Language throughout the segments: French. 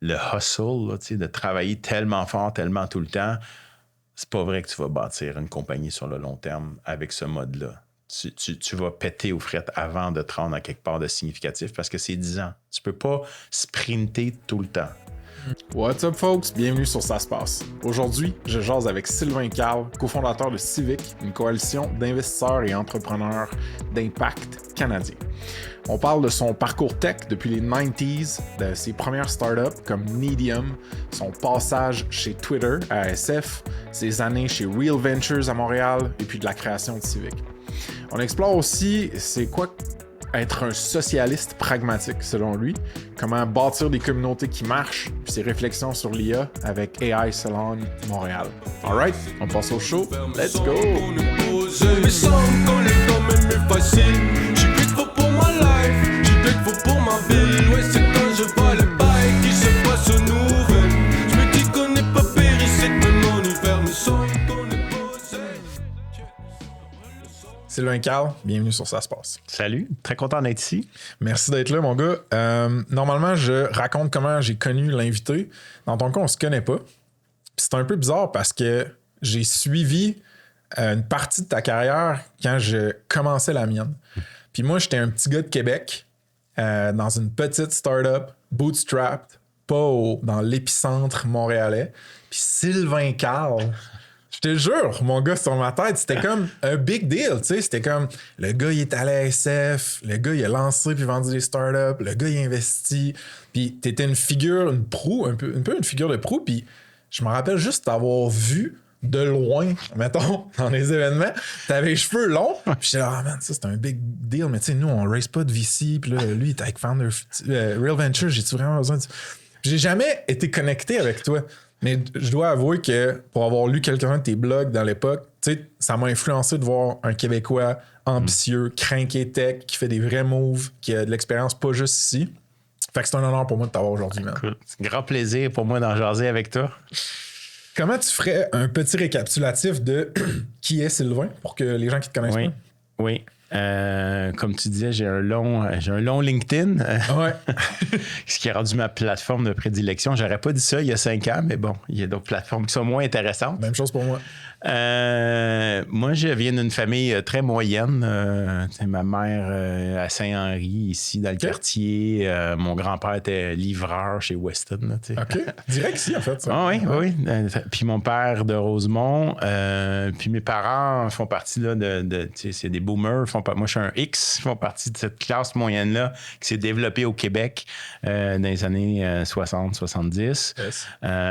le hustle, là, de travailler tellement fort, tellement tout le temps, c'est pas vrai que tu vas bâtir une compagnie sur le long terme avec ce mode-là. Tu vas péter aux frettes avant de te rendre à quelque part de significatif parce que c'est 10 ans. Tu peux pas sprinter tout le temps. What's up, folks? Bienvenue sur Ça se passe. Aujourd'hui, je jase avec Sylvain Carle, cofondateur de Civic, une coalition d'investisseurs et entrepreneurs d'impact canadiens. On parle de son parcours tech depuis les 90s, de ses premières startups comme Medium, son passage chez Twitter à SF, ses années chez Real Ventures à Montréal et puis de la création de Civic. On explore aussi c'est quoi être un socialiste pragmatique selon lui, comment bâtir des communautés qui marchent, puis ses réflexions sur l'IA avec AI Salon Montréal. Alright, on passe au show. Let's go! Sylvain Carle, bienvenue sur Ça se passe. Salut, très content d'être ici. Merci d'être là, mon gars. Normalement, je raconte comment j'ai connu l'invité. Dans ton cas, on se connaît pas. Puis c'est un peu bizarre parce que j'ai suivi une partie de ta carrière quand je commençais la mienne. Puis moi, j'étais un petit gars de Québec dans une petite start-up, bootstrapped, pas dans l'épicentre montréalais. Puis Sylvain Carle... Je te jure, mon gars, sur ma tête, c'était comme un big deal, tu sais. C'était comme, le gars, il est allé à SF, le gars, il a lancé puis vendu des startups, le gars, il a investi, puis t'étais une figure, une proue, un peu une figure de proue, puis je me rappelle juste t'avoir vu de loin, mettons, dans les événements, t'avais les cheveux longs, puis j'étais là, ah man, ça, c'est un big deal, mais tu sais, nous, on raise pas de VC, puis là, lui, il était avec Founder, Real Ventures, j'ai-tu vraiment besoin de... J'ai jamais été connecté avec toi. Mais je dois avouer que pour avoir lu quelques-uns de tes blogs dans l'époque, tu sais, ça m'a influencé de voir un Québécois ambitieux, cranké tech, qui fait des vrais moves, qui a de l'expérience pas juste ici. Fait que c'est un honneur pour moi de t'avoir aujourd'hui, man. Cool. C'est un grand plaisir pour moi d'en jaser avec toi. Comment tu ferais un petit récapitulatif de qui est Sylvain pour que les gens qui te connaissent pas? Oui. Comme tu disais, j'ai un long LinkedIn, Ouais. ce qui a rendu ma plateforme de prédilection. J'aurais pas dit ça il y a 5 ans, mais bon, il y a d'autres plateformes qui sont moins intéressantes. Même chose pour moi. Moi, je viens d'une famille très moyenne. Ma mère à Saint-Henri, ici, dans le quartier. Mon grand-père était livreur chez Weston. Là, OK. Direct ici, en fait. Ça. Ah, oui. Puis mon père de Rosemont. Puis mes parents font partie là, c'est des boomers. Moi, je suis un X. Ils font partie de cette classe moyenne-là qui s'est développée au Québec dans les années 60-70. Yes.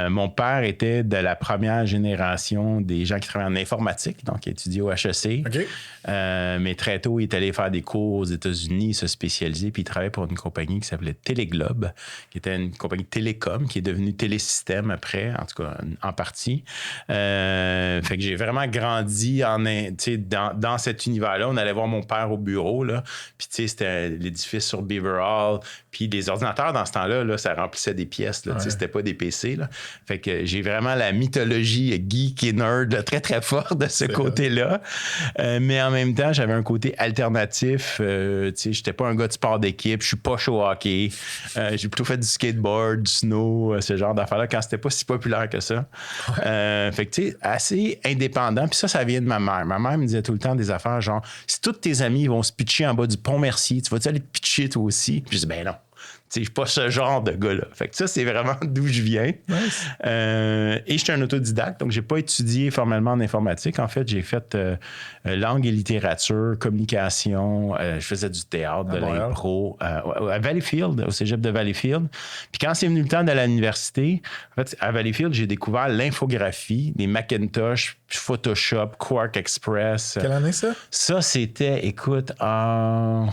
Mon père était de la première génération des gens qui travaillent en informatique, donc il étudie au HEC. Okay. Mais très tôt, il est allé faire des cours aux États-Unis, se spécialiser, puis il travaillait pour une compagnie qui s'appelait Téléglobe, qui était une compagnie télécom, qui est devenue Télésystème après, en tout cas en partie. Fait que j'ai vraiment grandi dans cet univers-là. On allait voir mon père au bureau, là, puis c'était l'édifice sur Beaver Hall, puis les ordinateurs, dans ce temps-là, là, ça remplissait des pièces, là, c'était pas des PC. Là. Fait que j'ai vraiment la mythologie geek et nerd là, très, très fort de ce côté-là. Mais en même temps, j'avais un côté alternatif. J'étais pas un gars de sport d'équipe. Je suis pas chaud au hockey. J'ai plutôt fait du skateboard, du snow, ce genre d'affaires-là, quand c'était pas si populaire que ça. Fait que, tu sais, assez indépendant. Puis ça vient de ma mère. Ma mère me disait tout le temps des affaires genre, si tous tes amis vont se pitcher en bas du pont Mercier, tu vas-tu aller te pitcher toi aussi? Puis je dis, ben non. Je suis pas ce genre de gars-là. Fait que ça, c'est vraiment d'où je viens. Nice. Et je suis un autodidacte, donc j'ai pas étudié formellement en informatique. En fait, j'ai fait langue et littérature, communication. Je faisais du théâtre, de l'impro à Valleyfield, au cégep de Valleyfield. Puis quand c'est venu le temps d'aller à l'université, en fait, à Valleyfield, j'ai découvert l'infographie, les Macintosh, Photoshop, Quark Express. Quelle année ça? Ça, c'était, écoute, en...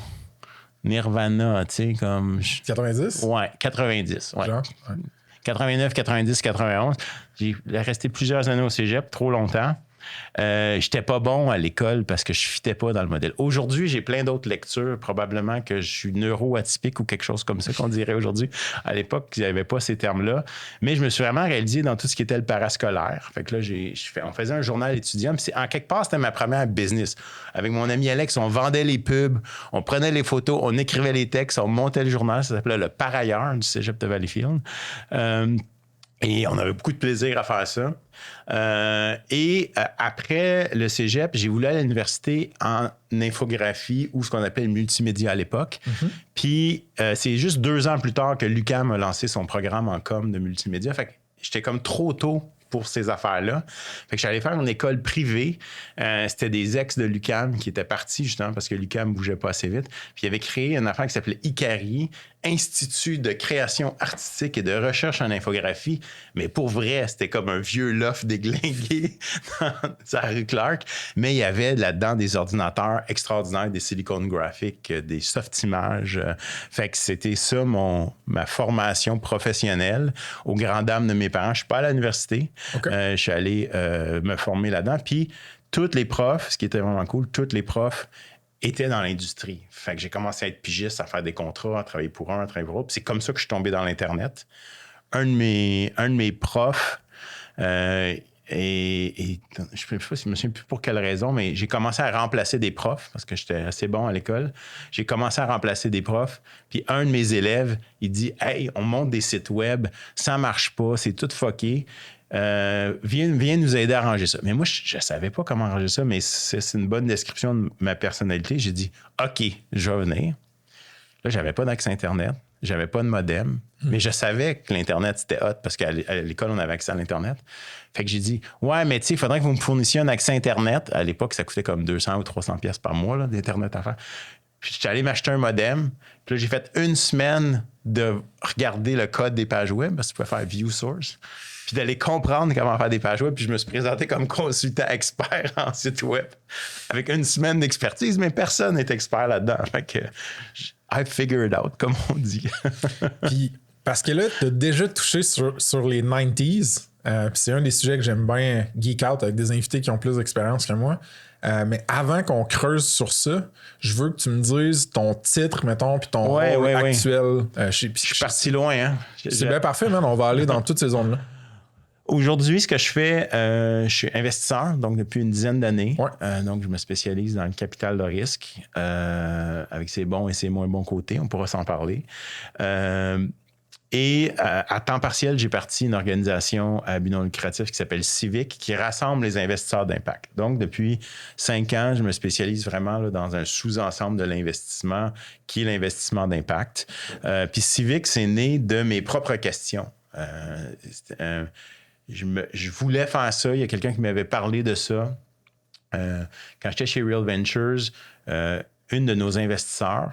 Nirvana, tu sais, comme... 90? Ouais, 90. Ouais. Genre, ouais. 89, 90, 91. J'ai resté plusieurs années au cégep, trop longtemps. J'étais pas bon à l'école parce que je fitais pas dans le modèle. Aujourd'hui, j'ai plein d'autres lectures. Probablement que je suis neuroatypique ou quelque chose comme ça qu'on dirait aujourd'hui. À l'époque, il n'y avait pas ces termes-là. Mais je me suis vraiment réalisé dans tout ce qui était le parascolaire. Fait que là, on faisait un journal étudiant. Puis en quelque part, c'était ma première business. Avec mon ami Alex, on vendait les pubs, on prenait les photos, on écrivait les textes, on montait le journal. Ça s'appelait Le Parailleur du Cégep de Valleyfield. Et on avait beaucoup de plaisir à faire ça. Après le cégep, j'ai voulu aller à l'université en infographie ou ce qu'on appelle multimédia à l'époque. Mm-hmm. Puis c'est juste 2 ans plus tard que l'UQAM a lancé son programme en com de multimédia. Fait que j'étais comme trop tôt pour ces affaires-là. Fait que j'allais faire une école privée. C'était des ex de l'UQAM qui étaient partis justement parce que l'UQAM bougeait pas assez vite. Puis ils avaient créé une affaire qui s'appelait ICARI, Institut de création artistique et de recherche en infographie. Mais pour vrai, c'était comme un vieux loft déglingué dans la rue Clark. Mais il y avait là-dedans des ordinateurs extraordinaires, des Silicon Graphics, des soft images. Fait que c'était ça ma formation professionnelle. Aux grandes dames de mes parents, je suis pas à l'université. Okay. Je suis allé me former là-dedans. Puis tous les profs, ce qui était vraiment cool, tous les profs étaient dans l'industrie. Fait que j'ai commencé à être pigiste, à faire des contrats, à travailler pour un, à travailler pour l'autre. Puis c'est comme ça que je suis tombé dans l'Internet. Un de mes profs, et je ne sais pas si je me souviens plus pour quelle raison, mais j'ai commencé à remplacer des profs parce que j'étais assez bon à l'école. J'ai commencé à remplacer des profs. Puis un de mes élèves, il dit « Hey, on monte des sites web, ça ne marche pas, c'est tout fucké. Viens nous aider à arranger ça. » Mais moi, je ne savais pas comment arranger ça, mais c'est une bonne description de ma personnalité. J'ai dit « OK, je vais venir. » Là, j'avais pas d'accès Internet, j'avais pas de modem, mais je savais que l'Internet, c'était hot parce qu'à l'école, on avait accès à l'Internet. Fait que j'ai dit « Ouais, mais tu sais, il faudrait que vous me fournissiez un accès Internet. » À l'époque, ça coûtait comme 200 ou 300 pièces par mois, là, d'Internet à faire. Puis j'étais allé m'acheter un modem. Puis là, j'ai fait 1 semaine de regarder le code des pages web parce que tu pouvais faire view source. Puis d'aller comprendre comment faire des pages web. Puis je me suis présenté comme consultant expert en site web avec 1 semaine d'expertise, mais personne n'est expert là-dedans. Fait que I figured it out, comme on dit. Puis parce que là, tu as déjà touché sur les 90s. Puis c'est un des sujets que j'aime bien geek out avec des invités qui ont plus d'expérience que moi. Mais avant qu'on creuse sur ça, je veux que tu me dises ton titre, mettons, puis ton rôle actuel. Je suis parti loin, hein? C'est bien parfait, man. On va aller dans toutes ces zones-là. Aujourd'hui, ce que je fais, je suis investisseur, donc depuis une dizaine d'années. Ouais. Donc, je me spécialise dans le capital de risque, avec ses bons et ses moins bons côtés. On pourra s'en parler. Et à temps partiel, j'ai parti une organisation à but non lucratif qui s'appelle Civic, qui rassemble les investisseurs d'impact. Donc, depuis 5 ans, je me spécialise vraiment là, dans un sous-ensemble de l'investissement qui est l'investissement d'impact. Puis Civic, c'est né de mes propres questions. Je voulais faire ça. Il y a quelqu'un qui m'avait parlé de ça. Quand j'étais chez Real Ventures, une de nos investisseurs,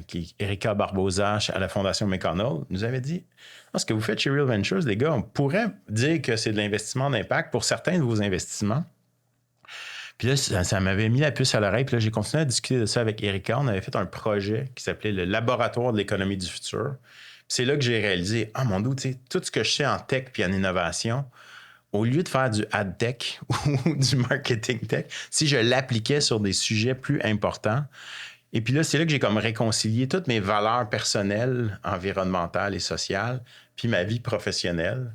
qui est Erika Barbosa à la Fondation McConnell, nous avait dit « Ce que vous faites chez Real Ventures, les gars, on pourrait dire que c'est de l'investissement d'impact pour certains de vos investissements. » Puis là, ça m'avait mis la puce à l'oreille. Puis là, j'ai continué à discuter de ça avec Erika. On avait fait un projet qui s'appelait le Laboratoire de l'économie du futur. C'est là que j'ai réalisé, mon Dieu, tu sais, tout ce que je sais en tech puis en innovation, au lieu de faire du ad tech ou du marketing tech, si je l'appliquais sur des sujets plus importants. Et puis là, c'est là que j'ai comme réconcilié toutes mes valeurs personnelles, environnementales et sociales, puis ma vie professionnelle.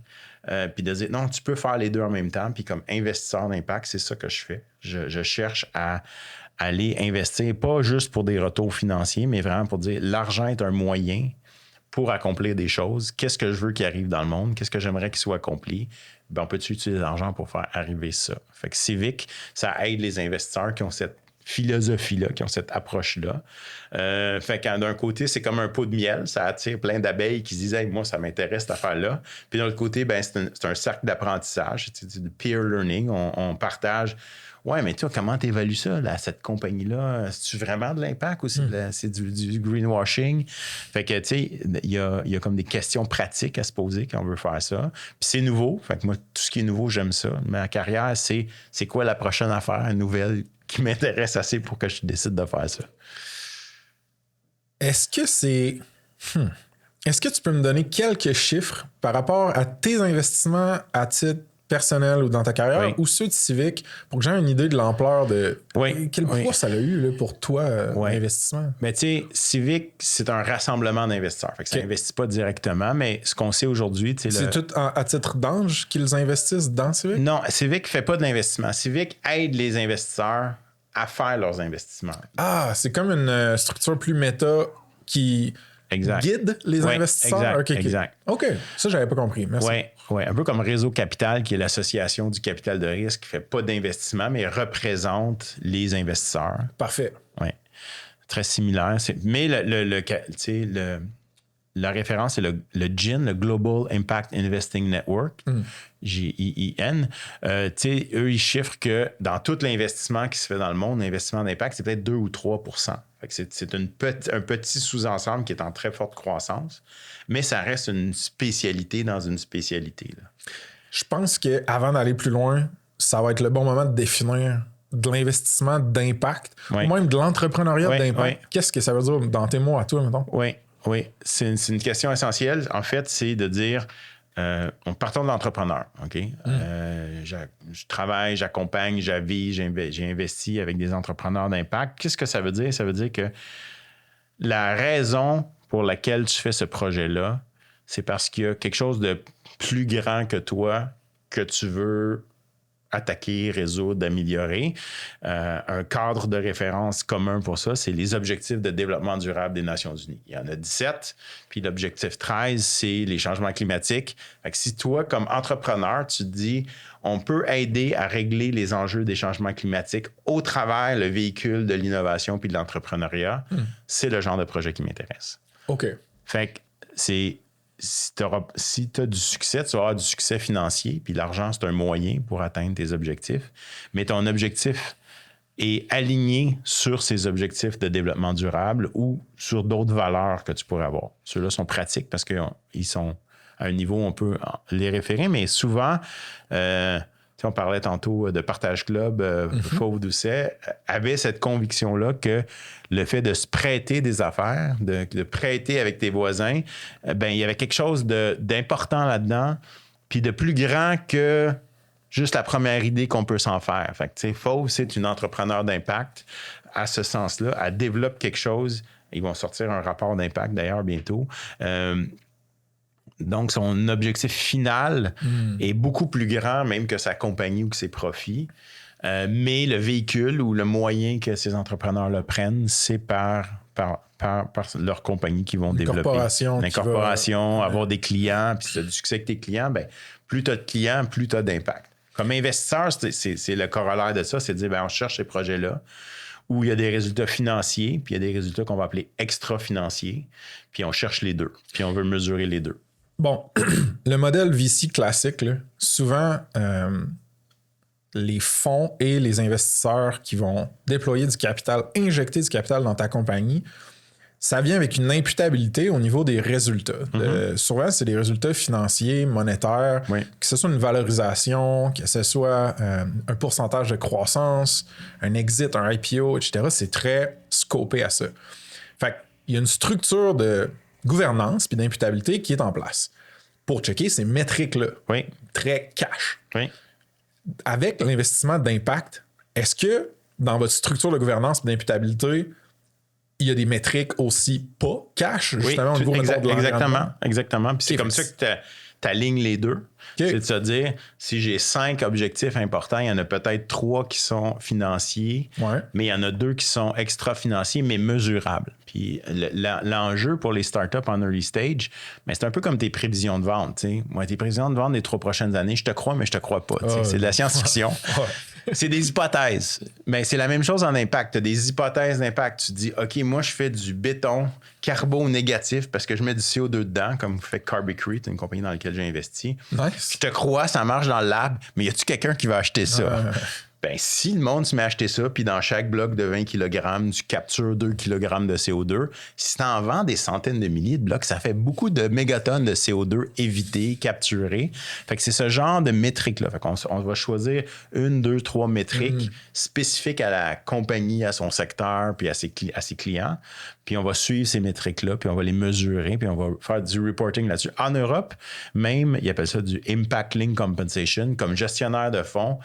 Puis de dire, non, tu peux faire les deux en même temps. Puis comme investisseur d'impact, c'est ça que je fais. Je cherche à aller investir, pas juste pour des retours financiers, mais vraiment pour dire, l'argent est un moyen pour accomplir des choses. Qu'est-ce que je veux qui arrive dans le monde? Qu'est-ce que j'aimerais qu'il soit accompli? Ben, on peut utiliser l'argent pour faire arriver ça. Fait que Civic, ça aide les investisseurs qui ont cette philosophie-là, qui ont cette approche-là. Fait que d'un côté, c'est comme un pot de miel. Ça attire plein d'abeilles qui se disent hey, « moi, ça m'intéresse cette affaire-là ». Puis de l'autre côté, ben, c'est un cercle d'apprentissage. C'est du peer learning. On partage. Ouais, mais toi, comment tu évalues ça, là, cette compagnie-là? C'est-tu vraiment de l'impact ou c'est du greenwashing? Fait que, tu sais, il y a comme des questions pratiques à se poser quand on veut faire ça. Puis c'est nouveau. Fait que moi, tout ce qui est nouveau, j'aime ça. Ma carrière, c'est quoi la prochaine affaire nouvelle qui m'intéresse assez pour que je décide de faire ça? Est-ce que c'est... Est-ce que tu peux me donner quelques chiffres par rapport à tes investissements à titre personnels ou dans ta carrière, Oui. ou ceux de Civic, pour que j'ai une idée de l'ampleur de quel poids ça a eu là, pour toi, l'investissement? Mais tu sais, Civic, c'est un rassemblement d'investisseurs. Fait que ça n'investit pas directement, mais ce qu'on sait aujourd'hui... C'est tout à titre d'ange qu'ils investissent dans Civic? Non, Civic ne fait pas de l'investissement. Civic aide les investisseurs à faire leurs investissements. Ah, c'est comme une structure plus méta qui guide les investisseurs? Exact. OK, ça, j'avais pas compris. Merci. Oui, un peu comme Réseau Capital, qui est l'association du capital de risque, qui ne fait pas d'investissement, mais représente les investisseurs. Parfait. Oui, très similaire. Mais la référence, c'est le GIN, le Global Impact Investing Network, GIIN. Eux, ils chiffrent que dans tout l'investissement qui se fait dans le monde, l'investissement d'impact, c'est peut-être 2 ou 3 fait que c'est un petit sous-ensemble qui est en très forte croissance, mais ça reste une spécialité dans une spécialité. Là. Je pense qu'avant d'aller plus loin, ça va être le bon moment de définir de l'investissement d'impact, ou même de l'entrepreneuriat d'impact. Qu'est-ce que ça veut dire dans tes mots à toi, mettons? Oui, c'est une question essentielle. En fait, c'est de dire, partons de l'entrepreneur, OK? Je travaille, j'accompagne, j'avise, j'ai investi avec des entrepreneurs d'impact. Qu'est-ce que ça veut dire? Ça veut dire que la raison pour laquelle tu fais ce projet-là, c'est parce qu'il y a quelque chose de plus grand que toi que tu veux attaquer, résoudre, améliorer. Un cadre de référence commun pour ça, c'est les objectifs de développement durable des Nations unies. Il y en a 17, puis l'objectif 13, c'est les changements climatiques. Fait que si toi, comme entrepreneur, tu te dis, on peut aider à régler les enjeux des changements climatiques au travers le véhicule de l'innovation puis de l'entrepreneuriat, c'est le genre de projet qui m'intéresse. OK. Fait que si tu as du succès, tu vas avoir du succès financier, puis l'argent, c'est un moyen pour atteindre tes objectifs. Mais ton objectif est aligné sur ces objectifs de développement durable ou sur d'autres valeurs que tu pourrais avoir. Ceux-là sont pratiques parce qu'ils sont à un niveau où on peut les référer, mais souvent, on parlait tantôt de Partage Club, Fauve Doucet, avait cette conviction-là que le fait de se prêter des affaires, de prêter avec tes voisins, il y avait quelque chose d'important là-dedans, puis de plus grand que juste la première idée qu'on peut s'en faire. Fait que, Fauve, c'est une entrepreneur d'impact. À ce sens-là, elle développe quelque chose. Ils vont sortir un rapport d'impact, d'ailleurs, bientôt. Donc, son objectif final est beaucoup plus grand même que sa compagnie ou que ses profits. Mais le véhicule ou le moyen que ces entrepreneurs-là prennent, c'est par leur compagnie qui vont développer. L'incorporation, avoir des clients. Puis si tu as du succès avec tes clients, plus tu as de clients, plus tu as d'impact. Comme investisseur, c'est le corollaire de ça, c'est de dire, on cherche ces projets-là où il y a des résultats financiers, puis il y a des résultats qu'on va appeler extra-financiers, puis on cherche les deux, puis on veut mesurer les deux. Bon, le modèle VC classique, là, souvent, les fonds et les investisseurs qui vont déployer du capital, injecter du capital dans ta compagnie, ça vient avec une imputabilité au niveau des résultats. Souvent, c'est des résultats financiers, monétaires, que ce soit une valorisation, que ce soit un pourcentage de croissance, un exit, un IPO, etc. C'est très scopé à ça. Fait qu'il y a une structure de gouvernance puis d'imputabilité qui est en place pour checker ces métriques-là. Très cash. Avec l'investissement d'impact, est-ce que dans votre structure de gouvernance et d'imputabilité, il y a des métriques aussi pas cash, justement, au niveau de l'environnement? Exactement. Puis c'est comme ça que tu alignes les deux. C'est de se dire, si j'ai 5 objectifs importants, il y en a peut-être 3 qui sont financiers, mais il y en a 2 qui sont extra-financiers, mais mesurables. Puis l'enjeu pour les startups en early stage, c'est un peu comme tes prévisions de vente. T'sais. Moi, tes prévisions de vente des 3 prochaines années, je te crois, mais je te crois pas. C'est de la science-fiction. C'est des hypothèses. Mais c'est la même chose en impact. Tu as des hypothèses d'impact. Tu te dis, OK, moi, je fais du béton carbo-négatif parce que je mets du CO2 dedans, comme fait Carbicrete, une compagnie dans laquelle j'ai investi. Nice. Je te crois, ça marche dans le lab, mais y a-tu quelqu'un qui va acheter ça? Si le monde se met à acheter ça, puis dans chaque bloc de 20 kg, tu captures 2 kg de CO2, si tu en vends des centaines de milliers de blocs, ça fait beaucoup de mégatonnes de CO2 évitées, capturées. Fait que c'est ce genre de métriques-là. Fait qu'on va choisir 1, 2, 3 métriques spécifiques à la compagnie, à son secteur, puis à ses clients. puis on va suivre ces métriques-là, puis on va les mesurer, puis on va faire du reporting là-dessus. En Europe, même, ils appellent ça du Impact Link Compensation. Comme gestionnaire de fonds,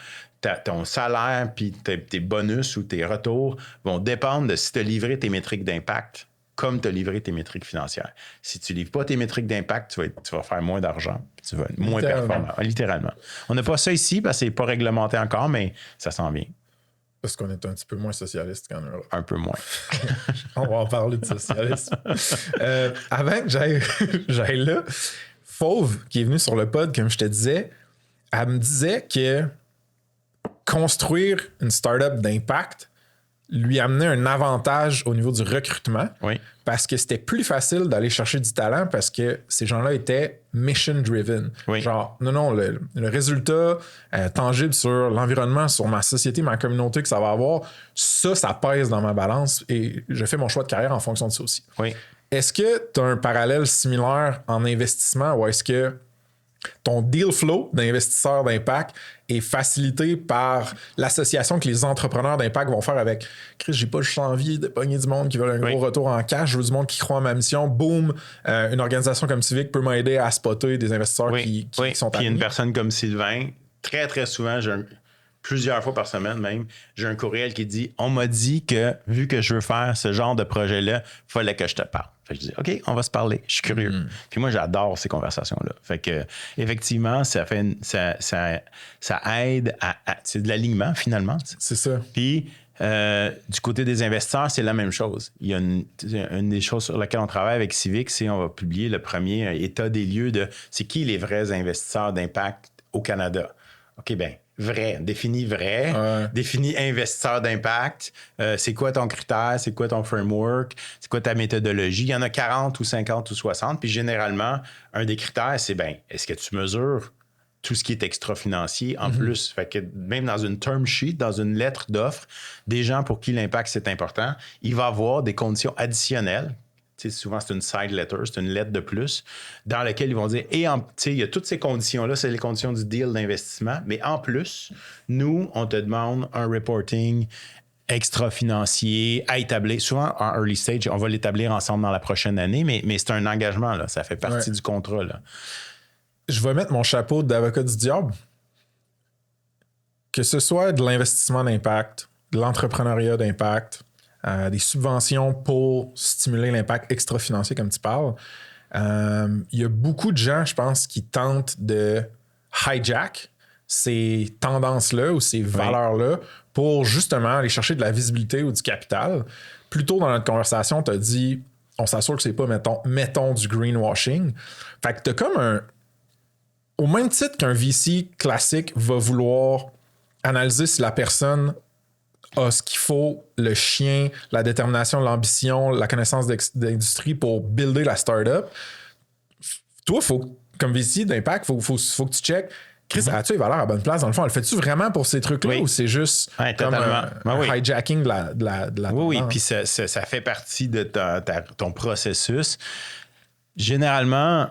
ton salaire puis tes bonus ou tes retours vont dépendre de si tu as livré tes métriques d'impact comme tu as livré tes métriques financières. Si tu ne livres pas tes métriques d'impact, tu vas faire moins d'argent, tu vas être moins performant, littéralement. On n'a pas ça ici parce que ce n'est pas réglementé encore, mais ça s'en vient. Parce qu'on est un petit peu moins socialiste qu'en Europe. Un peu moins. On va en parler de socialisme. Avant que j'aille là, Fauve, qui est venue sur le pod, comme je te disais, elle me disait que construire une startup d'impact lui amenait un avantage au niveau du recrutement parce que c'était plus facile d'aller chercher du talent parce que ces gens-là étaient mission-driven. Genre, non, le résultat tangible sur l'environnement, sur ma société, ma communauté que ça va avoir, ça pèse dans ma balance et je fais mon choix de carrière en fonction de ça aussi. Est-ce que tu as un parallèle similaire en investissement ou est-ce que ton deal flow d'investisseurs d'impact est facilité par l'association que les entrepreneurs d'impact vont faire avec Chris, j'ai pas juste envie de pogner du monde qui veut un gros retour en cash, je veux du monde qui croit en ma mission. Boom, une organisation comme Civic peut m'aider à spotter des investisseurs qui sont Puis une personne comme Sylvain, très, très souvent, plusieurs fois par semaine même, j'ai un courriel qui dit « On m'a dit que, vu que je veux faire ce genre de projet-là, il fallait que je te parle. » Fait que je dis « OK, on va se parler. Je suis curieux. Puis moi, j'adore ces conversations-là. Fait que, effectivement, ça aide à c'est de l'alignement, finalement. C'est ça. Puis, du côté des investisseurs, c'est la même chose. Il y a une des choses sur lesquelles on travaille avec Civic, c'est on va publier le premier état des lieux de c'est qui les vrais investisseurs d'impact au Canada. OK, bien, vrai, définis vrai, définis investisseur d'impact, c'est quoi ton critère, c'est quoi ton framework, c'est quoi ta méthodologie. Il y en a 40 ou 50 ou 60, puis généralement, un des critères, c'est bien, est-ce que tu mesures tout ce qui est extra-financier en plus? Fait que même dans une term sheet, dans une lettre d'offre, des gens pour qui l'impact, c'est important, il va y avoir des conditions additionnelles. Souvent, c'est une side letter, c'est une lettre de plus, dans laquelle ils vont dire, et il y a toutes ces conditions-là, c'est les conditions du deal d'investissement, mais en plus, nous, on te demande un reporting extra-financier à établir, souvent en early stage, on va l'établir ensemble dans la prochaine année, mais c'est un engagement, là, ça fait partie du contrat. Là. Je vais mettre mon chapeau d'avocat du diable. Que ce soit de l'investissement d'impact, de l'entrepreneuriat d'impact, des subventions pour stimuler l'impact extra-financier comme tu parles. Il y a beaucoup de gens, je pense, qui tentent de hijack ces tendances-là ou ces valeurs-là pour justement aller chercher de la visibilité ou du capital. Plus tôt dans notre conversation, tu as dit on s'assure que c'est pas, mettons du greenwashing. Fait que tu as comme au même titre qu'un VC classique va vouloir analyser si la personne a ce qu'il faut, le chien, la détermination, l'ambition, la connaissance d'industrie pour builder la startup. Toi, comme VC d'impact, faut que tu checkes. Chris, as-tu les valeurs à bonne place? Dans le fond, le fais-tu vraiment pour ces trucs-là ou c'est juste comme un hijacking de la Oui, puis ça fait partie de ton processus. Généralement,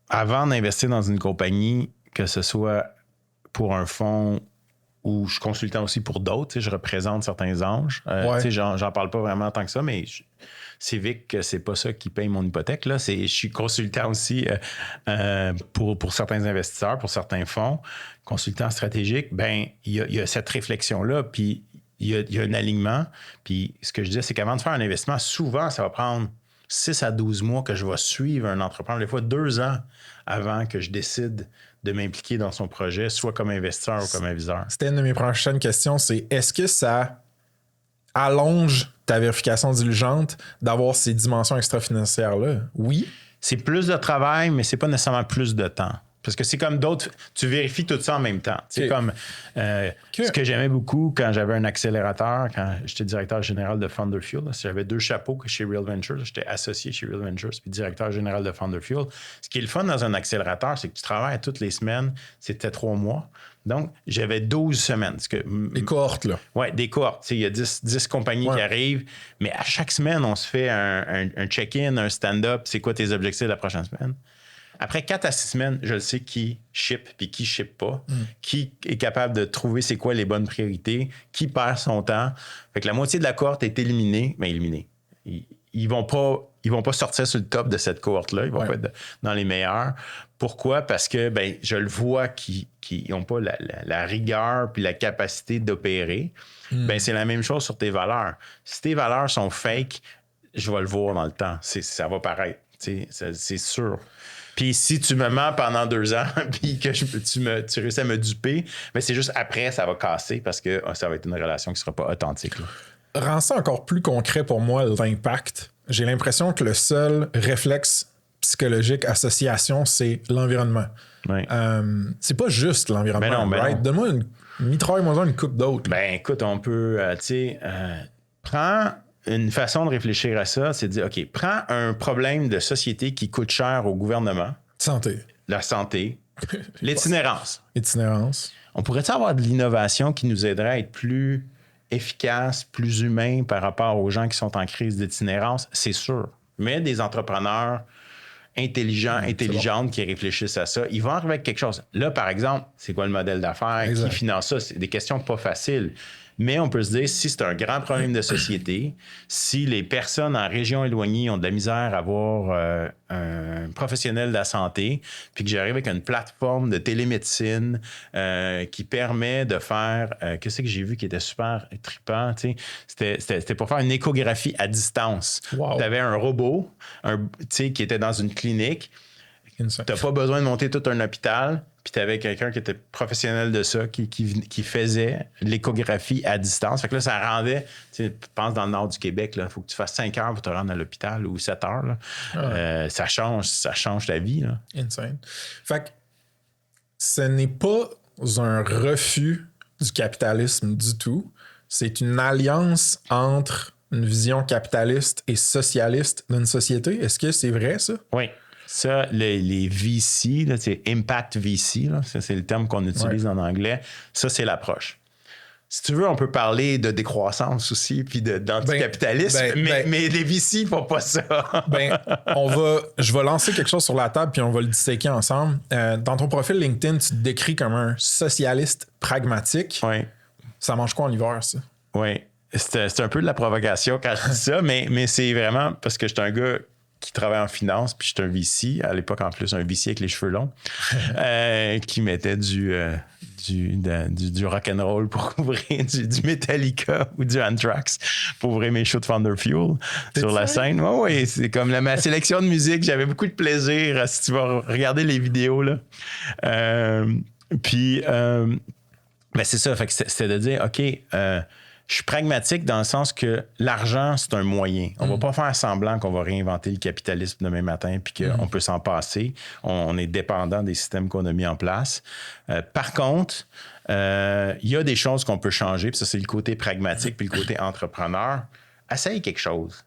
avant d'investir dans une compagnie, que ce soit pour un fonds ou je suis consultant aussi pour d'autres, je représente certains anges. J'en parle pas vraiment tant que ça, mais Civic, c'est pas ça qui paye mon hypothèque. Là. Je suis consultant aussi pour certains investisseurs, pour certains fonds, consultant stratégique. Ben, il y a cette réflexion-là, puis il y a un alignement. Puis ce que je disais, c'est qu'avant de faire un investissement, souvent, ça va prendre 6 à 12 mois que je vais suivre un entrepreneur, des fois 2 ans avant que je décide de m'impliquer dans son projet, soit comme investisseur ou comme aviseur. C'était une de mes prochaines questions, c'est est-ce que ça allonge ta vérification diligente d'avoir ces dimensions extra-financières-là? Oui. C'est plus de travail, mais c'est pas nécessairement plus de temps. Parce que c'est comme d'autres, tu vérifies tout ça en même temps. C'est comme ce que j'aimais beaucoup quand j'avais un accélérateur, quand j'étais directeur général de Founder Fuel. J'avais 2 chapeaux chez Real Ventures. J'étais associé chez Real Ventures puis directeur général de Founder Fuel. Ce qui est le fun dans un accélérateur, c'est que tu travailles toutes les semaines. C'était 3 mois. Donc, j'avais 12 semaines. Des cohortes, là. Oui, des cohortes. Il y a 10 compagnies qui arrivent, mais à chaque semaine, on se fait un check-in, un stand-up. C'est quoi tes objectifs de la prochaine semaine? Après 4 à 6 semaines, je sais qui ship puis qui ship pas, qui est capable de trouver c'est quoi les bonnes priorités, qui perd son temps. Fait que la moitié de la cohorte est éliminée, mais éliminée. ils vont pas sortir sur le top de cette cohorte-là. Ils vont pas être dans les meilleurs. Pourquoi? Parce que je le vois qu'ils n'ont pas la rigueur puis la capacité d'opérer. C'est la même chose sur tes valeurs. Si tes valeurs sont fake, je vais le voir dans le temps. Ça va paraître. C'est sûr. Puis si tu me mens pendant 2 ans puis que tu réussis à me duper, c'est juste après, ça va casser parce que ça va être une relation qui ne sera pas authentique. Là. Rends ça encore plus concret pour moi, l'impact. J'ai l'impression que le seul réflexe psychologique association, c'est l'environnement. Oui. C'est pas juste l'environnement, right? Donne-moi mitraille-moi une coupe d'autres. Écoute, on peut, prends une façon de réfléchir à ça, c'est de dire, OK, prends un problème de société qui coûte cher au gouvernement. Santé. La santé. L'itinérance. Itinérance. On pourrait-tu avoir de l'innovation qui nous aiderait à être plus efficace, plus humain par rapport aux gens qui sont en crise d'itinérance? C'est sûr. Mais des entrepreneurs intelligents, intelligentes qui réfléchissent à ça, ils vont arriver avec quelque chose. Là, par exemple, c'est quoi le modèle d'affaires? Exact. Qui finance ça? C'est des questions pas faciles. Mais on peut se dire, si c'est un grand problème de société, si les personnes en région éloignée ont de la misère à avoir un professionnel de la santé, puis que j'arrive avec une plateforme de télémédecine qui permet de faire... qu'est-ce que j'ai vu qui était super trippant? C'était pour faire une échographie à distance. Wow. Tu avais un robot qui était dans une clinique. Tu n'as pas besoin de monter tout un hôpital. Puis tu avais quelqu'un qui était professionnel de ça, qui faisait l'échographie à distance. Fait que là, ça rendait, tu penses dans le nord du Québec, il faut que tu fasses 5 heures pour te rendre à l'hôpital ou 7 heures. Là. Ça change ta vie. Là. Insane. Fait que ce n'est pas un refus du capitalisme du tout. C'est une alliance entre une vision capitaliste et socialiste d'une société. Est-ce que c'est vrai, ça? Oui. Ça, les VC, là, c'est Impact VC, là, ça, c'est le terme qu'on utilise en anglais. Ça, c'est l'approche. Si tu veux, on peut parler de décroissance aussi, puis d'anticapitalisme, mais les VC ne font pas ça. Je vais lancer quelque chose sur la table, puis on va le disséquer ensemble. Dans ton profil LinkedIn, tu te décris comme un socialiste pragmatique. Oui. Ça mange quoi en hiver, ça? Oui. C'est un peu de la provocation quand je dis ça, mais c'est vraiment parce que je suis un gars qui travaille en finance, puis j'étais un VC, à l'époque en plus, un VC avec les cheveux longs, qui mettait du rock'n'roll pour couvrir du Metallica ou du Anthrax pour ouvrir mes shows de Thunder Fuel sur la scène. Oui, c'est comme ma sélection de musique. J'avais beaucoup de plaisir si tu vas regarder les vidéos. Là. C'est ça, fait que c'était de dire, OK, je suis pragmatique dans le sens que l'argent, c'est un moyen. On va pas faire semblant qu'on va réinventer le capitalisme demain matin puis qu'on peut s'en passer. On est dépendant des systèmes qu'on a mis en place. Par contre, il y a des choses qu'on peut changer. Puis ça, c'est le côté pragmatique puis le côté entrepreneur. Essaye quelque chose.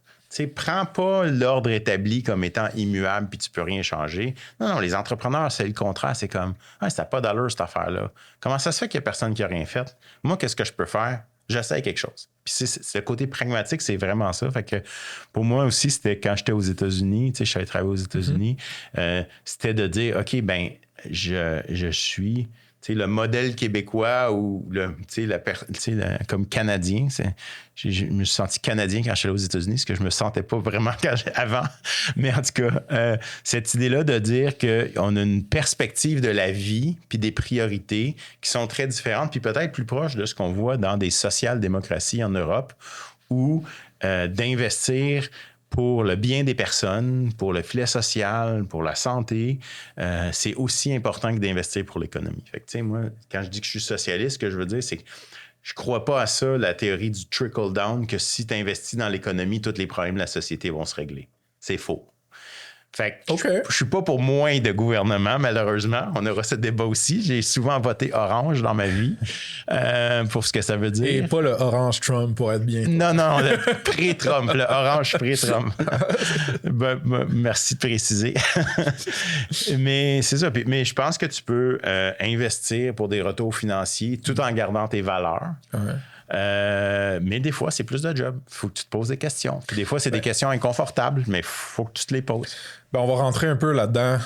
Prends pas l'ordre établi comme étant immuable puis tu peux rien changer. Non, les entrepreneurs, c'est le contraire. C'est comme, ça n'a pas d'allure cette affaire-là. Comment ça se fait qu'il n'y a personne qui n'a rien fait? Moi, qu'est-ce que je peux faire? J'essaie quelque chose. Puis c'est le côté pragmatique, c'est vraiment ça. Fait que pour moi aussi, c'était quand j'étais aux États-Unis, je suis allé travailler aux États-Unis, c'était de dire, OK, je suis le modèle québécois ou comme Canadien. Je me suis senti Canadien quand je suis allé aux États-Unis, ce que je me sentais pas vraiment avant. Mais en tout cas, cette idée-là de dire qu'on a une perspective de la vie puis des priorités qui sont très différentes puis peut-être plus proches de ce qu'on voit dans des social-démocraties en Europe où d'investir pour le bien des personnes, pour le filet social, pour la santé, c'est aussi important que d'investir pour l'économie. Fait que, moi, quand je dis que je suis socialiste, ce que je veux dire, c'est que je crois pas à ça, la théorie du trickle-down, que si tu investis dans l'économie, tous les problèmes de la société vont se régler. C'est faux. Fait que je suis pas pour moins de gouvernement, malheureusement. On aura ce débat aussi. J'ai souvent voté orange dans ma vie pour ce que ça veut dire. Et pas le orange Trump pour être bien. Non, le pré-Trump. Le orange pré-Trump. Merci de préciser. Mais c'est ça. Mais je pense que tu peux investir pour des retours financiers tout en gardant tes valeurs. Mais des fois, c'est plus de job. Il faut que tu te poses des questions. Puis des fois, c'est des questions inconfortables, mais il faut que tu te les poses. On va rentrer un peu là-dedans,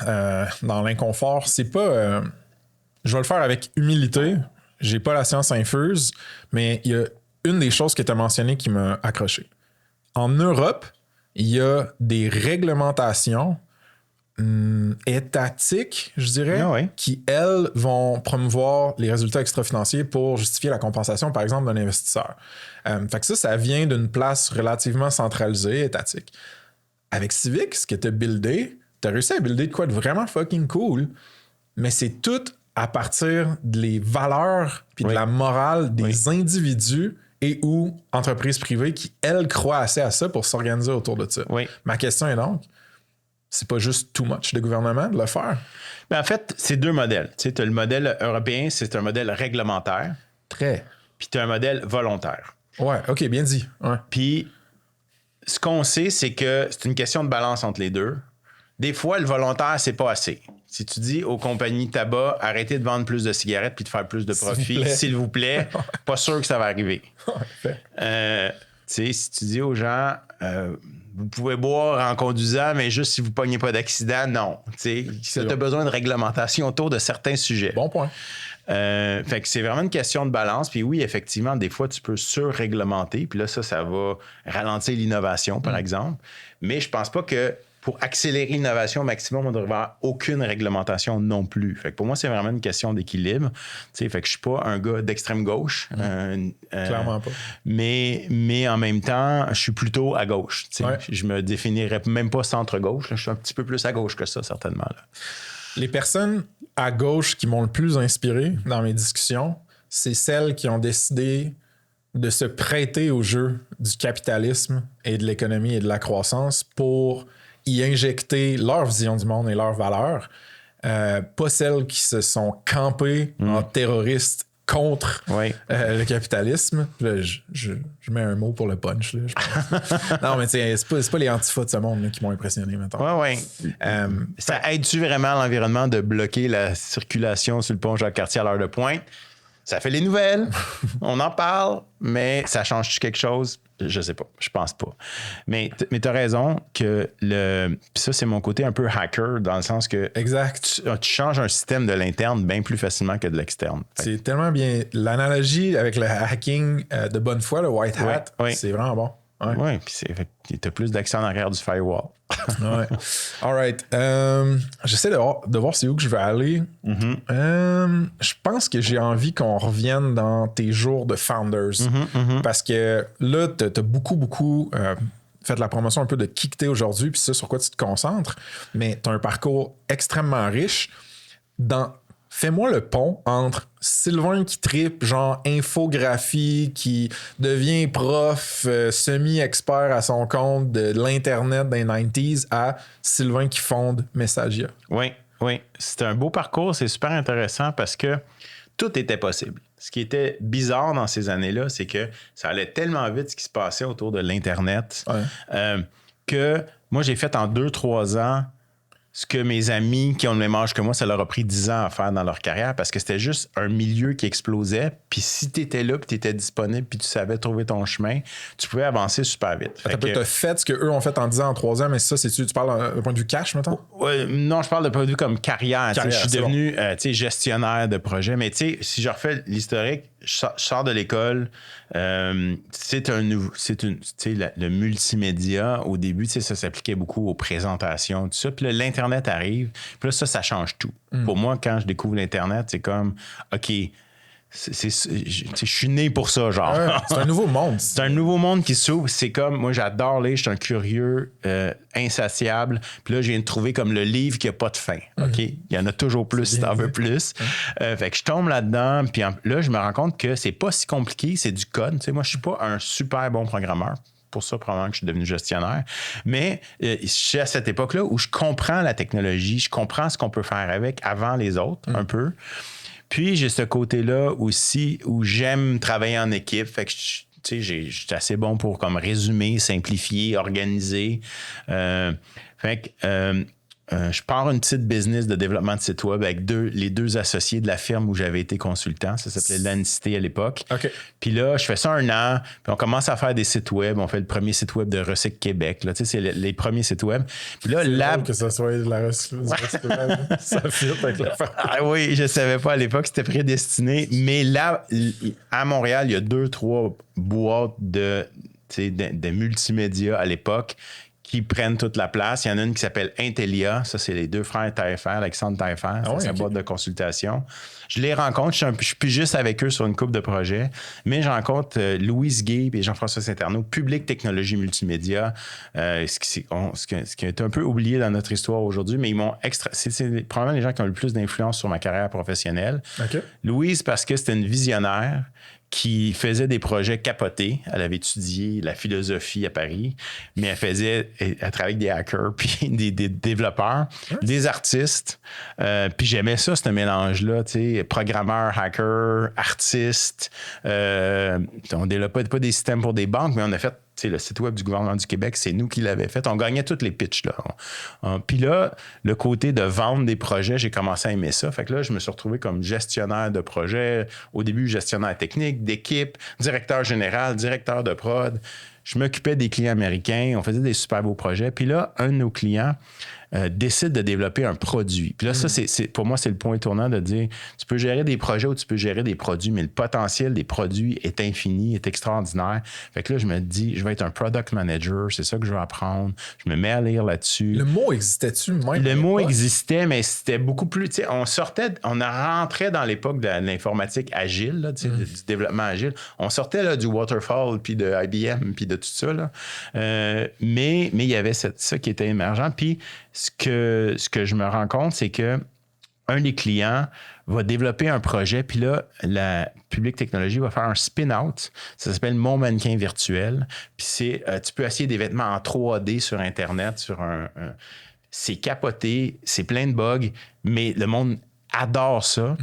dans l'inconfort. C'est pas... je vais le faire avec humilité. J'ai pas la science infuse, mais il y a une des choses que tu as mentionnées qui m'a accroché. En Europe, il y a des réglementations étatiques, je dirais, qui, elles, vont promouvoir les résultats extra-financiers pour justifier la compensation, par exemple, d'un investisseur. Fait que ça vient d'une place relativement centralisée, étatique. Avec Civic, ce que tu as buildé, tu as réussi à builder de quoi de vraiment fucking cool, mais c'est tout à partir des valeurs puis de la morale des individus et ou entreprises privées qui, elles, croient assez à ça pour s'organiser autour de ça. Ma question est donc, c'est pas juste too much de gouvernement de le faire? Ben en fait, c'est deux modèles. Tu sais, as le modèle européen, c'est un modèle réglementaire. Très. Puis tu as un modèle volontaire. Ouais, OK, bien dit. Ouais. Puis ce qu'on sait, c'est que c'est une question de balance entre les deux. Des fois, le volontaire, c'est pas assez. Si tu dis aux compagnies tabac, arrêtez de vendre plus de cigarettes puis de faire plus de profit, s'il vous plaît, pas sûr que ça va arriver. Si tu dis aux gens, vous pouvez boire en conduisant, mais juste si vous ne pognez pas d'accident, non. Tu as besoin de réglementation autour de certains sujets. Bon point. Fait que c'est vraiment une question de balance. Puis oui, effectivement, des fois, tu peux surréglementer. Puis là, ça va ralentir l'innovation, par exemple. Mais je pense pas que pour accélérer l'innovation au maximum, on ne devrait avoir aucune réglementation non plus. Fait que pour moi, c'est vraiment une question d'équilibre. Fait que je suis pas un gars d'extrême gauche. Clairement pas. Mais en même temps, je suis plutôt à gauche. Je me définirais même pas centre-gauche. Je suis un petit peu plus à gauche que ça, certainement. Là. Les personnes à gauche qui m'ont le plus inspiré dans mes discussions, c'est celles qui ont décidé de se prêter au jeu du capitalisme et de l'économie et de la croissance pour y injecter leur vision du monde et leurs valeurs. Pas celles qui se sont campées en terroristes contre le capitalisme. Là, je mets un mot pour le punch. Là, je pense. Non, mais c'est pas les antifas de ce monde là, qui m'ont impressionné maintenant. Ça aide-tu vraiment l'environnement de bloquer la circulation sur le pont Jacques-Cartier à l'heure de pointe? Ça fait les nouvelles, on en parle, mais ça change-tu quelque chose? Je sais pas, je pense pas. Mais tu as raison que ça, c'est mon côté un peu hacker, dans le sens que tu changes un système de l'interne bien plus facilement que de l'externe. C'est tellement bien. L'analogie avec le hacking de bonne foi, le white hat, c'est vraiment bon. Oui, puis tu as plus d'action en arrière du firewall. Ouais. All right. J'essaie de voir c'est où que je vais aller. Je pense que j'ai envie qu'on revienne dans tes jours de Founders. Parce que là, tu as beaucoup fait la promotion un peu de qui que t'es aujourd'hui, puis ça, sur quoi tu te concentres. Mais tu as un parcours extrêmement riche. Fais-moi le pont entre Sylvain qui tripe, genre infographie, qui devient prof, semi-expert à son compte de l'Internet des 90s, à Sylvain qui fonde Messagia. Oui. C'est un beau parcours, c'est super intéressant parce que tout était possible. Ce qui était bizarre dans ces années-là, c'est que ça allait tellement vite ce qui se passait autour de l'Internet que moi, j'ai fait en 2-3 ans ce que mes amis qui ont le même âge que moi, ça leur a pris 10 ans à faire dans leur carrière parce que c'était juste un milieu qui explosait. Puis si tu étais là, puis tu étais disponible, puis tu savais trouver ton chemin, tu pouvais avancer super vite. Tu as fait ce qu'eux ont fait en 10 ans, en 3 ans, mais ça, tu parles d'un point de vue cash, mettons? Non, je parle de point de vue comme carrière. Je suis devenu gestionnaire de projet. Mais si je refais l'historique, je sors de l'école. Le multimédia, au début, ça s'appliquait beaucoup aux présentations, tout ça. Puis là, l'Internet arrive. Puis là, ça change tout. Pour moi, quand je découvre l'Internet, c'est comme, OK, je suis né pour ça, genre. C'est un nouveau monde. C'est un nouveau monde qui s'ouvre. C'est comme, moi, j'adore lire. Je suis un curieux insatiable. Puis là, je viens de trouver comme le livre qui n'a pas de fin. OK? Il y en a toujours plus si t'en veux plus. Fait que je tombe là-dedans. Puis là, je me rends compte que c'est pas si compliqué. C'est du code. Moi, je suis pas un super bon programmeur. Pour ça, probablement que je suis devenu gestionnaire. Mais je suis à cette époque-là où je comprends la technologie. Je comprends ce qu'on peut faire avec avant les autres, un peu. Puis, j'ai ce côté-là aussi où j'aime travailler en équipe. Fait que, je suis assez bon pour comme résumer, simplifier, organiser. Je pars une petite business de développement de site web avec les deux associés de la firme où j'avais été consultant. Ça s'appelait Lanicité à l'époque. Okay. Puis là, je fais ça 1 an. Puis on commence à faire des sites web. On fait le premier site web de Recycle Québec. Là, c'est les premiers sites web. Puis là, que ça soit de la recycle. Ça fit avec la fin. Ah oui, je savais pas à l'époque. C'était prédestiné. Mais là, à Montréal, il y a 2-3 boîtes de multimédia à l'époque qui prennent toute la place. Il y en a une qui s'appelle Intellia. Ça, c'est les deux frères Taillefer, Alexandre Taillefer. C'est sa boîte de consultation. Je les rencontre. Je suis plus juste avec eux sur une couple de projets, mais je rencontre Louise Guy et Jean-François Saint-Arnaud, Public Technologie Multimédia, ce qui est un peu oublié dans notre histoire aujourd'hui, mais ils m'ont c'est probablement les gens qui ont le plus d'influence sur ma carrière professionnelle. Okay. Louise, parce que c'était une visionnaire qui faisait des projets capotés. Elle avait étudié la philosophie à Paris, mais elle travaillait avec des hackers, puis des développeurs, des artistes. Puis j'aimais ça, ce mélange-là, tu sais, programmeur, hacker, artiste. On développait pas des systèmes pour des banques, mais on a fait le site web du gouvernement du Québec, c'est nous qui l'avons fait. On gagnait tous les pitchs. Puis là, le côté de vendre des projets, j'ai commencé à aimer ça. Fait que là, je me suis retrouvé comme gestionnaire de projet. Au début, gestionnaire technique, d'équipe, directeur général, directeur de prod. Je m'occupais des clients américains. On faisait des super beaux projets. Puis là, un de nos clients décide de développer un produit. Puis là, ça, pour moi, c'est le point tournant de dire, tu peux gérer des projets ou tu peux gérer des produits, mais le potentiel des produits est infini, est extraordinaire. Fait que là, je me dis, je vais être un product manager, c'est ça que je vais apprendre. Je me mets à lire là-dessus. Le mot existait-tu même? Le mot existait, mais c'était beaucoup plus, tu sais, on rentrait dans l'époque de l'informatique agile, là, du développement agile. On sortait là, du Waterfall, puis de IBM, puis de tout ça, là. Mais il y avait ça qui était émergent. Puis ce que je me rends compte, c'est que un des clients va développer un projet, puis là, la Public Technologie va faire un spin-out. Ça s'appelle Mon mannequin virtuel. Puis tu peux essayer des vêtements en 3D sur Internet, c'est capoté, c'est plein de bugs, mais le monde adore ça.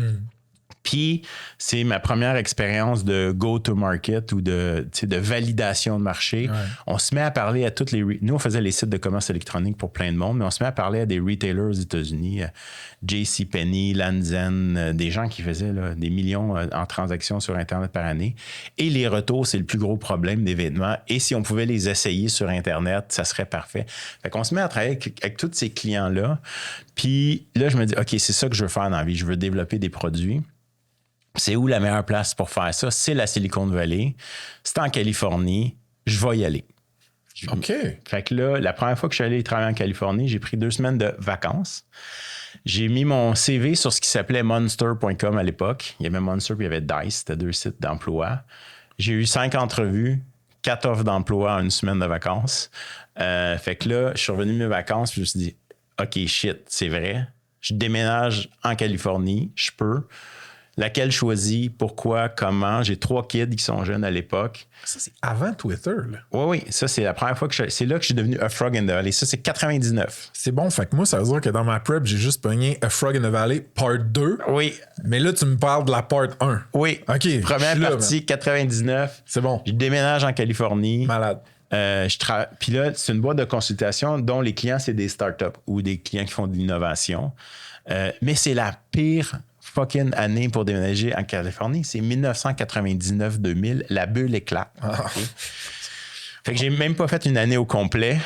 Puis, c'est ma première expérience de go-to-market ou de validation de marché. Ouais. On se met à parler à toutes les... Nous, on faisait les sites de commerce électronique pour plein de monde, mais on se met à parler à des retailers aux États-Unis, JCPenney, Lands' des gens qui faisaient là, des millions en transactions sur Internet par année. Et les retours, c'est le plus gros problème des vêtements. Et si on pouvait les essayer sur Internet, ça serait parfait. Fait qu'on se met à travailler avec tous ces clients-là. Puis là, je me dis, OK, c'est ça que je veux faire dans la vie. Je veux développer des produits. C'est où la meilleure place pour faire ça? C'est la Silicon Valley. C'est en Californie. Je vais y aller. OK. Fait que là, la première fois que je suis allé travailler en Californie, j'ai pris 2 semaines de vacances. J'ai mis mon CV sur ce qui s'appelait Monster.com à l'époque. Il y avait Monster puis il y avait Dice. C'était 2 sites d'emploi. J'ai eu 5 entrevues, 4 offres d'emploi en 1 semaine de vacances. Fait que là, je suis revenu de mes vacances puis je me suis dit, OK, shit, c'est vrai. Je déménage en Californie. Je peux. Laquelle choisis, pourquoi, comment. J'ai 3 kids qui sont jeunes à l'époque. Ça, c'est avant Twitter, là. Oui. Ça, c'est la première fois c'est là que je suis devenu A Frog in the Valley. Ça, c'est 99. C'est bon. Fait que moi, ça veut dire que dans ma prep, j'ai juste pogné A Frog in the Valley Part 2. Oui. Mais là, tu me parles de la Part 1. Oui. OK. Première partie, 99. C'est bon. Je déménage en Californie. Malade. Puis là, c'est une boîte de consultation dont les clients, c'est des startups ou des clients qui font de l'innovation. Mais c'est la pire fucking année pour déménager en Californie. C'est 1999-2000. La bulle éclate. Okay? Fait que j'ai même pas fait une année au complet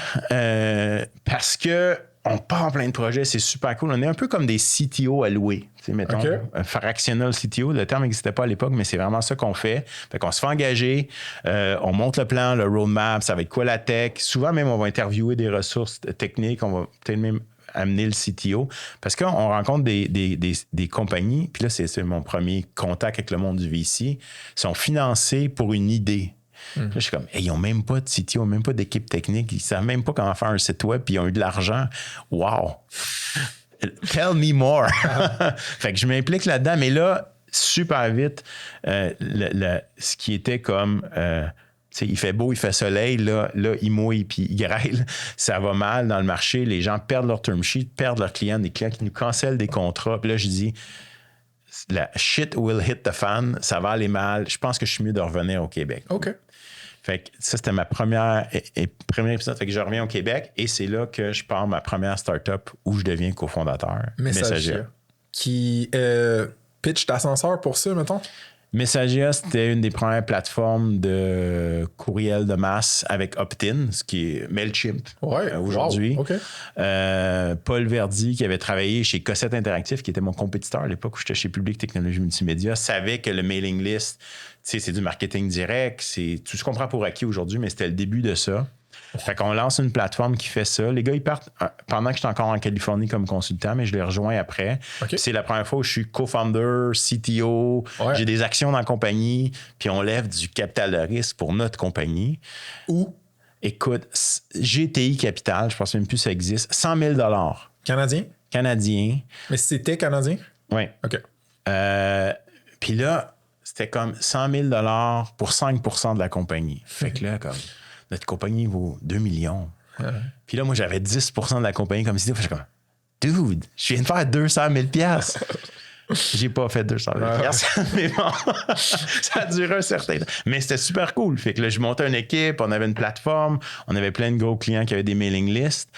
parce que on part en plein de projets. C'est super cool. On est un peu comme des CTO à louer. Tu sais, mettons, un fractional CTO. Le terme n'existait pas à l'époque, mais c'est vraiment ça qu'on fait. Fait qu'on se fait engager. On monte le plan, le roadmap. Ça va être quoi la tech? Souvent même, on va interviewer des ressources techniques. On va peut-être même amener le CTO. Parce qu'on rencontre des compagnies, puis là, c'est mon premier contact avec le monde du VC, ils sont financés pour une idée. Là, je suis comme, hey, ils n'ont même pas de CTO, ils n'ont même pas d'équipe technique, ils ne savent même pas comment faire un site web, puis ils ont eu de l'argent. Wow! Tell me more! Fait que je m'implique là-dedans, mais là, super vite, ce qui était comme... il fait beau, il fait soleil, là il mouille puis il grêle. Ça va mal dans le marché. Les gens perdent leur term sheet, perdent leurs clients, des clients qui nous cancellent des contrats. Puis là, je dis, la shit will hit the fan, ça va aller mal. Je pense que je suis mieux de revenir au Québec. OK. Fait que ça, c'était ma premier épisode. Fait que je reviens au Québec et c'est là que je pars ma première startup où je deviens cofondateur. Messagia. Qui pitch d'ascenseur pour ça, mettons? Messagia, c'était une des premières plateformes de courriel de masse avec opt-in, ce qui est MailChimp aujourd'hui. Wow. Okay. Paul Verdi, qui avait travaillé chez Cossette Interactif, qui était mon compétiteur à l'époque où j'étais chez Public Technologie Multimédia, savait que le mailing list, c'est du marketing direct, c'est tout ce qu'on prend pour acquis aujourd'hui, mais c'était le début de ça. Fait qu'on lance une plateforme qui fait ça. Les gars, ils partent pendant que j'étais encore en Californie comme consultant, mais je les rejoins après. OK. C'est la première fois où je suis co-founder, CTO, Ouais. j'ai des actions dans la compagnie, puis on lève du capital de risque pour notre compagnie. Où? Écoute, GTI Capital, je pense même plus que ça existe, 100 000 Canadien? canadiens. Mais c'était canadien? Oui. OK. Puis là, c'était comme 100 000 pour 5 de la compagnie. Fait que là, comme notre compagnie vaut 2 millions. Puis là, moi, j'avais 10 de la compagnie comme CTO. Fait que je suis comme, dude, je viens de faire 200 000 J'ai pas fait 200 000 mais bon, ça a duré un certain temps. Mais c'était super cool. Fait que là, je montais une équipe, on avait une plateforme, on avait plein de gros clients qui avaient des mailing lists.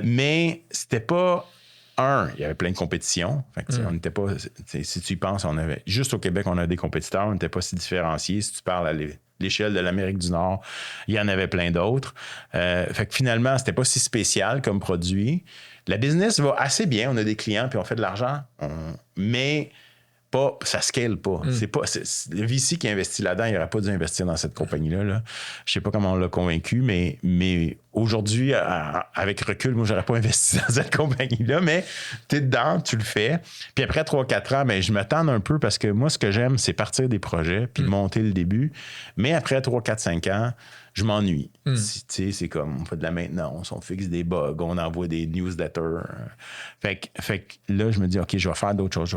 Mais c'était pas... il y avait plein de compétitions. Fait que, on n'était pas... Si tu y penses, on avait... Juste au Québec, on a des compétiteurs, on n'était pas si différenciés. Si tu parles à l'échelle de l'Amérique du Nord, il y en avait plein d'autres. Fait que finalement, c'était pas si spécial comme produit. La business va assez bien. On a des clients, puis on fait de l'argent. Mais ça scale pas. Le VC qui investit là-dedans, il n'aurait pas dû investir dans cette compagnie-là. Là. Je sais pas comment on l'a convaincu, mais aujourd'hui, avec recul, moi, j'aurais pas investi dans cette compagnie-là. Mais tu es dedans, tu le fais. Puis après 3-4 ans, ben, je m'attends un peu parce que moi, ce que j'aime, c'est partir des projets puis monter le début. Mais après 3-4-5 ans, je m'ennuie. C'est comme, on fait de la maintenance, on fixe des bugs, on envoie des newsletters. Fait que là, je me dis, OK, je vais faire d'autres choses.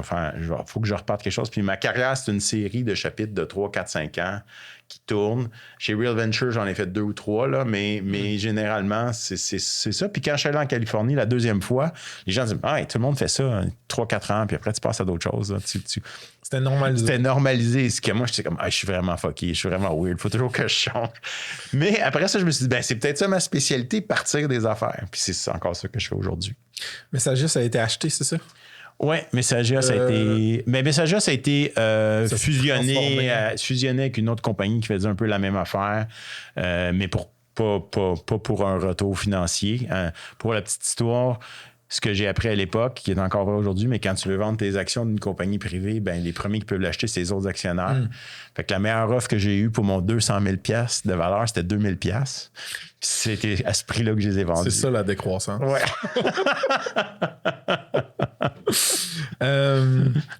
Faut que je reparte quelque chose. Puis ma carrière, c'est une série de chapitres de 3, 4, 5 ans qui tournent. Chez Real Venture, j'en ai fait 2 ou 3, là, mais généralement, c'est ça. Puis quand je suis allé en Californie la deuxième fois, les gens disent, tout le monde fait ça 3, 4 ans, puis après, tu passes à d'autres choses. Là. C'était normalisé. C'était normalisé. Ce que moi, j'étais comme, je suis vraiment fucké, je suis vraiment weird, faut toujours que je change. Mais après ça, je me suis dit, c'est peut-être ça ma spécialité, partir des affaires. Puis c'est encore ça que je fais aujourd'hui. Messager, ça a été acheté, c'est ça? Oui, Messager, ça a été. Mais Messager, ça a été fusionné avec une autre compagnie qui faisait un peu la même affaire, mais pas pour un retour financier. Pour la petite histoire, ce que j'ai appris à l'époque, qui est encore vrai aujourd'hui, mais quand tu veux vendre tes actions d'une compagnie privée, ben les premiers qui peuvent l'acheter, c'est les autres actionnaires. Fait que la meilleure offre que j'ai eue pour mon 200 000 $ de valeur, c'était 2 000 $. C'était à ce prix-là que je les ai vendus. C'est ça la décroissance. Ouais.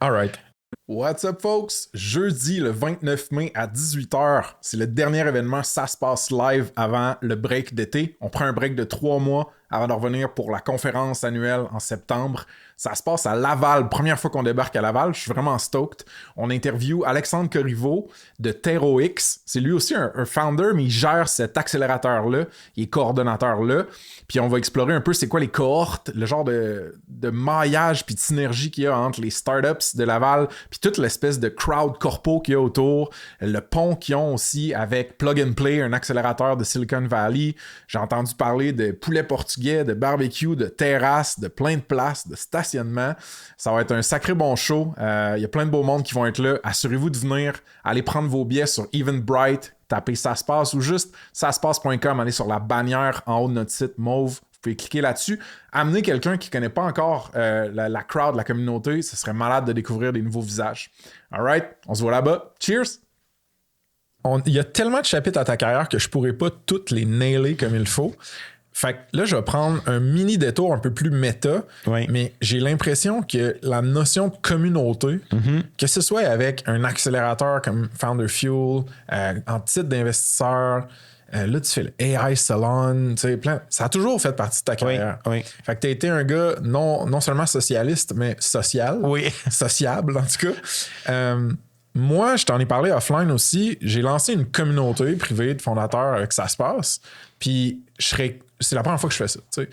All right. What's up, folks? Jeudi, le 29 mai à 18h, c'est le dernier événement Ça se passe live avant le break d'été. On prend un break de 3 mois avant de revenir pour la conférence annuelle en septembre. Ça se passe à Laval, première fois qu'on débarque à Laval, je suis vraiment stoked. On interview Alexandre Corriveau de TerraX. C'est lui aussi un founder, mais il gère cet accélérateur-là, il est coordonnateur-là. Puis on va explorer un peu c'est quoi les cohortes, le genre de maillage puis de synergie qu'il y a entre les startups de Laval, puis toute l'espèce de crowd corpo qu'il y a autour, le pont qu'ils ont aussi avec Plug and Play, un accélérateur de Silicon Valley. J'ai entendu parler de poulet portugais, de barbecue, de terrasse, de plein de places, de stationnement. Ça va être un sacré bon show. Il y a plein de beaux mondes qui vont être là. Assurez-vous de venir. Allez prendre vos billets sur Eventbrite. Tapez Ça se passe ou juste saspasse.com. Allez sur la bannière en haut de notre site mauve. Vous pouvez cliquer là-dessus. Amenez quelqu'un qui ne connaît pas encore la crowd, la communauté. Ce serait malade de découvrir des nouveaux visages. All right? On se voit là-bas. Cheers! Il y a tellement de chapitres à ta carrière que je pourrais pas toutes les nailer comme il faut. Fait que là, je vais prendre un mini détour un peu plus méta, mais j'ai l'impression que la notion de communauté, que ce soit avec un accélérateur comme Founder Fuel, en titre d'investisseur, là, tu fais le AI Salon, tu sais, ça a toujours fait partie de ta carrière. Fait que tu as été un gars non seulement socialiste, mais social. Sociable, en tout cas. Moi, je t'en ai parlé offline aussi. J'ai lancé une communauté privée de fondateurs avec Ça se passe. Puis, c'est la première fois que je fais ça. Tu sais.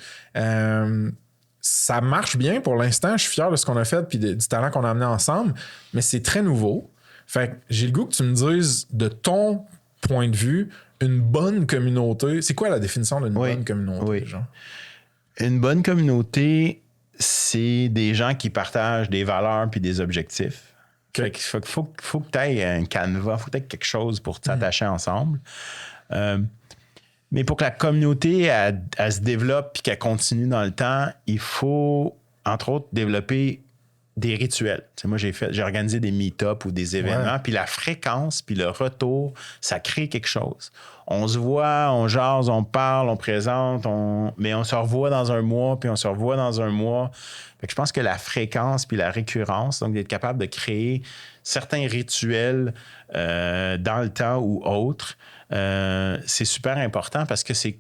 Ça marche bien pour l'instant. Je suis fier de ce qu'on a fait puis du talent qu'on a amené ensemble. Mais c'est très nouveau. Fait que j'ai le goût que tu me dises, de ton point de vue, une bonne communauté. C'est quoi la définition d'une bonne communauté? Genre? Une bonne communauté, c'est des gens qui partagent des valeurs puis des objectifs. Fait qu'il faut que tu aies un canevas, faut que tu aies quelque chose pour t'attacher ensemble. Mais pour que la communauté elle se développe et qu'elle continue dans le temps, il faut, entre autres, développer des rituels. Tu sais, moi, j'ai organisé des meet-ups ou des événements, puis la fréquence, puis le retour, ça crée quelque chose. On se voit, on jase, on parle, on présente, mais on se revoit dans un mois, puis on se revoit dans un mois. Fait que je pense que la fréquence puis la récurrence, donc d'être capable de créer certains rituels dans le temps ou autres, c'est super important parce que c'est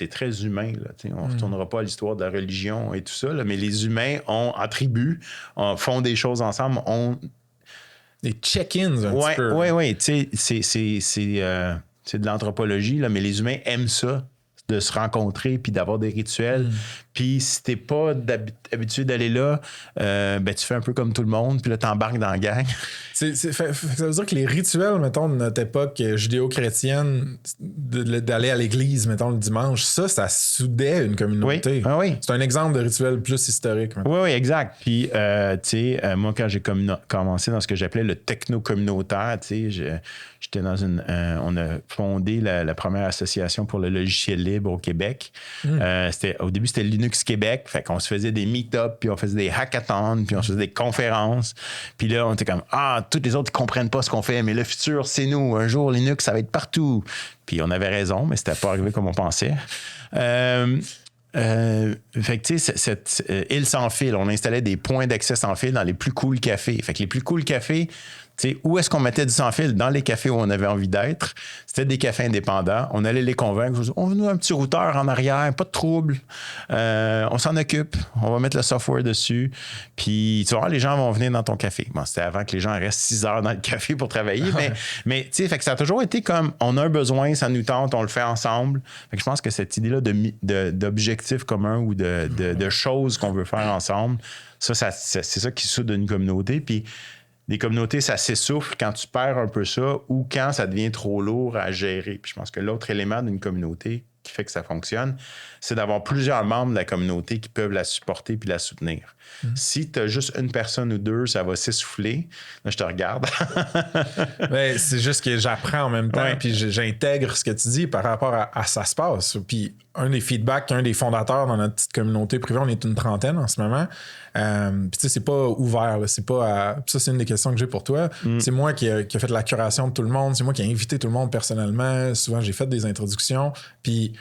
très humain. Là, on ne retournera pas à l'histoire de la religion et tout ça, là, mais les humains en tribu, font des choses ensemble. Des check-ins un petit peu. Oui. C'est de l'anthropologie, là, mais les humains aiment ça, de se rencontrer puis d'avoir des rituels. Puis si t'es pas habitué d'aller là, ben tu fais un peu comme tout le monde, puis là, t'embarques dans la gang. Ça veut dire que les rituels, mettons, de notre époque judéo-chrétienne, d'aller à l'église, mettons, le dimanche, ça soudait une communauté. Oui. C'est un exemple de rituel plus historique. Mettons. Oui, exact. Puis, tu sais, moi, quand j'ai commencé dans ce que j'appelais le techno-communautaire, tu sais, j'étais dans on a fondé la première association pour le logiciel libre au Québec. Au début, c'était Linux Québec. Fait qu'on se faisait des meet-ups, puis on faisait des hackathons, puis on se faisait des conférences. Puis là, on était comme, tous les autres, ils comprennent pas ce qu'on fait, mais le futur, c'est nous. Un jour, Linux, ça va être partout. Puis on avait raison, mais c'était pas arrivé comme on pensait. Fait que, tu sais, cette île sans fil, on installait des points d'accès sans fil dans les plus cool cafés. Fait que les plus cool cafés, tu sais, où est-ce qu'on mettait du sans fil? Dans les cafés où on avait envie d'être. C'était des cafés indépendants. On allait les convaincre. On veut un petit routeur en arrière, pas de trouble. On s'en occupe. On va mettre le software dessus. Puis, tu vois, les gens vont venir dans ton café. Bon, c'était avant que les gens restent 6 heures dans le café pour travailler. mais tu sais, fait que ça a toujours été comme, on a un besoin, ça nous tente, on le fait ensemble. Fait que je pense que cette idée-là d'objectifs communs ou de choses qu'on veut faire ensemble, c'est ça qui soude une communauté. Puis, les communautés, ça s'essouffle quand tu perds un peu ça ou quand ça devient trop lourd à gérer. Puis je pense que l'autre élément d'une communauté qui fait que ça fonctionne, c'est d'avoir plusieurs membres de la communauté qui peuvent la supporter puis la soutenir. Si tu as juste une personne ou deux, ça va s'essouffler. Là, je te regarde. Mais c'est juste que j'apprends en même temps puis j'intègre ce que tu dis par rapport à ça se passe. Puis un des feedbacks qu'un des fondateurs dans notre petite communauté privée, on est une trentaine en ce moment. Puis tu sais, c'est pas ouvert. Là, ça, c'est une des questions que j'ai pour toi. C'est moi qui a fait la curation de tout le monde. C'est moi qui ai invité tout le monde personnellement. Souvent, j'ai fait des introductions. Puis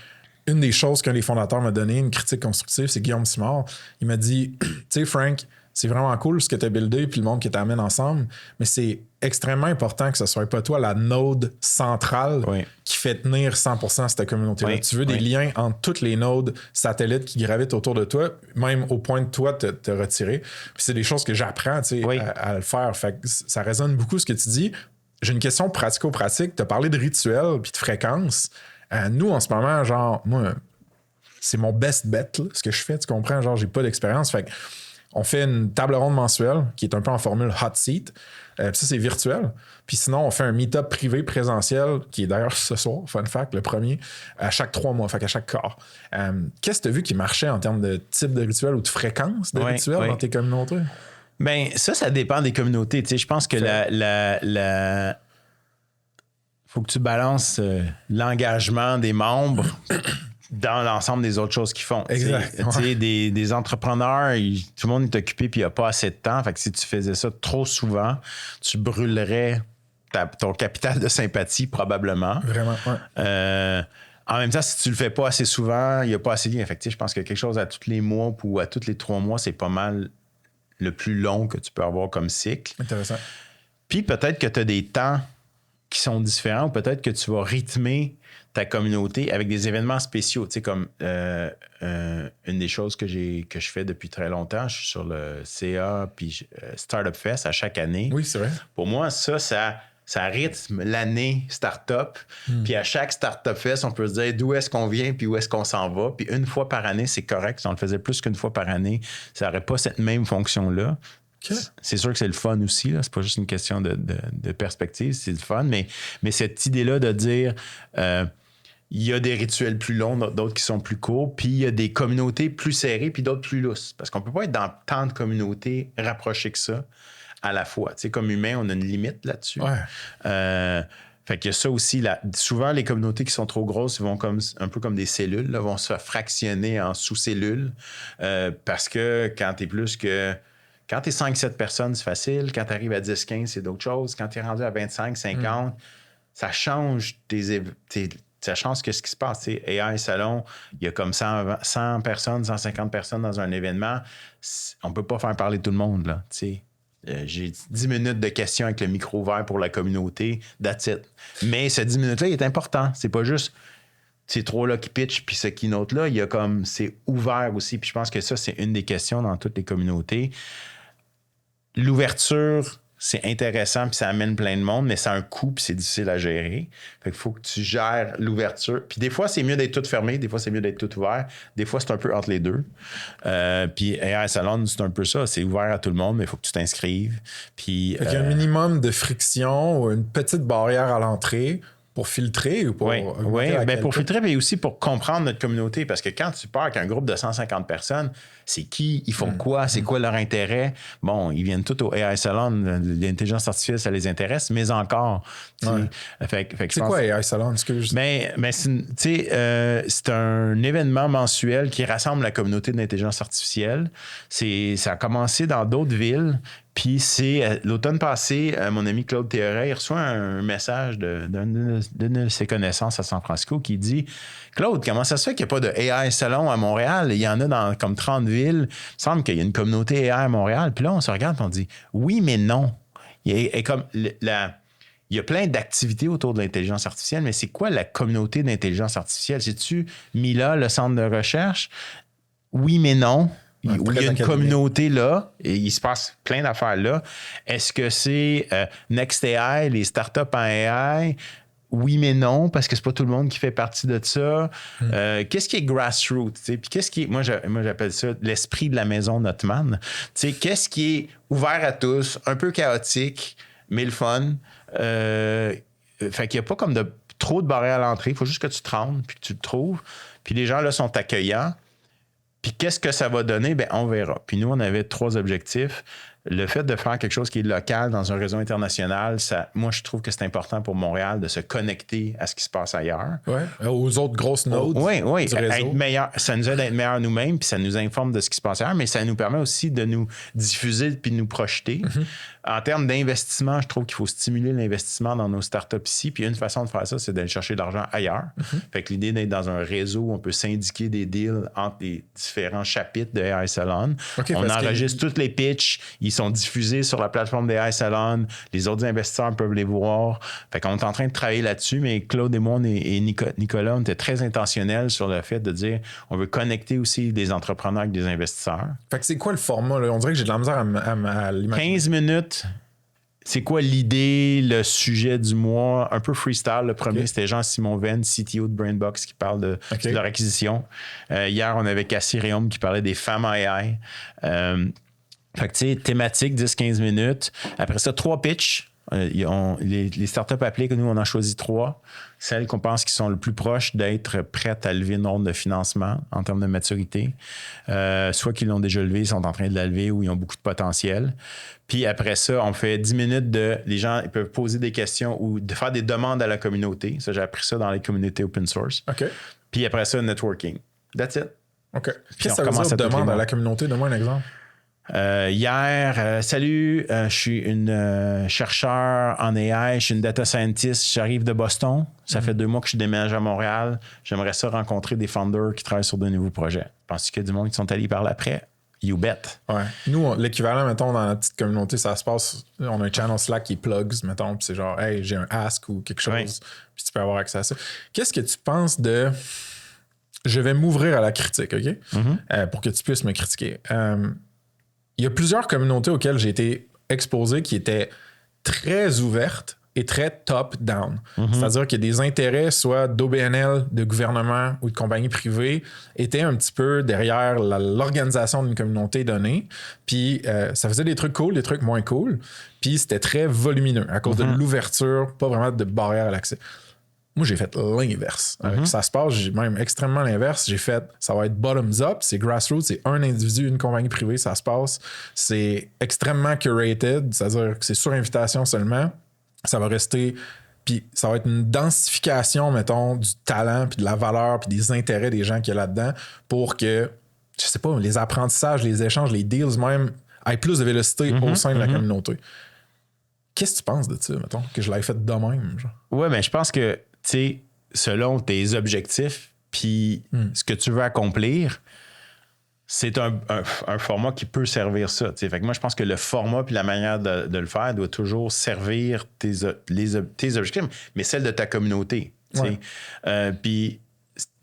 une des choses qu'un des fondateurs m'a donné, une critique constructive, c'est Guillaume Simard. Il m'a dit, tu sais, Frank, c'est vraiment cool ce que tu as buildé puis le monde qui t'amène ensemble, mais c'est extrêmement important que ce soit pas toi la node centrale qui fait tenir 100% cette communauté-là. Tu veux des liens entre toutes les nodes satellites qui gravitent autour de toi, même au point de toi te retirer. Puis c'est des choses que j'apprends à le faire. Fait que ça résonne beaucoup ce que tu dis. J'ai une question pratico-pratique. Tu as parlé de rituels puis de fréquences. Nous, en ce moment, genre, moi, c'est mon best bet, là, ce que je fais, tu comprends? Genre, j'ai pas d'expérience. Fait on fait une table ronde mensuelle qui est un peu en formule hot seat. Ça, c'est virtuel. Puis sinon, on fait un meet-up privé présentiel, qui est d'ailleurs ce soir, fun fact, le premier, à chaque 3 mois, fait qu'à chaque quart. Qu'est-ce que tu as vu qui marchait en termes de type de rituel ou de fréquence de rituel dans tes communautés? Bien, ça dépend des communautés. Tu sais, je pense que faut que tu balances l'engagement des membres dans l'ensemble des autres choses qu'ils font. Exact. Tu sais, des entrepreneurs, tout le monde est occupé puis il n'y a pas assez de temps. Fait que si tu faisais ça trop souvent, tu brûlerais ton capital de sympathie probablement. Vraiment, en même temps, si tu le fais pas assez souvent, il n'y a pas assez de liens. Fait que, je pense que quelque chose à tous les mois ou à tous les 3 mois, c'est pas mal le plus long que tu peux avoir comme cycle. Intéressant. Puis peut-être que tu as des temps qui sont différents ou peut-être que tu vas rythmer ta communauté avec des événements spéciaux. Tu sais, comme une des choses que je fais depuis très longtemps, je suis sur le CA puis Startup Fest à chaque année. Oui, c'est vrai. Pour moi, ça rythme l'année Startup. Puis à chaque Startup Fest, on peut se dire d'où est-ce qu'on vient puis où est-ce qu'on s'en va. Puis une fois par année, c'est correct. Si on le faisait plus qu'une fois par année, ça n'aurait pas cette même fonction-là. Okay. C'est sûr que c'est le fun aussi. Là. C'est pas juste une question de perspective, c'est le fun. Mais cette idée-là de dire il y a des rituels plus longs, d'autres qui sont plus courts, puis il y a des communautés plus serrées, puis d'autres plus lousses. Parce qu'on peut pas être dans tant de communautés rapprochées que ça à la fois. Tu sais, comme humain, on a une limite là-dessus. Fait qu'il y a ça aussi. Souvent, les communautés qui sont trop grosses vont un peu comme des cellules, vont se fractionner en sous-cellules parce que quand tu es plus que Quand tu es 5-7 personnes, c'est facile. Quand tu arrives à 10-15, c'est d'autres choses. Quand tu es rendu à 25-50, ça change ça change ce qui se passe. T'sais, AI Salon, il y a comme 100 personnes, 150 personnes dans un événement. On ne peut pas faire parler tout le monde, là. J'ai 10 minutes de questions avec le micro ouvert pour la communauté. That's it. Mais ce 10 minutes-là, il est important. C'est pas juste ces trois-là qui pitchent, puis ce keynote-là, il y a comme, c'est ouvert aussi. Puis je pense que ça, c'est une des questions dans toutes les communautés. L'ouverture, c'est intéressant, puis ça amène plein de monde, mais ça a un coût, puis c'est difficile à gérer. Fait qu'il faut que tu gères l'ouverture. Puis des fois, c'est mieux d'être tout fermé, des fois, c'est mieux d'être tout ouvert. Des fois, c'est un peu entre les deux. Puis AI Salon, c'est un peu ça. C'est ouvert à tout le monde, mais il faut que tu t'inscrives. Puis, il y a un minimum de friction ou une petite barrière à l'entrée pour filtrer ou pour... Oui, ben pour filtrer, mais aussi pour comprendre notre communauté. Parce que quand tu pars avec un groupe de 150 personnes, c'est qui, ils font quoi, c'est quoi leur intérêt? Bon, ils viennent tous au AI Salon, l'intelligence artificielle, ça les intéresse, mais encore. C'est quoi AI Salon? C'est un événement mensuel qui rassemble la communauté de l'intelligence artificielle. Ça a commencé dans d'autres villes. Puis c'est l'automne passé, mon ami Claude Théoret, il reçoit un message d'une de ses connaissances à San Francisco qui dit « Claude, comment ça se fait qu'il n'y a pas de AI Salon à Montréal? Il y en a dans comme 30 villes. Il me semble qu'il y a une communauté AI à Montréal. » Puis là, on se regarde et on dit « Oui, mais non. » Il y a plein d'activités autour de l'intelligence artificielle, mais c'est quoi la communauté d'intelligence artificielle? C'est-tu Mila, le centre de recherche? Oui, mais non. Où il y a une communauté là, et il se passe plein d'affaires là. Est-ce que c'est NextAI, les startups en AI? Oui, mais non, parce que c'est pas tout le monde qui fait partie de ça. Qu'est-ce qui est grassroots? Puis qu'est-ce qui est, moi j'appelle ça l'esprit de la maison Notman. Qu'est-ce qui est ouvert à tous, un peu chaotique, mais le fun? Fait qu'il n'y a pas comme trop de barrières à l'entrée. Il faut juste que tu te rendes puis que tu le trouves. Puis les gens là sont accueillants. Puis qu'est-ce que ça va donner? Bien, on verra. Puis nous, on avait 3 objectifs. Le fait de faire quelque chose qui est local dans un réseau international, moi, je trouve que c'est important pour Montréal de se connecter à ce qui se passe ailleurs. Oui, aux autres grosses nodes. Oui, être meilleur. Ça nous aide à être meilleurs nous-mêmes, puis ça nous informe de ce qui se passe ailleurs, mais ça nous permet aussi de nous diffuser puis de nous projeter. En termes d'investissement, je trouve qu'il faut stimuler l'investissement dans nos startups ici. Puis une façon de faire ça, c'est d'aller chercher de l'argent ailleurs. Fait que l'idée d'être dans un réseau où on peut syndiquer des deals entre les différents chapitres de AI Salon. On enregistre tous les pitchs. Ils sont diffusés sur la plateforme des AI Salon. Les autres investisseurs peuvent les voir. Fait qu'on est en train de travailler là-dessus, mais Claude et moi et Nicolas, on était très intentionnels sur le fait de dire on veut connecter aussi des entrepreneurs avec des investisseurs. Fait que c'est quoi le format, là? On dirait que j'ai de la misère à l'imaginer. 15 minutes. C'est quoi l'idée, le sujet du mois? Un peu freestyle. Le premier, c'était Jean-Simon Venn, CTO de Brainbox, qui parle de leur acquisition. Hier, on avait Cassie Réaume qui parlait des femmes en AI. Fait que, tu sais, thématique, 10-15 minutes. Après ça, 3 pitchs. Les startups appliquent, nous, on en choisit 3. Celles qu'on pense qui sont le plus proches d'être prêtes à lever une ronde de financement en termes de maturité. Soit qu'ils l'ont déjà levé, ils sont en train de la lever ou ils ont beaucoup de potentiel. Puis après ça, on fait 10 minutes les gens ils peuvent poser des questions ou de faire des demandes à la communauté. Ça, j'ai appris ça dans les communautés open source. OK. Puis après ça, networking. That's it. OK. Qu'est-ce que ça veut dire demande à la communauté? Donne-moi un exemple. Hier, salut, je suis une chercheur en AI, je suis une data scientist, j'arrive de Boston. Ça fait 2 mois que je déménage à Montréal. J'aimerais ça rencontrer des founders qui travaillent sur de nouveaux projets. Penses-tu qu'il y a du monde qui sont allés par l'après? You bet. Ouais. Nous, l'équivalent, mettons, dans la petite communauté, ça se passe. On a un channel Slack qui est plugs, mettons, puis c'est genre, hey, j'ai un ask ou quelque chose, puis tu peux avoir accès à ça. Qu'est-ce que tu penses de. Je vais m'ouvrir à la critique, OK? Pour que tu puisses me critiquer. Il y a plusieurs communautés auxquelles j'ai été exposé qui étaient très ouvertes et très top-down. C'est-à-dire que des intérêts, soit d'OBNL, de gouvernement ou de compagnies privées, étaient un petit peu derrière l'organisation d'une communauté donnée. Puis ça faisait des trucs cool, des trucs moins cool. Puis c'était très volumineux à cause de l'ouverture, pas vraiment de barrière à l'accès. Moi, j'ai fait l'inverse. Ça se passe, j'ai même extrêmement l'inverse. J'ai fait, ça va être bottoms up, c'est grassroots, c'est un individu, une compagnie privée, ça se passe. C'est extrêmement curated, c'est-à-dire que c'est sur invitation seulement. Ça va rester, puis ça va être une densification, mettons, du talent, puis de la valeur, puis des intérêts des gens qu'il y a là-dedans pour que, je sais pas, les apprentissages, les échanges, les deals même ait plus de vélocité au sein de la communauté. Qu'est-ce que tu penses de ça, mettons, que je l'avais fait de même? Genre? Ouais, mais je pense que, tu sais, selon tes objectifs, puis ce que tu veux accomplir, c'est un format qui peut servir ça. T'sais. Fait que moi, je pense que le format puis la manière de le faire doit toujours servir tes objectifs, mais celle de ta communauté. Ouais. Puis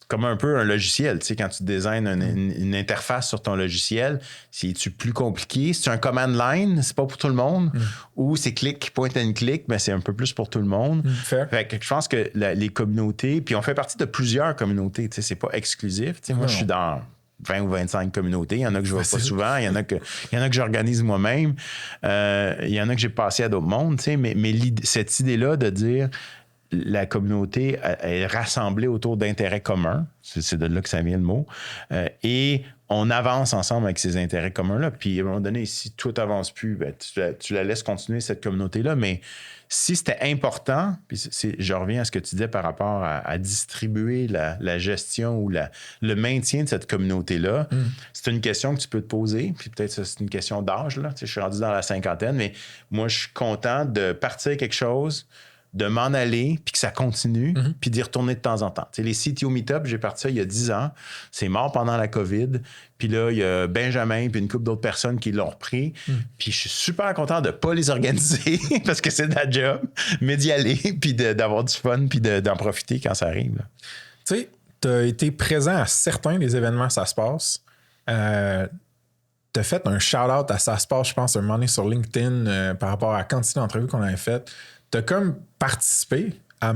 comme un peu un logiciel, quand tu designes une interface sur ton logiciel, c'est-tu plus compliqué? C'est un command line, c'est pas pour tout le monde, ou c'est click, point and click, mais c'est un peu plus pour tout le monde. Fait que je pense que les communautés, puis on fait partie de plusieurs communautés, c'est pas exclusif. Moi, je suis dans 20 ou 25 communautés. Il y en a que je vois pas souvent. Il y en a que j'organise moi-même. Il y en a que j'ai passé à d'autres mondes. Mais cette idée-là de dire la communauté est rassemblée autour d'intérêts communs, c'est de là que ça vient le mot, et on avance ensemble avec ces intérêts communs-là. Puis à un moment donné, si tout avance plus, ben, tu la laisses continuer, cette communauté-là. Mais si c'était important, puis je reviens à ce que tu disais par rapport à distribuer la gestion ou le maintien de cette communauté-là, c'est une question que tu peux te poser, puis peut-être que c'est une question d'âge. Là. Je suis rendu dans la cinquantaine, mais moi, je suis content de partir quelque chose, de m'en aller, puis que ça continue, puis d'y retourner de temps en temps. T'sais, les CTO Meetup, j'ai parti ça il y a 10 ans. C'est mort pendant la COVID. Puis là, il y a Benjamin puis une couple d'autres personnes qui l'ont repris. Puis je suis super content de ne pas les organiser parce que c'est de la job, mais d'y aller, puis d'avoir du fun, puis d'en profiter quand ça arrive. Tu sais, tu as été présent à certains des événements Ça se passe. Tu as fait un shout-out à Ça se passe, je pense, un moment donné sur LinkedIn par rapport à la quantité d'entrevues qu'on avait faites. Tu as comme participé à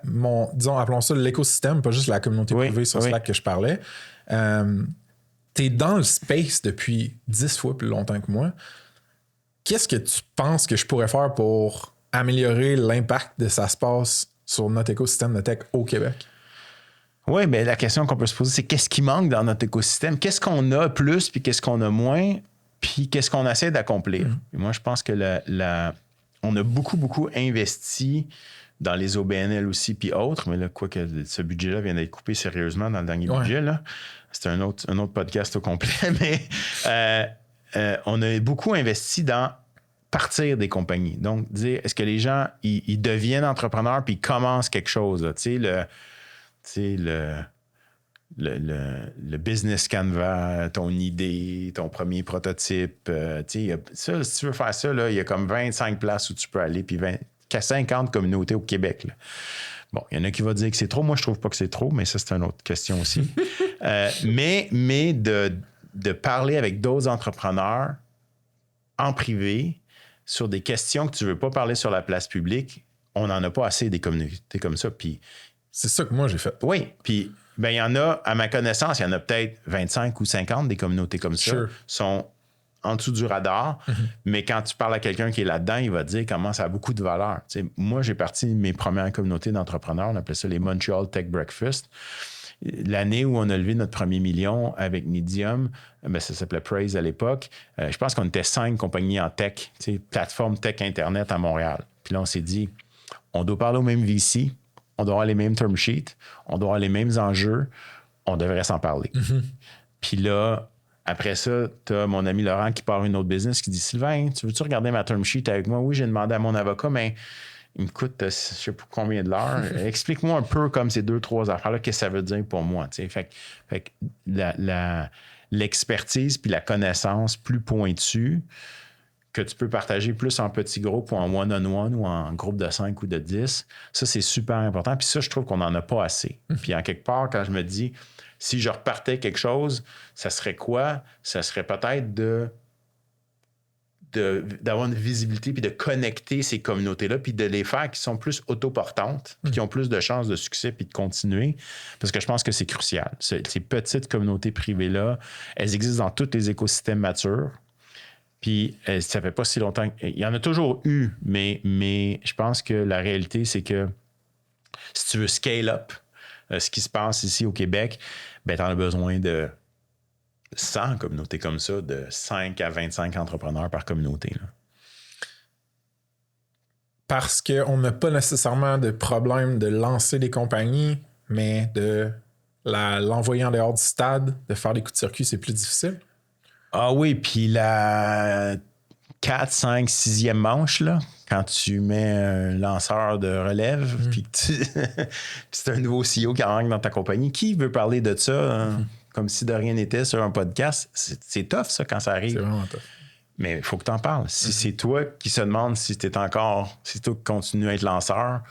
disons, appelons ça l'écosystème, pas juste la communauté privée sur Slack que je parlais. Tu es dans le space depuis 10 fois plus longtemps que moi. Qu'est-ce que tu penses que je pourrais faire pour améliorer l'impact de Ça se passe sur notre écosystème de tech au Québec? Oui, bien la question qu'on peut se poser, c'est qu'est-ce qui manque dans notre écosystème? Qu'est-ce qu'on a plus, puis qu'est-ce qu'on a moins, puis qu'est-ce qu'on essaie d'accomplir? Et moi, je pense que on a beaucoup investi dans les OBNL aussi, puis autres, mais là, quoique ce budget-là vient d'être coupé sérieusement dans le dernier budget, là. C'est un autre podcast au complet, mais on a beaucoup investi dans partir des compagnies. Donc, dire, est-ce que les gens, ils deviennent entrepreneurs puis ils commencent quelque chose, tu sais, le business canvas, ton idée, ton premier prototype. Ça, si tu veux faire ça, il y a comme 25 places où tu peux aller, puis 50 communautés au Québec. Là. Bon, il y en a qui vont dire que c'est trop. Moi, je trouve pas que c'est trop, mais ça, c'est une autre question aussi. Mais de parler avec d'autres entrepreneurs en privé sur des questions que tu veux pas parler sur la place publique, on n'en a pas assez des communautés comme ça. Puis c'est ça que moi, j'ai fait. Oui, puis il y en a, à ma connaissance, il y en a peut-être 25 ou 50 des communautés comme ça, sont en dessous du radar, mais quand tu parles à quelqu'un qui est là-dedans, il va te dire comment ça a beaucoup de valeur. T'sais, moi, j'ai parti de mes premières communautés d'entrepreneurs, on appelait ça les Montreal Tech Breakfast. L'année où on a levé notre premier million avec Medium, ça s'appelait Praise à l'époque, je pense qu'on était 5 compagnies en tech, plateforme tech Internet à Montréal. Puis là, on s'est dit, on doit parler au même VC, on doit avoir les mêmes term sheets, on doit avoir les mêmes enjeux, on devrait s'en parler. Puis là, après ça, tu as mon ami Laurent qui part une autre business qui dit « Sylvain, tu veux-tu regarder ma term sheet avec moi? » Oui, j'ai demandé à mon avocat, mais il me coûte je ne sais pas combien de l'heure. Explique-moi un peu comme ces 2-3 affaires-là, qu'est-ce que ça veut dire pour moi. Fait que l'expertise puis la connaissance plus pointue que tu peux partager plus en petits groupes ou en one-on-one ou en groupe de 5 ou de 10, ça, c'est super important. Puis ça, je trouve qu'on n'en a pas assez. Puis en quelque part, quand je me dis, si je repartais quelque chose, ça serait quoi? Ça serait peut-être d'avoir une visibilité puis de connecter ces communautés-là puis de les faire qui sont plus autoportantes puis qui ont plus de chances de succès puis de continuer parce que je pense que c'est crucial. Ces petites communautés privées-là, elles existent dans tous les écosystèmes matures. Puis, ça fait pas si longtemps. Il y en a toujours eu, mais je pense que la réalité, c'est que si tu veux scale up ce qui se passe ici au Québec, ben, tu en as besoin de 100 communautés comme ça, de 5 à 25 entrepreneurs par communauté. Là. Parce qu'on n'a pas nécessairement de problème de lancer des compagnies, mais de l'envoyer en dehors du stade, de faire des coups de circuit, c'est plus difficile? Ah oui, puis la 4, 5, 6e manche, là, quand tu mets un lanceur de relève, puis c'est un nouveau CEO qui rentre dans ta compagnie, qui veut parler de ça comme si de rien n'était sur un podcast? C'est tough, ça, quand ça arrive. C'est vraiment tough. Mais il faut que tu en parles. Si c'est toi qui se demande si tu es encore, si toi qui continues à être lanceur,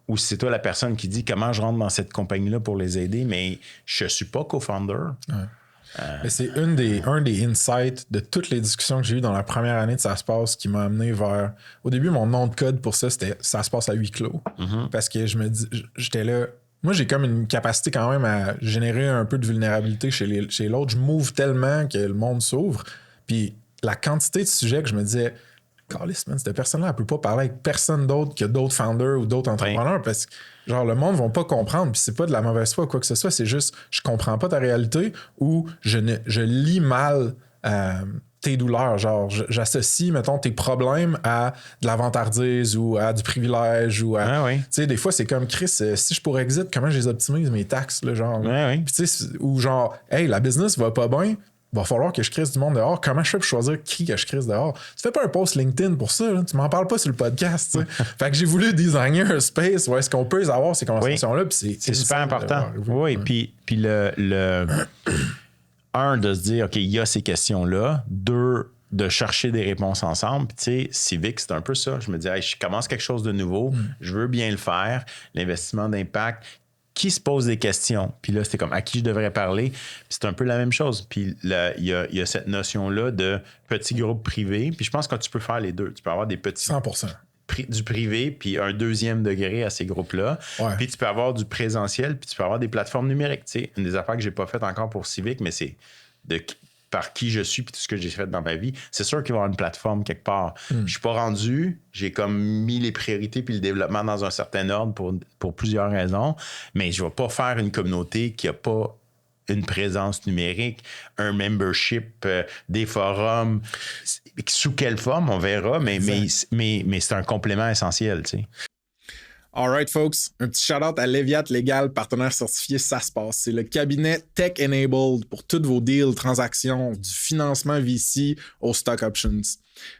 ou si c'est toi la personne qui dit comment je rentre dans cette compagnie-là pour les aider, mais je suis pas co-founder. Mais c'est un des insights de toutes les discussions que j'ai eues dans la première année de Ça se passe qui m'a amené vers... Au début, mon nom de code pour ça, c'était Ça se passe à huis clos. Parce que je me dis, j'étais là... Moi, j'ai comme une capacité quand même à générer un peu de vulnérabilité chez l'autre. Je m'ouvre tellement que le monde s'ouvre. Puis la quantité de sujets que je me disais... Calisse, man, cette personne-là, elle peut pas parler avec personne d'autre que d'autres founders ou d'autres entrepreneurs parce que, genre, le monde va pas comprendre. Puis c'est pas de la mauvaise foi ou quoi que ce soit, c'est juste, je comprends pas ta réalité ou je lis mal tes douleurs. Genre, j'associe, mettons, tes problèmes à de la vantardise ou à du privilège ou à. Tu sais, des fois, c'est comme Chris, si je pourrais exit, comment je les optimise mes taxes, là, genre. Puis tu sais, ou genre, hey, la business va pas bien. Va falloir que je crisse du monde dehors. Comment je fais pour choisir qui que je crisse dehors? Tu fais pas un post LinkedIn pour ça. Là. Tu m'en parles pas sur le podcast. Fait que j'ai voulu designer un space où est-ce qu'on peut avoir ces conversations-là. C'est super important. Oui, puis un, de se dire, OK, il y a ces questions-là. 2, de chercher des réponses ensemble. Puis, tu sais, Civic, c'est un peu ça. Je me dis, hey, je commence quelque chose de nouveau. Je veux bien le faire. L'investissement d'impact. Qui se pose des questions? Puis là, c'était comme à qui je devrais parler? Puis c'est un peu la même chose. Puis il y a cette notion-là de petit groupe privé. Puis je pense que tu peux faire les deux. Tu peux avoir des petits... 100%. Du privé, puis un 2e degré à ces groupes-là. Ouais. Puis tu peux avoir du présentiel, puis tu peux avoir des plateformes numériques. Tu sais, une des affaires que j'ai pas faites encore pour Civic, mais c'est par qui je suis puis tout ce que j'ai fait dans ma vie. C'est sûr qu'il va y avoir une plateforme quelque part. Je suis pas rendu. J'ai comme mis les priorités puis le développement dans un certain ordre pour plusieurs raisons. Mais je vais pas faire une communauté qui a pas une présence numérique, un membership, des forums. Sous quelle forme, on verra, mais c'est un complément essentiel, tu sais. All right, folks. Un petit shout-out à Leviat Légal, partenaire certifié Ça se passe. C'est le cabinet tech-enabled pour toutes vos deals, transactions, du financement VC aux stock options.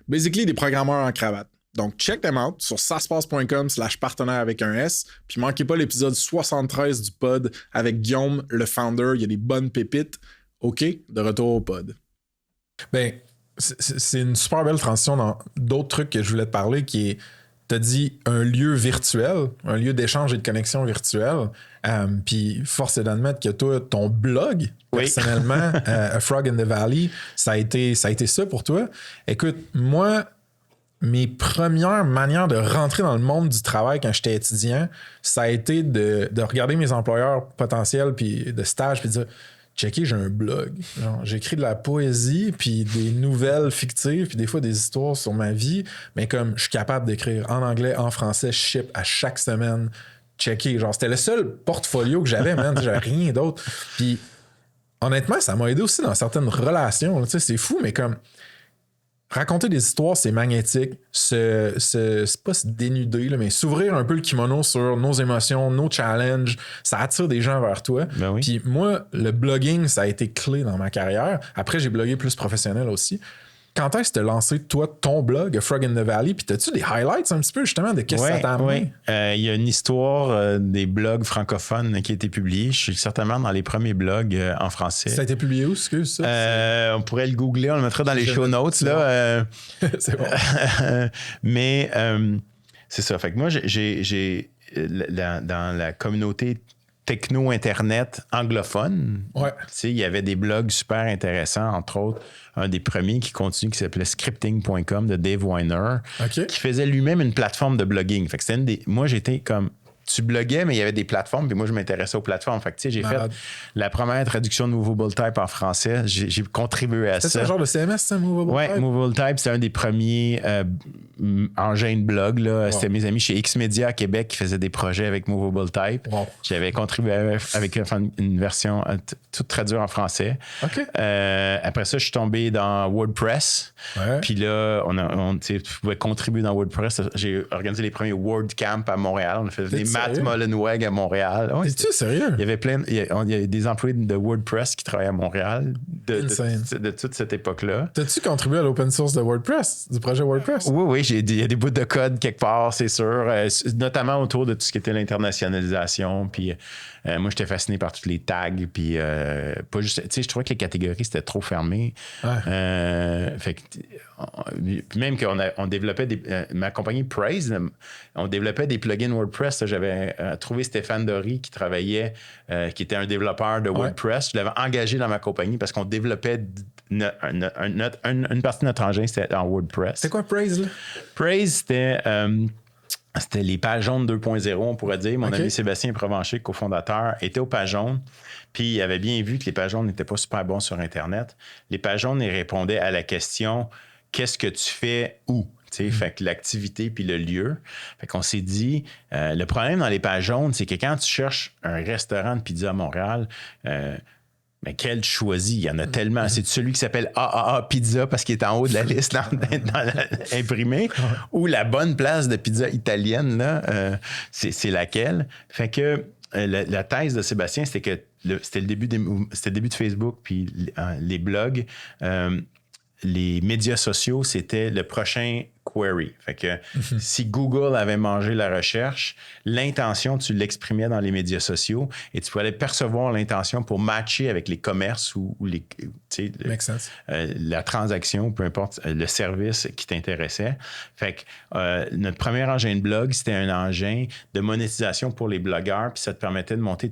Basically, des programmeurs en cravate. Donc, check them out sur saspace.com/partenaire avec un S. Puis, manquez pas l'épisode 73 du pod avec Guillaume, le founder. Il y a des bonnes pépites. OK, de retour au pod. Ben, c'est une super belle transition dans d'autres trucs que je voulais te parler qui est... T'as dit un lieu virtuel, un lieu d'échange et de connexion virtuelle. Puis force est d'admettre que toi, ton blog, personnellement, A Frog in the Valley, ça a été ça pour toi. Écoute, moi, mes premières manières de rentrer dans le monde du travail quand j'étais étudiant, ça a été de regarder mes employeurs potentiels puis de stage puis de dire checker, j'ai un blog. J'écris de la poésie, puis des nouvelles fictives, puis des fois des histoires sur ma vie, mais comme je suis capable d'écrire en anglais, en français, je ship à chaque semaine. Checker. Genre, c'était le seul portfolio que j'avais, man. J'avais rien d'autre. Puis, honnêtement, ça m'a aidé aussi dans certaines relations. Tu sais, c'est fou, mais comme raconter des histoires, c'est magnétique. C'est pas se dénuder, là, mais s'ouvrir un peu le kimono sur nos émotions, nos challenges, ça attire des gens vers toi. Ben oui. Puis moi, le blogging, ça a été clé dans ma carrière. Après, j'ai blogué plus professionnel aussi. Quand est-ce que tu as lancé, toi, ton blog, A Frog in the Valley? Puis as-tu des highlights un petit peu, justement, de qu'est-ce que ça t'a amené? Il y a une histoire des blogs francophones qui a été publiée. Je suis certainement dans les premiers blogs en français. Ça a été publié où, excuse ça? On pourrait le googler, on le mettra dans les show notes. Là. C'est bon. Mais c'est ça. Fait que moi, j'ai dans la communauté techno-internet anglophone, il y avait des blogs super intéressants, entre autres, un des premiers qui continue, qui s'appelait scripting.com de Dave Weiner, qui faisait lui-même une plateforme de blogging. Fait que c'était moi, j'étais comme... Tu bloguais, mais il y avait des plateformes, puis moi, je m'intéressais aux plateformes. Fait que, tu sais, j'ai fait la première traduction de Movable Type en français. J'ai contribué à ça. C'est un genre de CMS, ça, Movable Type? Oui, Movable Type, c'est un des premiers engins de blog. Là. C'était mes amis chez X-Media à Québec qui faisaient des projets avec Movable Type. J'avais contribué avec une version toute traduite en français. Après ça, je suis tombé dans WordPress. Puis là, tu pouvais contribuer dans WordPress. J'ai organisé les premiers WordCamp à Montréal. On a fait venir Matt Mullenweg à Montréal. Ouais, Es-tu sérieux? il y avait il y a des employés de WordPress qui travaillaient à Montréal de toute cette époque-là. T'as-tu contribué à l'open source de WordPress, du projet WordPress? Oui, il y a des bouts de code quelque part, c'est sûr, notamment autour de tout ce qui était l'internationalisation. Puis moi, j'étais fasciné par tous les tags, puis pas juste, tu sais, je trouvais que les catégories c'était trop fermé. Fait que, puis même qu'on développait ma compagnie Praise, on développait des plugins WordPress. Là, j'avais trouvé Stéphane Dory qui travaillait, qui était un développeur de WordPress. Je l'avais engagé dans ma compagnie parce qu'on développait une partie de notre engin, c'était en WordPress. C'est quoi Praise, là? Praise, c'était les pages jaunes 2.0, on pourrait dire. Mon ami Sébastien Provencher, cofondateur, était aux pages jaunes. Puis il avait bien vu que les pages jaunes n'étaient pas super bons sur Internet. Les pages jaunes, ils répondaient à la question « Qu'est-ce que tu fais où? » Fait que l'activité puis le lieu. Fait qu'on s'est dit, le problème dans les pages jaunes, c'est que quand tu cherches un restaurant de pizza à Montréal, mais quel choisis? Il y en a tellement. C'est celui qui s'appelle AAA Pizza parce qu'il est en haut de la liste dans imprimé. Ou la bonne place de pizza italienne, là, c'est laquelle? Fait que la thèse de Sébastien, c'était que c'était le début de Facebook, puis les blogs. Les médias sociaux, c'était le prochain query. Fait que si Google avait mangé la recherche, l'intention, tu l'exprimais dans les médias sociaux et tu pouvais percevoir l'intention pour matcher avec les commerces ou les, la transaction, peu importe le service qui t'intéressait. Fait que notre premier engin de blog, c'était un engin de monétisation pour les blogueurs, puis ça te permettait de monter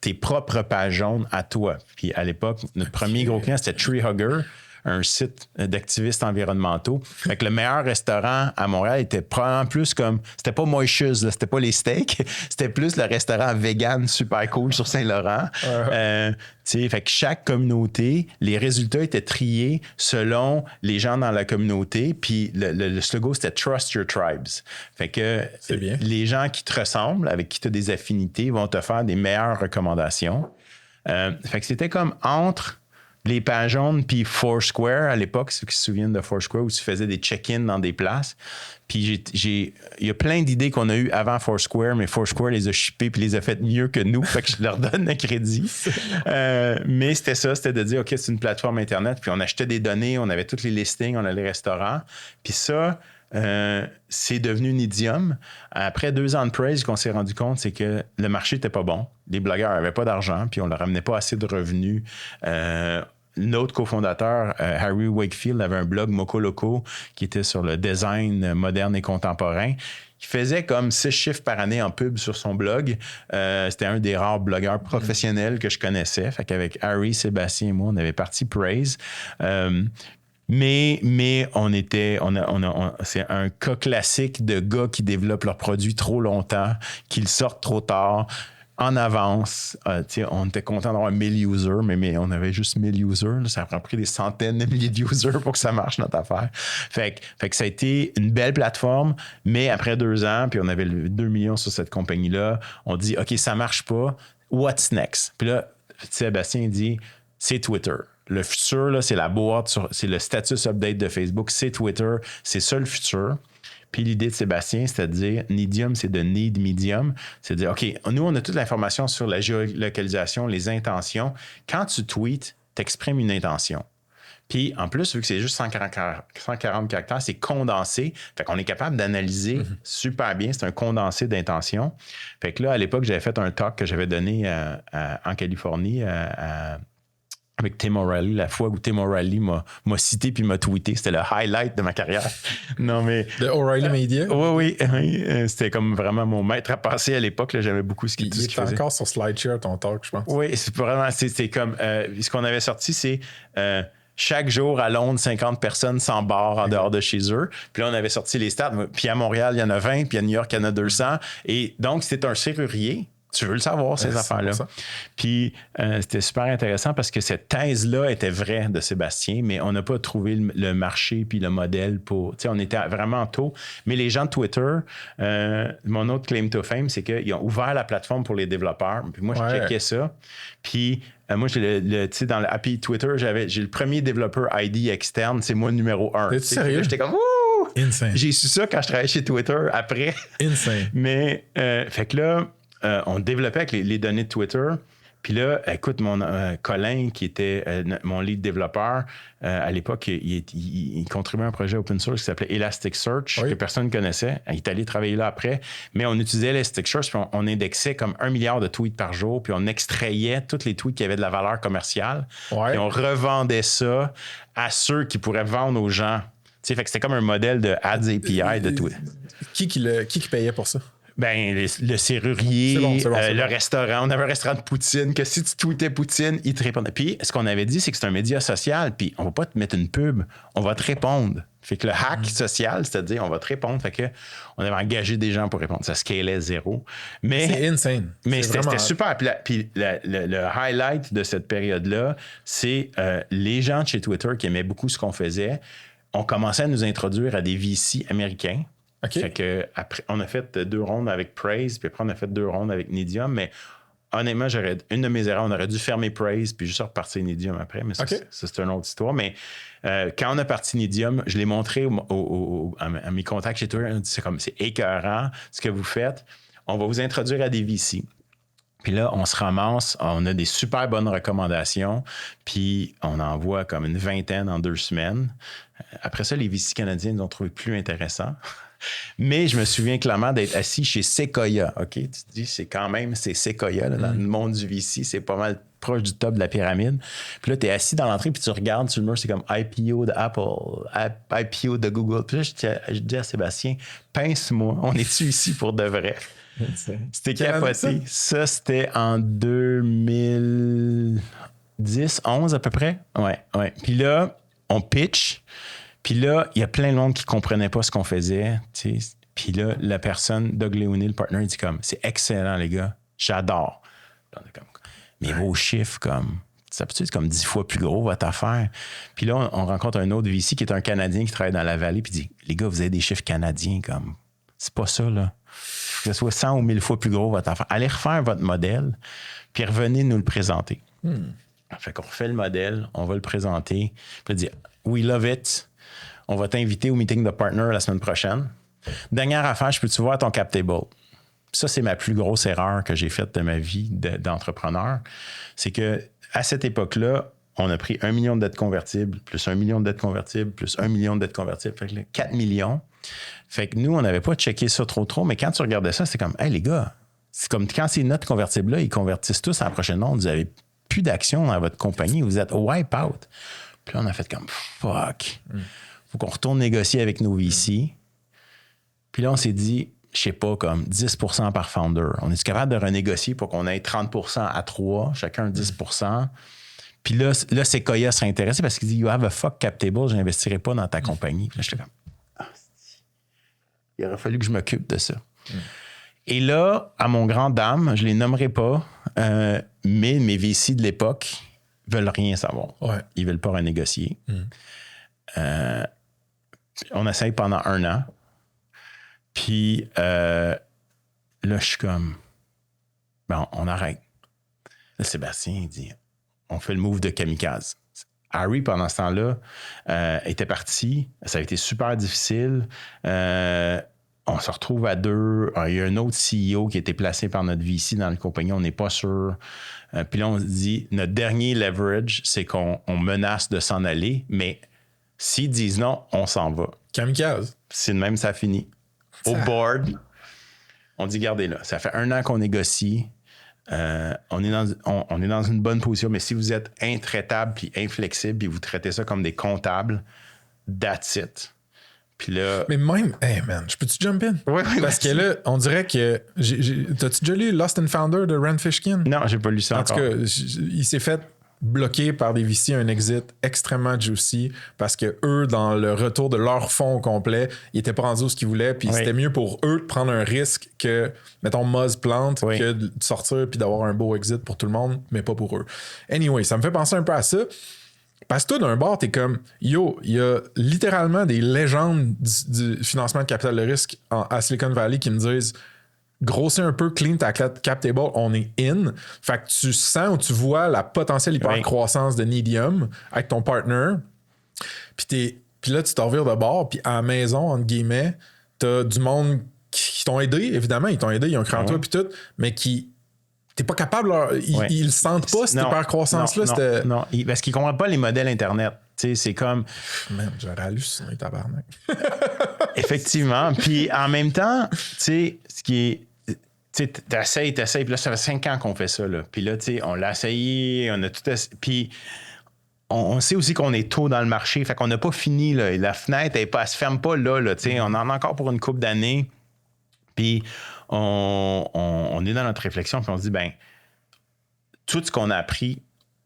tes propres pages jaunes à toi. Puis à l'époque, notre premier gros client, c'était Treehugger, un site d'activistes environnementaux. Fait que le meilleur restaurant à Montréal était probablement plus comme... C'était pas Moishes, là, c'était pas les steaks. C'était plus le restaurant vegan super cool sur Saint-Laurent. Fait que chaque communauté, les résultats étaient triés selon les gens dans la communauté. Puis le slogan, c'était « Trust your tribes ». Fait que les gens qui te ressemblent, avec qui tu as des affinités, vont te faire des meilleures recommandations. Fait que c'était comme entre... les pages jaunes, puis Foursquare, à l'époque, ceux qui se souviennent de Foursquare, où tu faisais des check-ins dans des places. Puis il y a plein d'idées qu'on a eues avant Foursquare, mais Foursquare les a shippées puis les a faites mieux que nous. Fait que je leur donne le crédit. Mais c'était ça, c'était de dire, OK, c'est une plateforme Internet. Puis on achetait des données, on avait tous les listings, on a les restaurants. Puis ça... c'est devenu un idiome. Après 2 ans de Praise, qu'on s'est rendu compte, c'est que le marché n'était pas bon. Les blogueurs n'avaient pas d'argent, puis on leur ramenait pas assez de revenus. Notre cofondateur, Harry Wakefield, avait un blog Moco Loco qui était sur le design moderne et contemporain. Il faisait comme 6 chiffres par année en pub sur son blog. C'était un des rares blogueurs professionnels que je connaissais. Fait qu'avec Harry, Sébastien et moi, on avait parti Praise. Mais c'est un cas classique de gars qui développent leurs produits trop longtemps, qu'ils sortent trop tard, en avance. On était content d'avoir 1000 users, mais on avait juste 1000 users. Là, ça a pris des centaines de milliers de users pour que ça marche, notre affaire. Fait que ça a été une belle plateforme, mais après 2 ans, puis on avait 2 millions sur cette compagnie-là, on dit, OK, ça marche pas. What's next? Puis là, Sébastien dit, c'est Twitter. Le futur, là, c'est la boîte, c'est le status update de Facebook, c'est Twitter, c'est ça le futur. Puis l'idée de Sébastien, c'était de dire, Medium, c'est de need medium. C'est de dire, OK, nous, on a toute l'information sur la géolocalisation, les intentions. Quand tu tweets, t'exprimes une intention. Puis, en plus, vu que c'est juste 140 caractères, c'est condensé. Fait qu'on est capable d'analyser super bien. C'est un condensé d'intention. Fait que là, à l'époque, j'avais fait un talk que j'avais donné en Californie avec Tim O'Reilly, la fois où Tim O'Reilly m'a cité puis m'a tweeté. C'était le highlight de ma carrière. Non, mais... De O'Reilly Media? Oui. C'était comme vraiment mon maître à passer à l'époque. Là, j'aimais beaucoup ce qu'il faisait. Il est encore sur SlideShare, ton talk, je pense. Oui, c'est vraiment... C'est comme... ce qu'on avait sorti, c'est... chaque jour, à Londres, 50 personnes s'embarrent en dehors de chez eux. Puis là, on avait sorti les stats. Puis à Montréal, il y en a 20. Puis à New York, il y en a 200. Et donc, c'était un serrurier. Tu veux le savoir, ces affaires-là. Puis, c'était super intéressant parce que cette thèse-là était vraie de Sébastien, mais on n'a pas trouvé le marché puis le modèle pour... Tu sais, on était vraiment tôt. Mais les gens de Twitter, mon autre claim to fame, c'est qu'ils ont ouvert la plateforme pour les développeurs. Puis moi, je checkais ça. Puis... moi, tu sais, dans l'API Twitter, j'ai le premier développeur ID externe, c'est moi le numéro 1. T'es sérieux? J'étais comme, wouh! Insane. J'ai su ça quand je travaillais chez Twitter après. Insane. Mais, fait que là, on développait avec les données de Twitter. Puis là, écoute, mon Colin, qui était mon lead développeur, à l'époque, il contribuait à un projet open source qui s'appelait Elasticsearch, que personne ne connaissait. Il est allé travailler là après. Mais on utilisait Elasticsearch, puis on indexait comme 1 milliard de tweets par jour, puis on extrayait tous les tweets qui avaient de la valeur commerciale. Ouais. Puis on revendait ça à ceux qui pourraient vendre aux gens. Tu sais, fait que c'était comme un modèle de Ads API de Twitter. Qui payait pour ça? Ben, le serrurier, C'est bon. le restaurant. On avait un restaurant de poutine que si tu tweetais poutine, il te répondait. Puis, ce qu'on avait dit, c'est que c'est un média social, puis on va pas te mettre une pub, on va te répondre. Fait que le hack social, c'est-à-dire, on va te répondre. Fait que on avait engagé des gens pour répondre. Ça scalait zéro. Mais, C'est insane. Mais C'est c'était super. Puis le highlight de cette période-là, c'est les gens de chez Twitter qui aimaient beaucoup ce qu'on faisait, ont commencé à nous introduire à des VC américains. OK. Fait que après, on a fait 2 rondes avec Praise, puis après, on a fait 2 rondes avec Nidium. Mais honnêtement, une de mes erreurs, on aurait dû fermer Praise, puis juste repartir Nidium après. Mais ça, c'est une autre histoire. Mais quand on a parti Nidium, je l'ai montré à mes contacts chez Twitter. C'est écœurant ce que vous faites. On va vous introduire à des VC. Puis là, on se ramasse, on a des super bonnes recommandations, puis on envoie comme une 20aine en 2 semaines. Après ça, les VC canadiens nous ont trouvé plus intéressants. Mais je me souviens clairement d'être assis chez Sequoia. OK? Tu te dis, c'est Sequoia, là, dans le monde du VC, c'est pas mal proche du top de la pyramide. Puis là, tu es assis dans l'entrée, puis tu regardes sur le mur, c'est comme IPO de Apple, IPO de Google. Puis là, je dis à Sébastien, pince-moi, on est-tu ici pour de vrai? C'était capoté. Ça, c'était en 2010, 11 à peu près. Ouais. Puis là, on pitch. Puis là, il y a plein de monde qui ne comprenait pas ce qu'on faisait. Tu sais. Puis là, la personne, Doug Leone, le partner, il dit comme, c'est excellent, les gars. J'adore. Là, on est comme, mais vos chiffres, comme, ça peut être comme 10 fois plus gros, votre affaire. Puis là, on rencontre un autre VC qui est un Canadien qui travaille dans la vallée. Puis il dit, les gars, vous avez des chiffres canadiens, comme, c'est pas ça, là. Que ce soit 100 ou 1000 fois plus gros, votre affaire. Allez refaire votre modèle, puis revenez nous le présenter. Fait qu'on refait le modèle, on va le présenter. Puis on dit, we love it. On va t'inviter au meeting de partner la semaine prochaine. Dernière affaire, je peux-tu voir ton cap table? Ça, c'est ma plus grosse erreur que j'ai faite de ma vie d'entrepreneur. C'est que à cette époque-là, on a pris 1 million de dettes convertibles, plus 1 million de dettes convertibles, plus 1 million de dettes convertibles. Fait que là, 4 millions. Fait que nous, on n'avait pas checké ça trop, mais quand tu regardais ça, c'est comme, hey les gars, c'est comme quand ces notes convertibles-là, ils convertissent tous à la prochaine ronde, vous n'avez plus d'action dans votre compagnie, vous êtes wipe out. Puis là, on a fait comme, fuck. Faut qu'on retourne négocier avec nos VC. Puis là, on s'est dit, je sais pas, comme 10% par founder. On est capable de renégocier pour qu'on ait 30% à 3, chacun 10%. Puis là, Sequoia serait intéressé parce qu'il dit, you have a fuck cap table, je n'investirai pas dans ta compagnie. Puis là, j'étais comme, il aurait fallu que je m'occupe de ça. Et là, à mon grand dame, je les nommerai pas, mais mes VC de l'époque veulent rien savoir. Ouais. Ils veulent pas renégocier. On essaye pendant 1 an. Puis là, je suis comme, bon, on arrête. Là, Sébastien, il dit, on fait le move de kamikaze. Harry, pendant ce temps-là, était parti. Ça a été super difficile. On se retrouve à 2. Il y a un autre CEO qui a été placé par notre VC dans la compagnie. On n'est pas sûr. Puis là, on se dit, notre dernier leverage, c'est qu'on menace de s'en aller. Mais s'ils disent non, on s'en va. Kamikaze. C'est de même, ça finit. Au board, on dit, regardez là, ça fait 1 an qu'on négocie. On est dans une bonne position, mais si vous êtes intraitable puis inflexible puis vous traitez ça comme des comptables, that's it. Puis là... Mais même, hey man, je peux-tu jump in? Oui, Parce que là, on dirait que... T'as-tu déjà lu Lost and Founder de Rand Fishkin? Non, j'ai pas lu ça encore. En tout cas, il s'est fait bloqué par des VC un exit extrêmement juicy parce que eux, dans le retour de leur fonds au complet, ils étaient pas rendus où ce qu'ils voulaient, puis c'était mieux pour eux de prendre un risque que, mettons, Moz plante, que de sortir puis d'avoir un beau exit pour tout le monde, mais pas pour eux. Anyway, ça me fait penser un peu à ça. Parce que toi, d'un bord, t'es comme, yo, il y a littéralement des légendes du financement de capital de risque à Silicon Valley qui me disent, grossir un peu, clean ta cap table, on est in. Fait que tu sens ou tu vois la potentielle hyper croissance de Nidium avec ton partner. Puis Puis là, tu te revires de bord, puis à la maison, entre guillemets, t'as du monde qui t'ont aidé, évidemment, ils t'ont aidé, ils ont cru en toi, puis tout, mais qui... T'es pas capable, ils le sentent pas, cette hyper-croissance-là. Non, parce qu'ils comprennent pas les modèles Internet. Tu sais, c'est comme... Man, j'aurais halluciné, tabarnak. Effectivement. Puis en même temps, tu sais, ce qui est... Tu sais, t'essayes, puis là, ça fait 5 ans qu'on fait ça, là. Puis là, tu sais, on l'a essayé, on a tout essayé. Puis on sait aussi qu'on est tôt dans le marché, fait qu'on n'a pas fini, là. La fenêtre, elle se ferme pas là, tu sais. On en a encore pour une couple d'années. Puis on est dans notre réflexion, puis on se dit, ben tout ce qu'on a appris,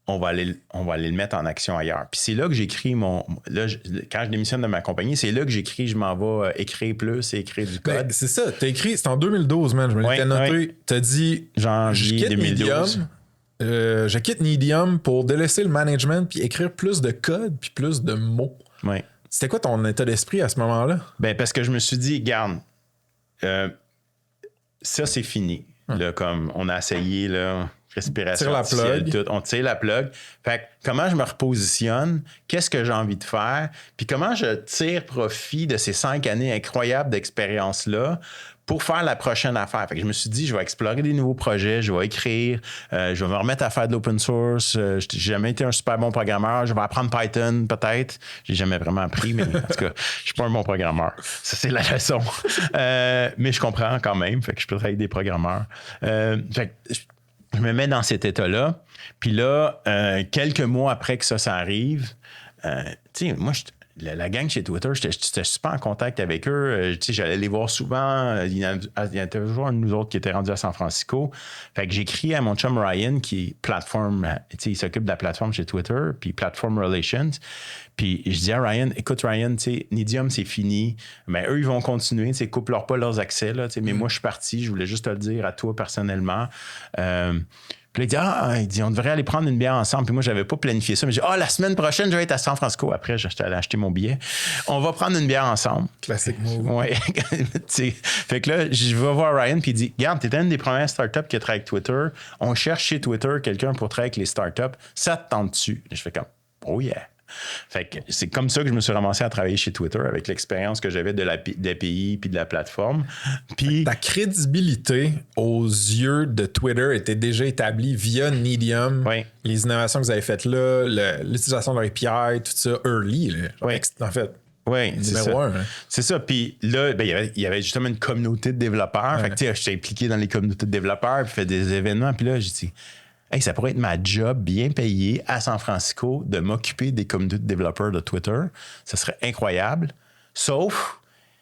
on va aller le mettre en action ailleurs. Puis c'est là que j'écris quand je démissionne de ma compagnie, c'est là que j'écris, je m'en vais écrire plus et écrire du code. Ben, c'est ça, t'as écrit, c'est en 2012, man, je me l'étais noté. Ouais. T'as dit, janvier 2012. Je quitte Medium pour délaisser le management puis écrire plus de code puis plus de mots. Ouais. C'était quoi ton état d'esprit à ce moment-là? Ben parce que je me suis dit, garde, ça c'est fini. Là, comme on a essayé, là, respiration artificielle, tout, on tire la plug. Fait que comment je me repositionne, qu'est-ce que j'ai envie de faire, puis comment je tire profit de ces 5 années incroyables d'expérience-là pour faire la prochaine affaire. Fait que je me suis dit, je vais explorer des nouveaux projets, je vais écrire, je vais me remettre à faire de l'open source. J'ai jamais été un super bon programmeur. Je vais apprendre Python, peut-être. J'ai jamais vraiment appris, mais en tout cas, je suis pas un bon programmeur. Ça, c'est la leçon. Mais je comprends quand même. Fait que je peux travailler avec des programmeurs. Fait que je me mets dans cet état-là. Puis là, quelques mois après que ça arrive, tu sais, moi, la gang chez Twitter, j'étais super en contact avec eux. J'allais les voir souvent. Il y avait toujours un de nous autres qui était rendu à San Francisco. Fait que j'écris à mon chum Ryan, qui est plateforme, il s'occupe de la plateforme chez Twitter, puis Platform Relations. Puis je dis à Ryan, écoute Ryan, Medium, c'est fini. Mais eux, ils vont continuer. Coupe-leur pas leurs accès. Là, mais moi, je suis parti. Je voulais juste te le dire à toi personnellement. Puis là, il dit, on devrait aller prendre une bière ensemble. Puis moi, j'avais pas planifié ça. Mais j'ai dit, la semaine prochaine, je vais être à San Francisco. Après, j'étais allé acheter mon billet. On va prendre une bière ensemble. Classique move. Ouais. Fait que là, je vais voir Ryan, puis il dit, regarde, t'étais une des premières startups qui a travaillé avec Twitter. On cherche chez Twitter quelqu'un pour travailler avec les startups. Ça te tente dessus? Je fais comme, oh yeah. Fait que c'est comme ça que je me suis ramassé à travailler chez Twitter avec l'expérience que j'avais de l'API puis de la plateforme. Puis ta crédibilité aux yeux de Twitter était déjà établie via Medium. Oui. Les innovations que vous avez faites là, l'utilisation de l'API, tout ça, early. Là. Oui. En fait. Oui, c'est ça. Hein. C'est ça. Puis là, il y avait justement une communauté de développeurs. Ouais. Fait que tu sais, j'étais impliqué dans les communautés de développeurs, puis fait des événements. Puis là, j'ai dit, hey, ça pourrait être ma job bien payée à San Francisco de m'occuper des communautés de développeurs de Twitter. Ça serait incroyable. Sauf,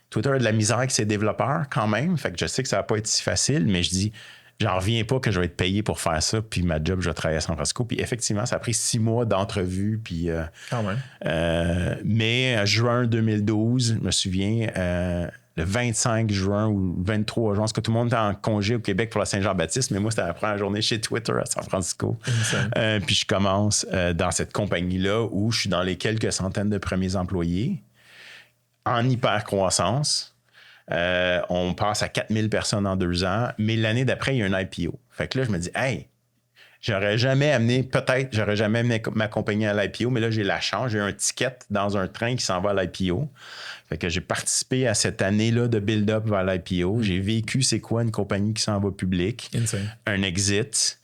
Twitter a de la misère avec ses développeurs quand même. Fait que je sais que ça va pas être si facile, mais je dis, j'en reviens pas que je vais être payé pour faire ça. Puis ma job, je vais travailler à San Francisco. Puis effectivement, ça a pris 6 mois d'entrevue. Puis, quand même. Mais juin 2012, je me souviens... le 25 juin ou le 23 juin, parce que tout le monde était en congé au Québec pour la Saint-Jean-Baptiste, mais moi, c'était la première journée chez Twitter à San Francisco. Puis je commence dans cette compagnie-là où je suis dans les quelques centaines de premiers employés en hyper-croissance. On passe à 4000 personnes en 2 ans, mais l'année d'après, il y a un IPO. Fait que là, je me dis, hey, j'aurais jamais amené ma compagnie à l'IPO, mais là, j'ai la chance, j'ai un ticket dans un train qui s'en va à l'IPO. Fait que j'ai participé à cette année-là de build-up vers l'IPO. J'ai vécu c'est quoi une compagnie qui s'en va public. Insane. Un exit.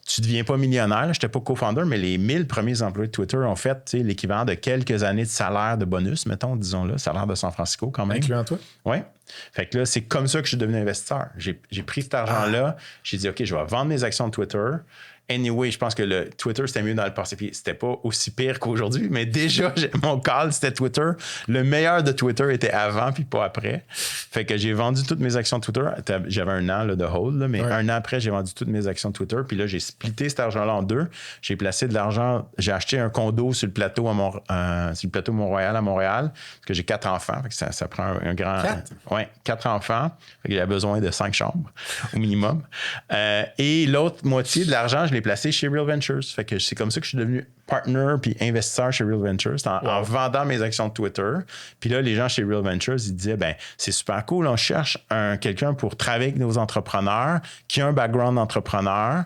Tu deviens pas millionnaire. Je n'étais pas co-founder, mais les 1000 premiers employés de Twitter ont fait l'équivalent de quelques années de salaire de bonus, mettons, disons-le, salaire de San Francisco quand même. Incluant toi? Oui. Fait que là, c'est comme ça que je suis devenu investisseur. J'ai pris cet argent-là. J'ai dit, OK, je vais vendre mes actions de Twitter. Anyway, je pense que le Twitter, c'était mieux dans le passé. Puis c'était pas aussi pire qu'aujourd'hui, mais déjà, mon call, c'était Twitter. Le meilleur de Twitter était avant, puis pas après. Fait que j'ai vendu toutes mes actions de Twitter. J'avais un an là, de hold, là, mais un an après, j'ai vendu toutes mes actions de Twitter. Puis là, j'ai splitté cet argent-là en 2. J'ai placé de l'argent. J'ai acheté un condo sur le plateau sur le plateau Mont-Royal à Montréal, parce que j'ai 4 enfants. Fait que ça prend un grand... 4? Oui, 4 enfants. Fait qu'il a besoin de 5 chambres au minimum. Et l'autre moitié de l'argent, je l'ai placé chez Real Ventures. Fait que c'est comme ça que je suis devenu partner puis investisseur chez Real Ventures en vendant mes actions de Twitter. Puis là, les gens chez Real Ventures, ils disaient, c'est super cool, on cherche quelqu'un pour travailler avec nos entrepreneurs qui a un background d'entrepreneur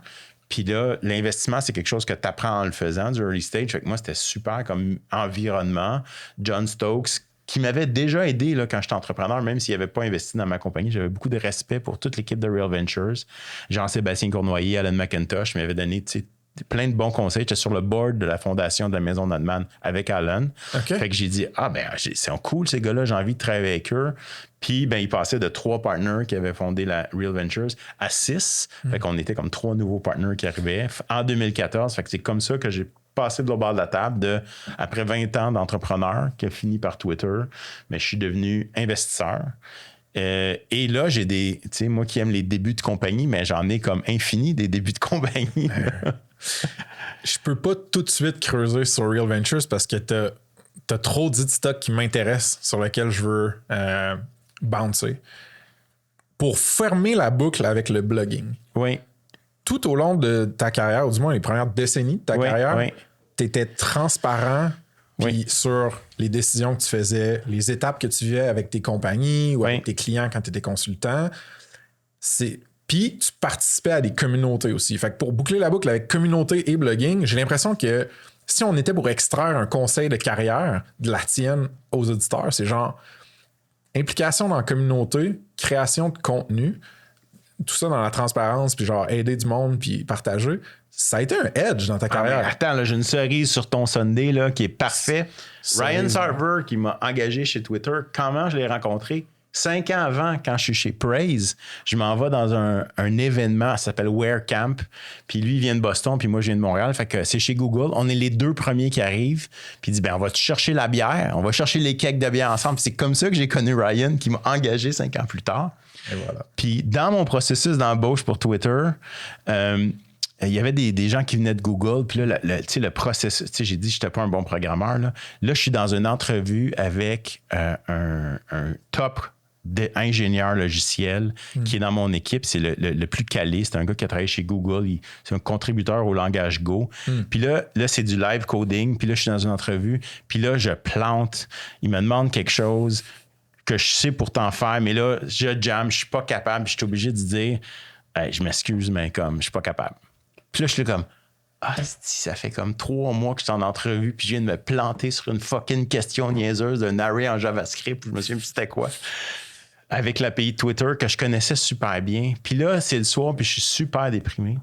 Puis là, l'investissement, c'est quelque chose que tu apprends en le faisant, du early stage. Fait que moi, c'était super comme environnement. John Stokes, qui m'avait déjà aidé là, quand j'étais entrepreneur, même s'il n'avait pas investi dans ma compagnie. J'avais beaucoup de respect pour toute l'équipe de Real Ventures. Jean-Sébastien Cournoyer, Alan McIntosh m'avaient donné plein de bons conseils. J'étais sur le board de la fondation de la Maison Nodman avec Alan. OK. Fait que j'ai dit, c'est cool ces gars-là, j'ai envie de travailler avec eux. Puis, ils passaient de 3 partners qui avaient fondé la Real Ventures à 6. Fait qu'on était comme 3 nouveaux partners qui arrivaient en 2014. Fait que c'est comme ça que j'ai passé de l'autre bord de la table après 20 ans d'entrepreneur qui a fini par Twitter, mais je suis devenu investisseur. Et là, j'ai tu sais, moi qui aime les débuts de compagnie, mais j'en ai comme infini des débuts de compagnie. Je peux pas tout de suite creuser sur Real Ventures parce que t'as trop dit de stock qui m'intéresse, sur lequel je veux bouncer. Pour fermer la boucle avec le blogging, Oui. tout au long de ta carrière, ou du moins les premières décennies de ta carrière, tu étais transparent puis sur les décisions que tu faisais, les étapes que tu vivais avec tes compagnies ou avec tes clients quand tu étais consultant. Puis tu participais à des communautés aussi. Fait que pour boucler la boucle avec communauté et blogging, j'ai l'impression que si on était pour extraire un conseil de carrière de la tienne aux auditeurs, c'est genre implication dans la communauté, création de contenu, tout ça dans la transparence, puis genre aider du monde, puis partager. Ça a été un edge dans ta carrière. Attends, là, j'ai une cerise sur ton Sunday là, qui est parfait. Ryan Sarver, qui m'a engagé chez Twitter, comment je l'ai rencontré? 5 ans avant, quand je suis chez Praise, je m'en vais dans un événement, ça s'appelle Wear Camp. Puis lui, il vient de Boston, puis moi, je viens de Montréal. Fait que c'est chez Google. On est les 2 premiers qui arrivent. Puis il dit, on va chercher la bière, on va chercher les cakes de bière ensemble. Puis c'est comme ça que j'ai connu Ryan, qui m'a engagé 5 ans plus tard. Et voilà. Puis dans mon processus d'embauche pour Twitter, il y avait des gens qui venaient de Google. Puis là, le processus, j'ai dit que je n'étais pas un bon programmeur. Là, je suis dans une entrevue avec un top d'ingénieur logiciel qui est dans mon équipe. C'est le plus calé. C'est un gars qui a travaillé chez Google. C'est un contributeur au langage Go. Puis là, c'est du live coding. Puis là, je suis dans une entrevue. Puis là, je plante. Il me demande quelque chose que je sais pourtant faire, mais là, je jam, je suis pas capable. Je suis obligé de dire, hey, je m'excuse, mais comme, je suis pas capable. Puis là, je suis comme, ça fait comme 3 mois que je suis en entrevue, puis je viens de me planter sur une fucking question niaiseuse d'un array en JavaScript. Je me souviens plus c'était quoi. Avec l'API de Twitter que je connaissais super bien. Puis là, c'est le soir, puis je suis super déprimé.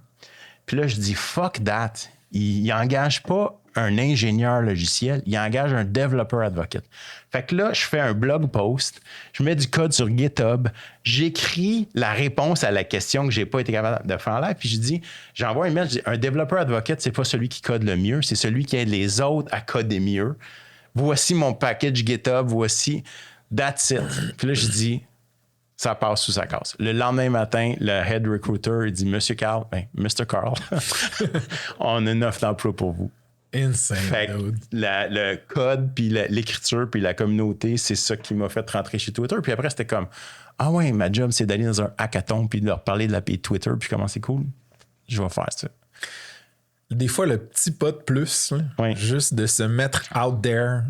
Puis là, je dis, fuck that. Il n'engage pas un ingénieur logiciel, il engage un developer advocate. Fait que là, je fais un blog post, je mets du code sur GitHub, j'écris la réponse à la question que j'ai pas été capable de faire là, puis je dis, j'envoie un mail, je dis, un developer advocate, c'est pas celui qui code le mieux, c'est celui qui aide les autres à coder mieux. Voici mon package GitHub, voici, that's it. Puis là, je dis, ça passe ou ça casse. Le lendemain matin, le head recruiter, il dit, Monsieur Carl, Mr. Carl, on a une offre d'emploi pour vous. Insane. Fait le code, puis l'écriture, puis la communauté, c'est ça qui m'a fait rentrer chez Twitter. Puis après, c'était comme, ah ouais, ma job, c'est d'aller dans un hackathon, puis de leur parler de l'API de Twitter, puis comment c'est cool. Je vais faire ça. Des fois, le petit pas de plus, là, juste de se mettre out there,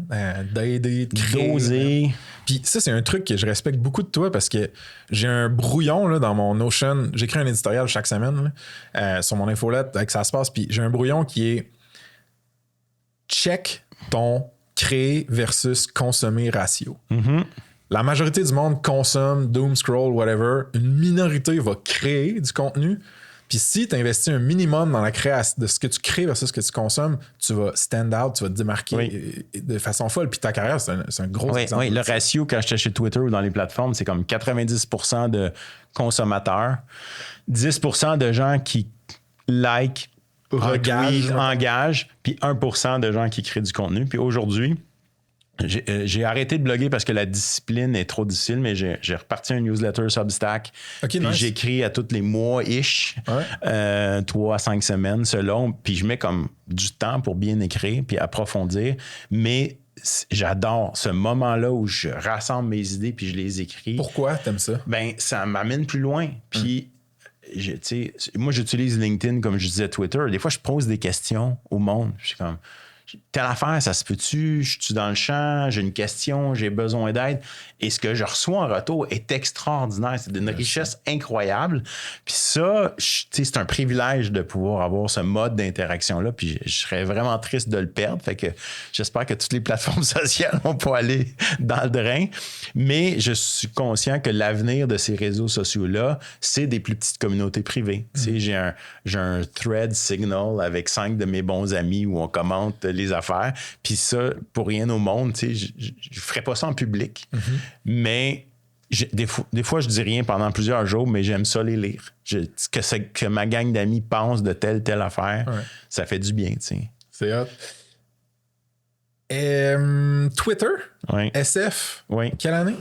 d'aider, de créer. D'oser. Puis ça, c'est un truc que je respecte beaucoup de toi parce que j'ai un brouillon là, dans mon Notion. J'écris un éditorial chaque semaine là, sur mon infolette avec ça se passe. Puis j'ai un brouillon qui est check ton créer versus consommer ratio. Mm-hmm. La majorité du monde consomme, doom scroll, whatever. Une minorité va créer du contenu. Puis si tu investis un minimum dans la création de ce que tu crées versus ce que tu consommes, tu vas stand out, tu vas te démarquer de façon folle. Puis ta carrière, c'est un gros exemple. Oui, le ratio, quand j'étais chez Twitter ou dans les plateformes, c'est comme 90% de consommateurs, 10% de gens qui like, engagent, puis 1% de gens qui créent du contenu. Puis aujourd'hui, j'ai arrêté de bloguer parce que la discipline est trop difficile, mais j'ai reparti un newsletter Substack. Okay, puis j'écris à tous les mois-ish, 3 à 5 semaines selon. Puis je mets comme du temps pour bien écrire puis approfondir. Mais j'adore ce moment-là où je rassemble mes idées puis je les écris. Pourquoi t'aimes ça? Ben, ça m'amène plus loin. Puis moi, j'utilise LinkedIn comme je disais Twitter. Des fois, je pose des questions au monde. Je suis comme... Telle affaire, ça se peut-tu? Je suis dans le champ, j'ai une question, j'ai besoin d'aide. Et ce que je reçois en retour est extraordinaire. C'est d'une richesse incroyable. Puis ça, c'est un privilège de pouvoir avoir ce mode d'interaction-là. Puis je serais vraiment triste de le perdre. Fait que j'espère que toutes les plateformes sociales vont pas aller dans le drain. Mais je suis conscient que l'avenir de ces réseaux sociaux-là, c'est des plus petites communautés privées. Tu sais, j'ai un thread Signal avec 5 de mes bons amis où on commente les affaires. Puis ça, pour rien au monde, tu sais, je ferais pas ça en public. Mais des fois, je dis rien pendant plusieurs jours, mais j'aime ça les lire. Que ma gang d'amis pense de telle affaire, ça fait du bien, tu sais. C'est hot. Twitter, SF, quelle année?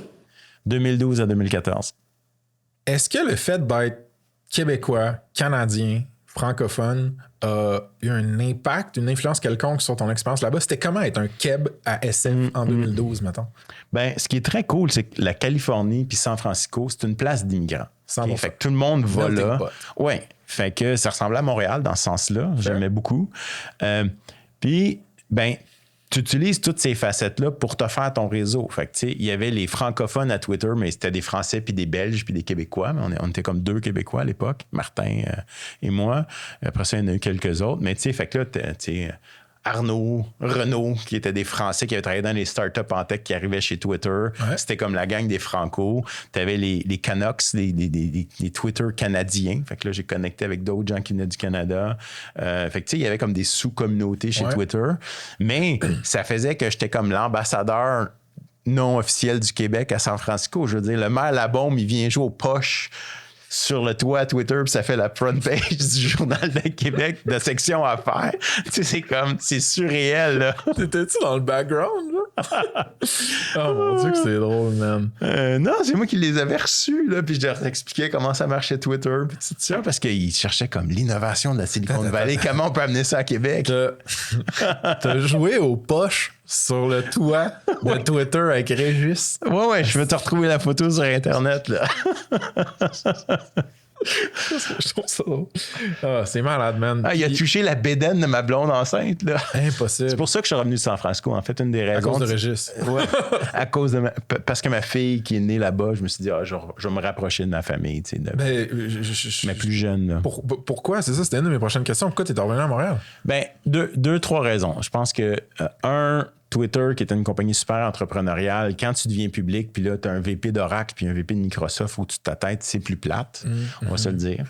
2012 à 2014. Est-ce que le fait d'être québécois, canadien, francophone a eu un impact, une influence quelconque sur ton expérience là-bas? C'était comment être un Québ à SF en 2012, mettons? Ben, ce qui est très cool, c'est que la Californie puis San Francisco, c'est une place d'immigrants. Okay? Fait que tout le monde va là. Oui. Fait que ça ressemblait à Montréal dans ce sens-là. J'aimais beaucoup. Puis, ben, tu utilises toutes ces facettes-là pour te faire ton réseau. Fait que, tu sais, il y avait les francophones à Twitter, mais c'était des Français puis des Belges puis des Québécois. Mais on était comme 2 Québécois à l'époque, Martin et moi. Après ça, il y en a eu quelques autres. Mais tu sais, fait que là, tu sais, Arnaud, Renaud, qui étaient des Français qui avaient travaillé dans les startups en tech qui arrivaient chez Twitter. C'était comme la gang des Franco. Tu avais les Canucks, les Twitter canadiens. Fait que là, j'ai connecté avec d'autres gens qui venaient du Canada. Fait que tu sais, il y avait comme des sous-communautés chez Twitter. Mais ça faisait que j'étais comme l'ambassadeur non officiel du Québec à San Francisco. Je veux dire, le maire Labombe, il vient jouer aux poches sur le toit Twitter, puis ça fait la front page du Journal de Québec de section affaires. Tu sais, c'est surréel, là. T'étais-tu dans le background, là? Oh mon Dieu que c'est drôle, man. Non, c'est moi qui les avais reçus, là, puis je leur expliquais comment ça marchait Twitter, puis tout ça, parce qu'ils cherchaient comme l'innovation de la Silicon Valley. Comment on peut amener ça à Québec? T'as joué aux poches sur le toit de Twitter avec Régis. Ouais, je vais te retrouver la photo sur Internet, là. Je trouve ça drôle. Ah, c'est malade, man. Il a touché la bédaine de ma blonde enceinte, là. Impossible. C'est pour ça que je suis revenu de San Francisco, en fait, une des raisons. À cause de Régis. Ouais, à cause de parce que ma fille qui est née là-bas, je me suis dit, je vais me rapprocher de ma famille, tu sais, mais plus jeune, là. Pourquoi? C'est ça, c'était une de mes prochaines questions. Pourquoi tu es revenu à Montréal? Ben, 3 raisons. Je pense que, Twitter, qui est une compagnie super entrepreneuriale, quand tu deviens public, puis là, tu as un VP d'Oracle puis un VP de Microsoft au-dessus de ta tête, c'est plus plate, on va se le dire.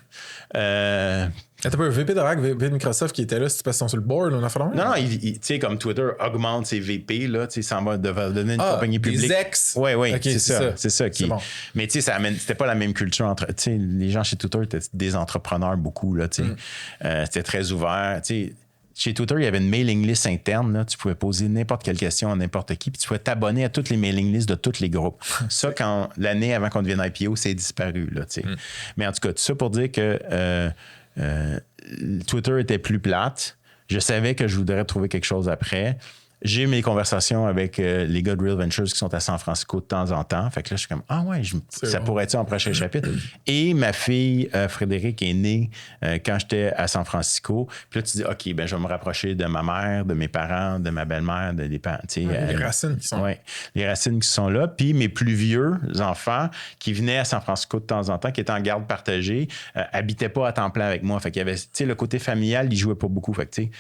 T'as pas un VP d'Oracle, VP de Microsoft qui était là si tu passes sur le board, on a fait Non, tu sais, comme Twitter augmente ses VP, là, tu sais, ça va devenir une compagnie publique. Des ex. Oui, okay, c'est ça qui. Bon. Mais tu sais, c'était pas la même culture entre. Tu sais, les gens chez Twitter étaient des entrepreneurs beaucoup, là, tu sais. C'était très ouvert, tu sais. Chez Twitter, il y avait une mailing list interne. Là. Tu pouvais poser n'importe quelle question à n'importe qui, puis tu pouvais t'abonner à toutes les mailing lists de tous les groupes. Ça, l'année avant qu'on devienne IPO, c'est disparu. Là, mais en tout cas, tout ça pour dire que Twitter était plus plate. Je savais que je voudrais trouver quelque chose après. J'ai eu mes conversations avec les gars de Real Ventures qui sont à San Francisco de temps en temps. Fait que là, je suis comme, ça pourrait être ça en prochain chapitre. Et ma fille, Frédéric, est née quand j'étais à San Francisco. Puis là, tu dis, OK, ben je vais me rapprocher de ma mère, de mes parents, de ma belle-mère, des parents. Les racines qui sont là. Oui, les racines qui sont là. Puis mes plus vieux enfants qui venaient à San Francisco de temps en temps, qui étaient en garde partagée, habitaient pas à temps plein avec moi. Fait qu'il y avait, tu sais, le côté familial, ils jouaient pas beaucoup. Fait que, tu sais,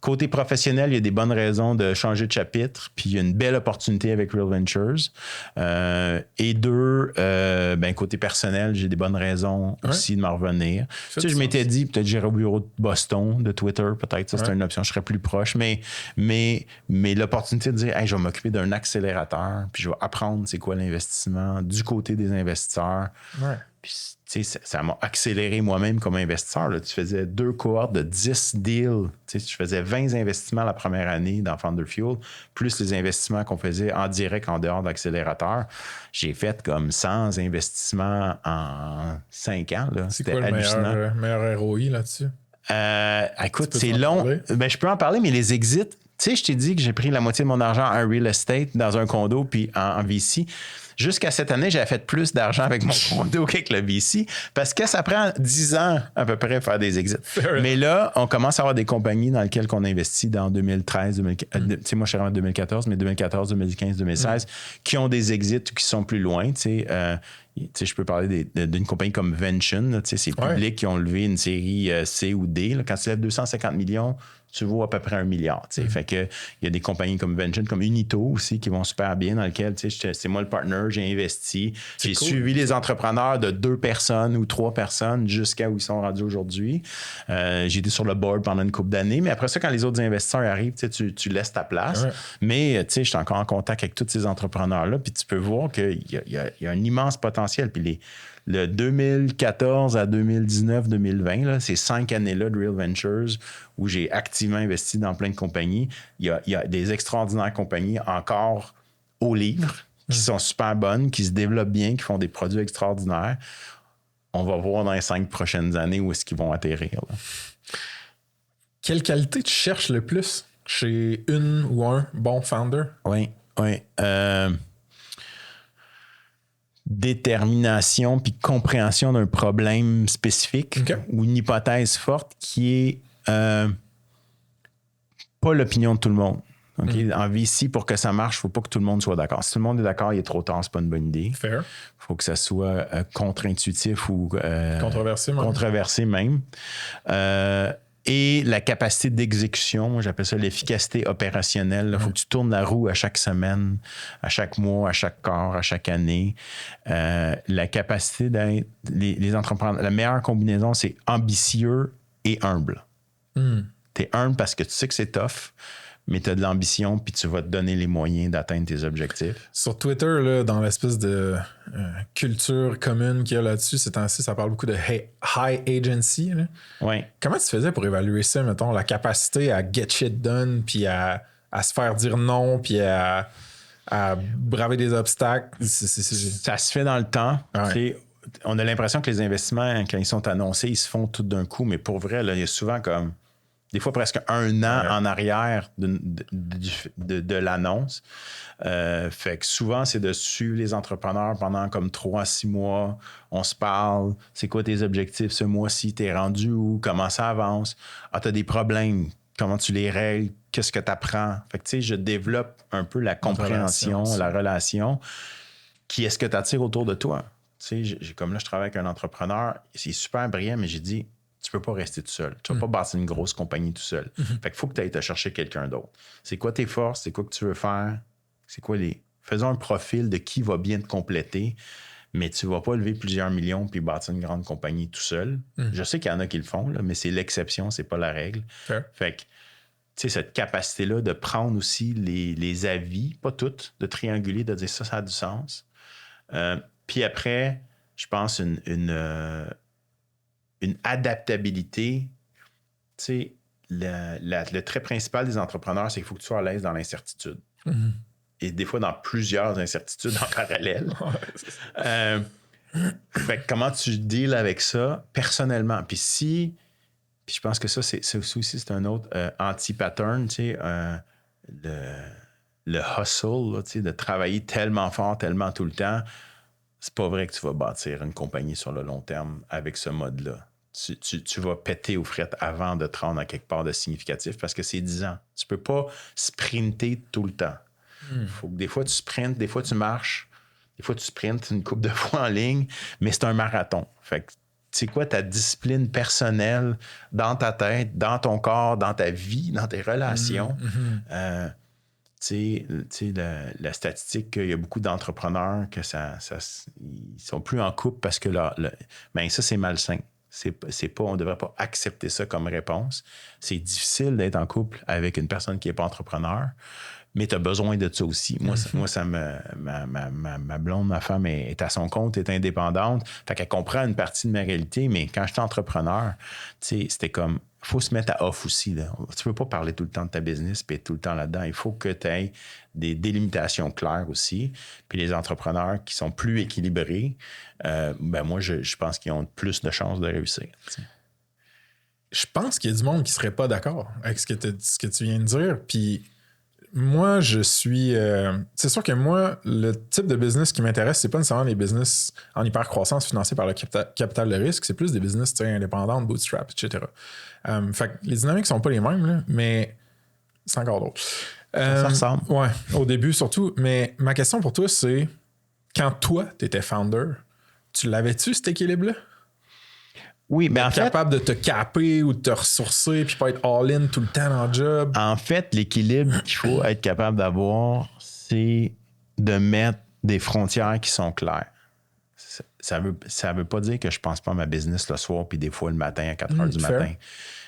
côté professionnel, il y a des bonnes raisons de changer de chapitre, puis il y a une belle opportunité avec Real Ventures. Et 2, côté personnel, j'ai des bonnes raisons aussi de m'en revenir. Tu sais, je m'étais dit, peut-être j'irai au bureau de Boston, de Twitter, peut-être, ça c'est une option, je serais plus proche, mais l'opportunité de dire, hey, je vais m'occuper d'un accélérateur, puis je vais apprendre c'est quoi l'investissement du côté des investisseurs. Ouais. Puis, tu sais, ça m'a accéléré moi-même comme investisseur. Là. Tu faisais 2 cohortes de 10 deals. Tu sais, je faisais 20 investissements la première année dans Founder Fuel, plus les investissements qu'on faisait en direct en dehors d'accélérateur. J'ai fait comme 100 investissements en 5 ans. Là. C'est quoi le meilleur ROI là-dessus? Écoute, c'est long. Ben, je peux en parler, mais les exits, tu sais, je t'ai dit que j'ai pris la moitié de mon argent en real estate dans un condo puis en VC. Jusqu'à cette année, j'avais fait plus d'argent avec mon condo qu'avec le VC parce que ça prend 10 ans à peu près faire des exits. Mais là, on commence à avoir des compagnies dans lesquelles on investit dans 2013, 2014. Tu sais, moi, je suis arrivé en 2014, mais 2014, 2015, 2016, qui ont des exits ou qui sont plus loin. Tu sais, Tu sais, je peux parler d'une compagnie comme Vention. Là, tu sais, c'est public qui ont levé une série C ou D. Là. Quand tu lèves 250 millions, tu vaux à peu près 1 milliard. Tu sais. Fait que il y a des compagnies comme Vention, comme Unito aussi, qui vont super bien, dans lesquelles tu sais, c'est moi le partner, j'ai investi. J'ai suivi les entrepreneurs de 2 personnes ou 3 personnes jusqu'à où ils sont rendus aujourd'hui. J'ai été sur le board pendant une couple d'années, mais après ça, quand les autres investisseurs arrivent, tu laisses ta place. Ouais. Mais tu sais, je suis encore en contact avec tous ces entrepreneurs-là, puis tu peux voir qu'il y a un immense potentiel. Puis le 2014 à 2019-2020, là, ces 5 années-là de Real Ventures où j'ai activement investi dans plein de compagnies, il y a des extraordinaires compagnies encore au livre qui sont super bonnes, qui se développent bien, qui font des produits extraordinaires. On va voir dans les 5 prochaines années où est-ce qu'ils vont atterrir. Là. Quelle qualité tu cherches le plus chez une ou un bon founder? Oui. Détermination puis compréhension d'un problème spécifique ou une hypothèse forte qui est pas l'opinion de tout le monde. Okay? En VC, pour que ça marche, il ne faut pas que tout le monde soit d'accord. Si tout le monde est d'accord, il est trop tard, c'est pas une bonne idée. Fair. Il faut que ça soit contre-intuitif ou controversé même. Et la capacité d'exécution, moi j'appelle ça l'efficacité opérationnelle. Il faut que tu tournes la roue à chaque semaine, à chaque mois, à chaque quart, à chaque année. La capacité d'être les entrepreneurs. La meilleure combinaison, c'est ambitieux et humble. Tu es humble parce que tu sais que c'est tough, mais tu as de l'ambition puis tu vas te donner les moyens d'atteindre tes objectifs. Sur Twitter, là, dans l'espèce de culture commune qu'il y a là-dessus, ces temps-ci, ça parle beaucoup de high agency. Oui. Comment tu faisais pour évaluer ça, mettons, la capacité à get shit done, puis à se faire dire non, puis à braver des obstacles? Ça se fait dans le temps. Ouais. On a l'impression que les investissements, quand ils sont annoncés, ils se font tout d'un coup, mais pour vrai, là, il y a souvent comme... Des fois, presque 1 an en arrière de l'annonce. Fait que souvent, c'est de suivre les entrepreneurs pendant comme 3-6 mois. On se parle. C'est quoi tes objectifs ce mois-ci? T'es rendu où? Comment ça avance? Ah, t'as des problèmes. Comment tu les règles? Qu'est-ce que t'apprends? Fait que, tu sais, je développe un peu la compréhension, la relation. Qui est-ce que t'attires autour de toi? Tu sais, comme là, je travaille avec un entrepreneur. C'est super brillant, mais j'ai dit... Tu peux pas rester tout seul. Tu vas pas bâtir une grosse compagnie tout seul. Fait qu'il faut que tu ailles te chercher quelqu'un d'autre. C'est quoi tes forces? C'est quoi que tu veux faire? C'est quoi Faisons un profil de qui va bien te compléter, mais tu vas pas lever plusieurs millions puis bâtir une grande compagnie tout seul. Je sais qu'il y en a qui le font, là, mais c'est l'exception, c'est pas la règle. Fait que, tu sais, cette capacité-là de prendre aussi les avis, pas toutes, de trianguler, de dire ça a du sens. Puis après, je pense une adaptabilité. Tu sais, le trait principal des entrepreneurs, c'est qu'il faut que tu sois à l'aise dans l'incertitude. Et des fois, dans plusieurs incertitudes en parallèle. Fait que comment tu deals avec ça personnellement? Puis je pense que ça, c'est aussi c'est un autre anti-pattern, tu sais, le hustle, là, tu sais, de travailler tellement fort, tellement tout le temps. C'est pas vrai que tu vas bâtir une compagnie sur le long terme avec ce mode-là. Tu vas péter aux frettes avant de te rendre à quelque part de significatif parce que c'est 10 ans. Tu peux pas sprinter tout le temps. Faut que des fois tu sprintes, des fois tu marches, des fois tu sprintes une couple de fois en ligne, mais c'est un marathon. Fait que c'est quoi ta discipline personnelle dans ta tête, dans ton corps, dans ta vie, dans tes relations? Tu sais, la statistique, il y a beaucoup d'entrepreneurs que ils sont plus en couple parce que ben ça, c'est malsain. C'est pas, on ne devrait pas accepter ça comme réponse. C'est difficile d'être en couple avec une personne qui n'est pas entrepreneur, mais tu as besoin de ça aussi. Moi, ma blonde, ma femme est à son compte, est indépendante. Fait qu'elle comprend une partie de ma réalité, mais quand j'étais entrepreneur, tu sais, c'était comme, il faut se mettre à off aussi. Là. Tu peux pas parler tout le temps de ta business et être tout le temps là-dedans. Il faut que tu aies des délimitations claires aussi. Puis les entrepreneurs qui sont plus équilibrés, ben moi, je pense qu'ils ont plus de chances de réussir. T'sais. Je pense qu'il y a du monde qui serait pas d'accord avec ce que tu viens de dire. Puis moi, je suis... c'est sûr que moi, le type de business qui m'intéresse, c'est pas nécessairement les business en hyper-croissance financés par le capital de risque. C'est plus des business indépendants, bootstrap, etc. Fait que les dynamiques sont pas les mêmes, là, mais c'est encore drôle. Ça ressemble. Ouais, au début surtout. Mais ma question pour toi, c'est quand toi, tu étais founder, Tu l'avais-tu, cet équilibre-là? Oui, mais en fait... Capable de te caper ou de te ressourcer puis pas être all-in tout le temps dans le job. En fait, l'équilibre qu'il faut être capable d'avoir, c'est de mettre des frontières qui sont claires. Ça veut pas dire que je pense pas à ma business le soir puis des fois le matin à 4 heures du matin.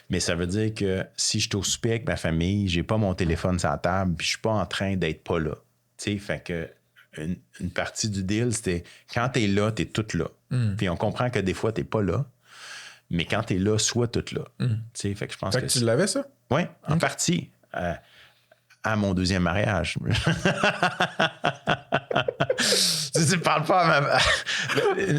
Mais ça veut dire que si je suis au souper avec ma famille, j'ai pas mon téléphone sur la table puis je suis pas en train d'être pas là. Tu sais, fait que une partie du deal, c'était quand t'es là, t'es toute là. Puis on comprend que des fois, t'es pas là. Mais quand t'es là, sois toute là. Tu sais, fait que je pense que tu l'avais, ça? Oui, en partie. À mon deuxième mariage. Tu parles pas à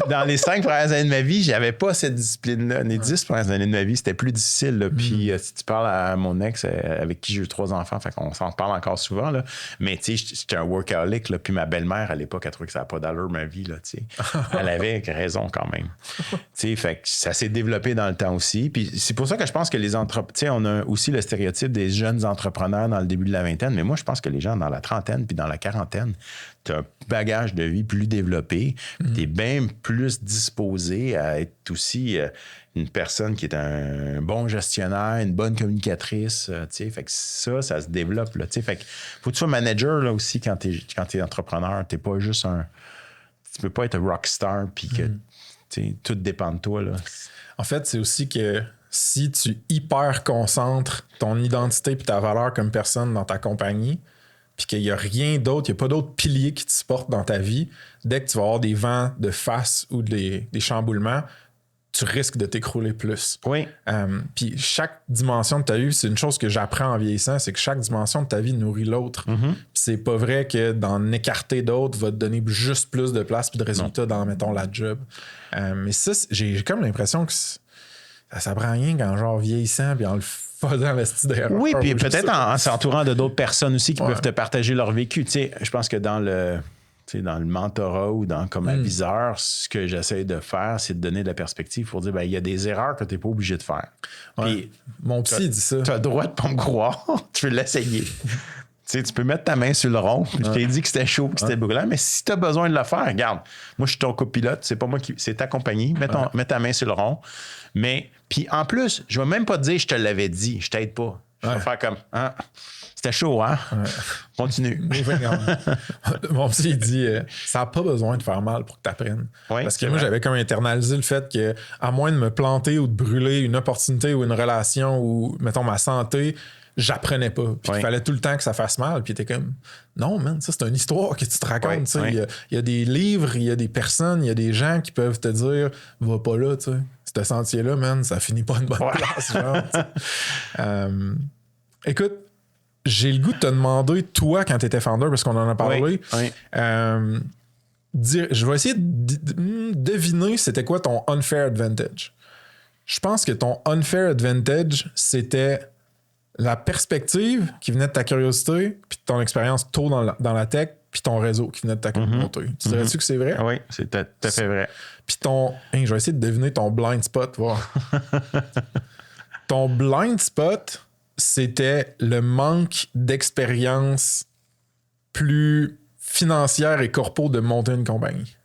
Dans les 5 premières années de ma vie, j'avais pas cette discipline-là. Les 10 premières années de ma vie, c'était plus difficile. Là. Puis si tu parles à mon ex, avec qui j'ai eu 3 enfants, fait qu'on s'en parle encore souvent. Là. Mais tu sais, j'étais un workaholic. Là. Puis ma belle-mère, à l'époque, elle trouvait que ça n'a pas d'allure, ma vie. Là, elle avait raison quand même. Fait que ça s'est développé dans le temps aussi. Puis c'est pour ça que je pense que les entrepreneurs... On a aussi le stéréotype des jeunes entrepreneurs dans le début de la vingtaine. Mais moi, je pense que les gens dans la trentaine puis dans la quarantaine, tu as un bagage de vie plus développé, tu es bien plus disposé à être aussi une personne qui est un bon gestionnaire, une bonne communicatrice. Fait que ça se développe. Là, fait que faut que tu sois manager là, aussi quand tu es entrepreneur. Tu n'es pas juste tu peux pas être un rockstar puis que tout dépend de toi. Là. En fait, c'est aussi que si tu hyper concentres ton identité et ta valeur comme personne dans ta compagnie, puis qu'il n'y a rien d'autre, il n'y a pas d'autres piliers qui te supportent dans ta vie, dès que tu vas avoir des vents de face ou des chamboulements, tu risques de t'écrouler plus. Oui. Puis chaque dimension de ta vie, c'est une chose que j'apprends en vieillissant, c'est que chaque dimension de ta vie nourrit l'autre. Puis c'est pas vrai que d'en écarter d'autres va te donner juste plus de place puis de résultats dans, mettons, la job. Mais ça, j'ai comme l'impression que ça prend rien qu'en genre vieillissant puis en le faisant le style d'erreur. Oui, puis peut-être en s'entourant de d'autres personnes aussi qui peuvent te partager leur vécu. Tu sais, je pense que dans le mentorat ou comme aviseur, ce que j'essaie de faire, c'est de donner de la perspective pour dire, il y a des erreurs que tu n'es pas obligé de faire. Puis, mon psy dit ça. Tu as le droit de pas me croire. Tu veux l'essayer. Tu peux mettre ta main sur le rond. Je t'ai dit que c'était chaud, que c'était brûlant, mais si tu as besoin de le faire, regarde, moi, je suis ton copilote, c'est pas moi c'est ta compagnie, mets ta main sur le rond. Mais, puis en plus, je vais même pas te dire, je te l'avais dit, je t'aide pas. Je vais faire comme, c'était chaud, hein? Ouais. Continue. Mon psy, il dit, ça n'a pas besoin de faire mal pour que tu apprennes. Oui, parce que moi, j'avais comme internalisé le fait que, à moins de me planter ou de brûler une opportunité ou une relation ou, mettons, ma santé, j'apprenais pas. Puis il fallait tout le temps que ça fasse mal. Puis t'es comme, non, man, ça, c'est une histoire que tu te racontes. Il y a des livres, il y a des personnes, il y a des gens qui peuvent te dire, va pas là, tu sais. Ce sentier-là, man, ça finit pas une bonne place. Genre, écoute, j'ai le goût de te demander, toi, quand tu étais founder, parce qu'on en a parlé, je vais essayer de deviner c'était quoi ton unfair advantage. Je pense que ton unfair advantage, c'était la perspective qui venait de ta curiosité, puis de ton expérience tôt dans la tech, puis ton réseau qui venait de ta communauté. Tu dirais-tu que c'est vrai? Oui, c'est tout à fait vrai. Puis je vais essayer de deviner ton blind spot. Voir. Ton blind spot, c'était le manque d'expérience plus financière et corpo de monter une compagnie.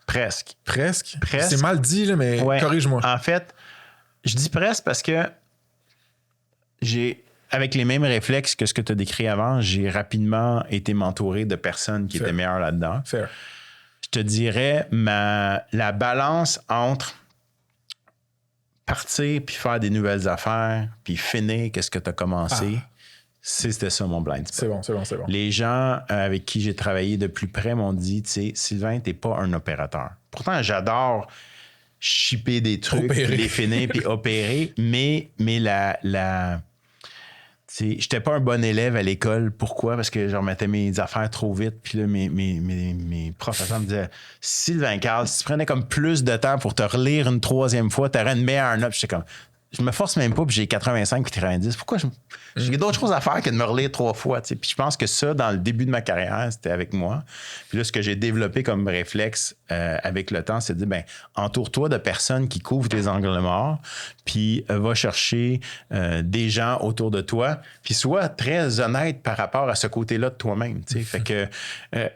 Presque. C'est mal dit, là, mais corrige-moi. En fait, je dis presque parce que avec les mêmes réflexes que ce que tu as décrit avant, j'ai rapidement été mentoré de personnes qui étaient meilleures là-dedans. Fair. Je te dirais, la balance entre partir puis faire des nouvelles affaires puis finir qu'est-ce que tu as commencé, c'était ça mon blind spot. C'est bon. Les gens avec qui j'ai travaillé de plus près m'ont dit, tu sais, Sylvain, t'es pas un opérateur. Pourtant, j'adore shipper des trucs, puis les finir puis opérer, mais j'étais pas un bon élève à l'école. Pourquoi? Parce que je remettais mes affaires trop vite. Puis là, mes professeurs me disaient, Sylvain Carl, si tu prenais comme plus de temps pour te relire une 3e fois, tu aurais une meilleure note. J'étais comme, je me force même pas, puis j'ai 85 puis 90. Pourquoi? J'ai d'autres choses à faire que de me relire 3 fois. T'sais. Puis je pense que ça, dans le début de ma carrière, c'était avec moi. Puis là, ce que j'ai développé comme réflexe avec le temps, c'est de dire, ben, entoure-toi de personnes qui couvrent tes angles morts, puis va chercher des gens autour de toi, puis sois très honnête par rapport à ce côté-là de toi-même. Fait que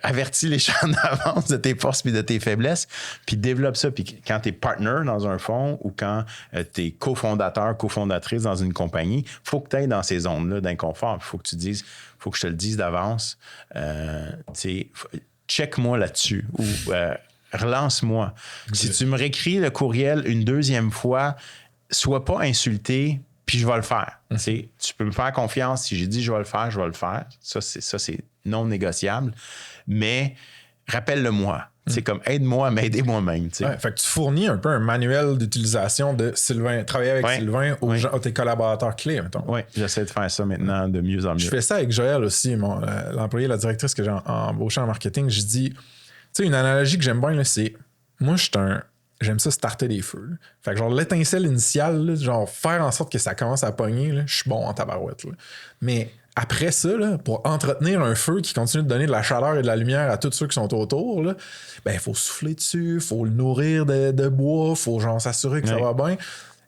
avertis les gens d'avance de tes forces puis de tes faiblesses, puis développe ça. Puis quand tu es partner dans un fonds ou quand tu es cofondateur, cofondatrice dans une compagnie, il faut que tu ailles dans ces zones-là d'inconfort. Il faut que tu dises, faut que je te le dise d'avance. Check-moi là-dessus ou relance-moi. Si tu me réécris le courriel une deuxième fois, sois pas insulté, puis je vais le faire. Tu peux me faire confiance. Si j'ai dit je vais le faire, je vais le faire. Ça, c'est non négociable. Mais rappelle-le-moi. C'est comme aide-moi à m'aider moi-même. Fait que tu fournis un peu un manuel d'utilisation de Sylvain, travailler avec Sylvain à tes collaborateurs clés, mettons. Oui, j'essaie de faire ça maintenant de mieux en mieux. Je fais ça avec Joël aussi, l'employé, la directrice que j'ai embauché en marketing. Je dis, tu sais, une analogie que j'aime bien, là, c'est moi, j'aime ça starter des feux. Là. Fait que genre l'étincelle initiale, là, genre faire en sorte que ça commence à pogner, je suis bon en tabarouette. Là. Mais après ça, là, pour entretenir un feu qui continue de donner de la chaleur et de la lumière à tous ceux qui sont autour, là, ben il faut souffler dessus, il faut le nourrir de bois, il faut genre s'assurer que ça va bien.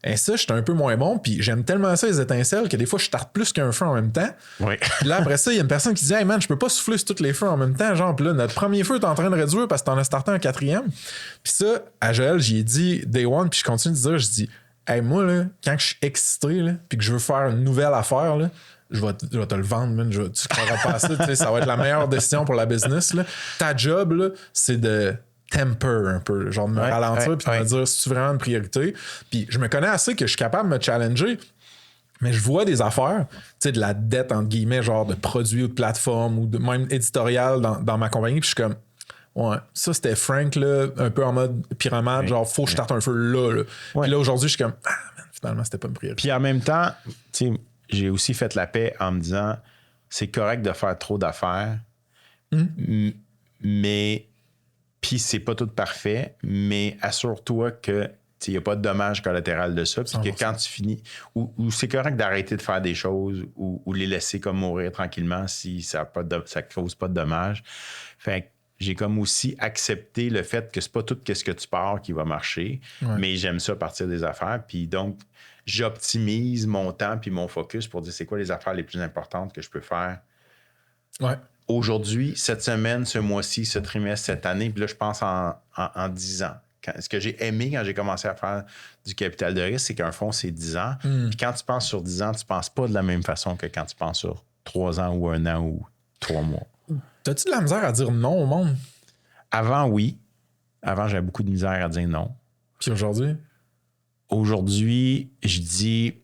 Et ça, j'étais un peu moins bon, puis j'aime tellement ça, les étincelles, que des fois, je starte plus qu'un feu en même temps. Oui. Puis là, après ça, il y a une personne qui dit « Hey man, je peux pas souffler sur tous les feux en même temps. » Genre, puis là, notre premier feu, t'es en train de réduire parce que t'en as starté un quatrième. Puis ça, à Joël, j'y ai dit Day One, puis je continue de dire, je dis « Hey, moi, là, quand je suis excité, là, puis que je veux faire une nouvelle affaire, là, je vais te le vendre, man. Tu croiras pas à ça, ça va être la meilleure décision pour la business. Là. Ta job, là, c'est de temper un peu, genre de me ralentir puis de me dire si tu vraiment une priorité. Puis je me connais assez que je suis capable de me challenger, mais je vois des affaires, tu sais, de la dette, entre guillemets, genre de produits ou de plateforme ou de même éditorial dans ma compagnie, puis je suis comme, ouais, ça c'était Frank, là, un peu en mode pyramide, genre faut que je starte un feu là. Puis là, aujourd'hui, je suis comme, ah, man, finalement, c'était pas une priorité. Puis en même temps, tu sais, j'ai aussi fait la paix en me disant, c'est correct de faire trop d'affaires, mais puis c'est pas tout parfait, mais assure-toi que il n'y a pas de dommage collatéral de ça. Puis que quand tu finis, ou c'est correct d'arrêter de faire des choses ou les laisser comme mourir tranquillement si ça ne cause pas de dommages. Fait que j'ai comme aussi accepté le fait que c'est pas tout ce que tu pars qui va marcher, mais j'aime ça partir des affaires. Puis donc, j'optimise mon temps puis mon focus pour dire c'est quoi les affaires les plus importantes que je peux faire. Aujourd'hui, cette semaine, ce mois-ci, ce trimestre, cette année, puis là, je pense en 10 ans. Ce que j'ai aimé quand j'ai commencé à faire du capital de risque, c'est qu'un fonds, c'est 10 ans. Puis quand tu penses sur 10 ans, tu ne penses pas de la même façon que quand tu penses sur 3 ans ou 1 an ou 3 mois. T'as-tu de la misère à dire non au monde? Avant, oui. Avant, j'avais beaucoup de misère à dire non. Puis aujourd'hui? Aujourd'hui, je dis...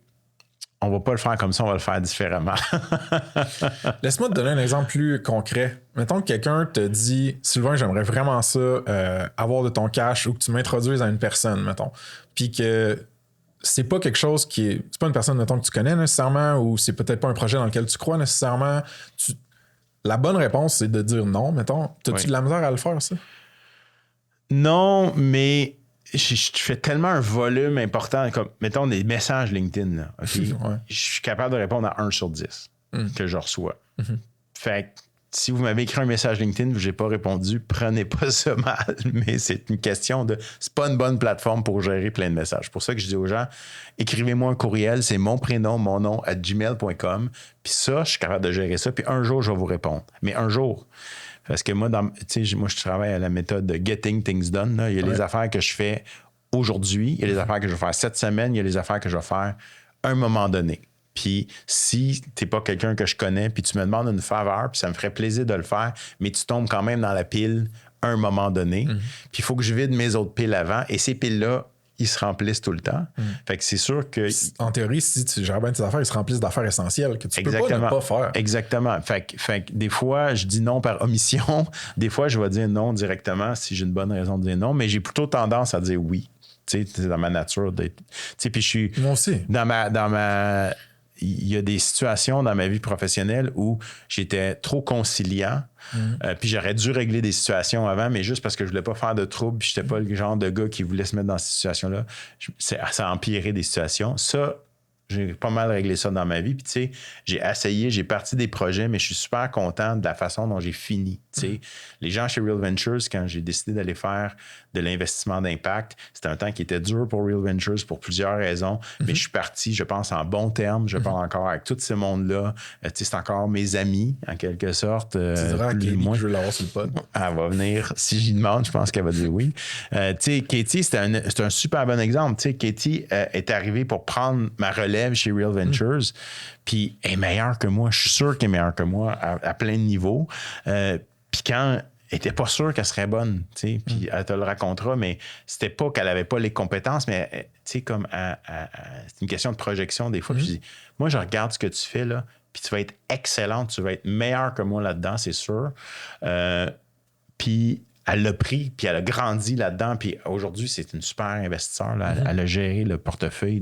On va pas le faire comme ça, on va le faire différemment. Laisse-moi te donner un exemple plus concret. Mettons que quelqu'un te dit « Sylvain, j'aimerais vraiment ça, avoir de ton cash » ou que tu m'introduises à une personne, mettons. Puis que c'est pas quelque chose qui est... C'est pas une personne, mettons, que tu connais nécessairement ou c'est peut-être pas un projet dans lequel tu crois nécessairement. La bonne réponse, c'est de dire non, mettons. T'as-tu de la misère à le faire, ça? Non, mais... Je fais tellement un volume important, comme, mettons, des messages LinkedIn. Là, okay? Je suis capable de répondre à 1 sur 10 que je reçois. Fait que si vous m'avez écrit un message LinkedIn et je n'ai pas répondu, prenez pas ça mal, mais c'est une question de... C'est pas une bonne plateforme pour gérer plein de messages. C'est pour ça que je dis aux gens, écrivez-moi un courriel, c'est mon prénom, mon nom, @gmail.com. Puis ça, je suis capable de gérer ça. Puis un jour, je vais vous répondre. Mais un jour... Parce que moi, je travaille à la méthode de Getting Things Done. Là. Il y a les affaires que je fais aujourd'hui, il y a les affaires que je vais faire cette semaine, il y a les affaires que je vais faire à un moment donné. Puis si tu n'es pas quelqu'un que je connais, puis tu me demandes une faveur, puis ça me ferait plaisir de le faire, mais tu tombes quand même dans la pile à un moment donné. Puis il faut que je vide mes autres piles avant. Et ces piles-là, ils se remplissent tout le temps. Fait que c'est sûr que... En théorie, si tu gères bien tes affaires, ils se remplissent d'affaires essentielles que tu peux pas ne pas faire. Exactement. Fait que des fois, je dis non par omission. Des fois, je vais dire non directement si j'ai une bonne raison de dire non, mais j'ai plutôt tendance à dire oui. Tu sais, c'est dans ma nature d'être... Tu sais, puis je suis... Moi aussi. Dans ma... Il y a des situations dans ma vie professionnelle où j'étais trop conciliant. Puis j'aurais dû régler des situations avant, mais juste parce que je voulais pas faire de troubles, puis j'étais pas le genre de gars qui voulait se mettre dans ces situations-là. Ça a empiré des situations. Ça, j'ai pas mal réglé ça dans ma vie. Puis tu sais, j'ai essayé, j'ai parti des projets, mais je suis super content de la façon dont j'ai fini. Tu Les gens chez Real Ventures, quand j'ai décidé d'aller faire de l'investissement d'impact, c'était un temps qui était dur pour Real Ventures pour plusieurs raisons, mais je suis parti, je pense, en bons termes. Je parle encore avec tout ce monde-là. C'est encore mes amis, en quelque sorte. Tu diras à Katie que je veux l'avoir sur le pod. Elle va venir. Si j'y demande, je pense qu'elle va dire oui. Katie, c'est un super bon exemple. Katie est arrivée pour prendre ma relève chez Real Ventures, puis elle est meilleure que moi. Je suis sûr qu'elle est meilleure que moi à plein de niveaux. Puis quand elle n'était pas sûre qu'elle serait bonne, puis elle te le racontera, mais c'était pas qu'elle n'avait pas les compétences, mais comme c'est une question de projection des fois. Puis je dis, moi, je regarde ce que tu fais là, puis tu vas être excellente, tu vas être meilleure que moi là-dedans, c'est sûr. Puis elle l'a pris, puis elle a grandi là-dedans. Puis aujourd'hui, c'est une super investisseur. Là. Elle a géré le portefeuille.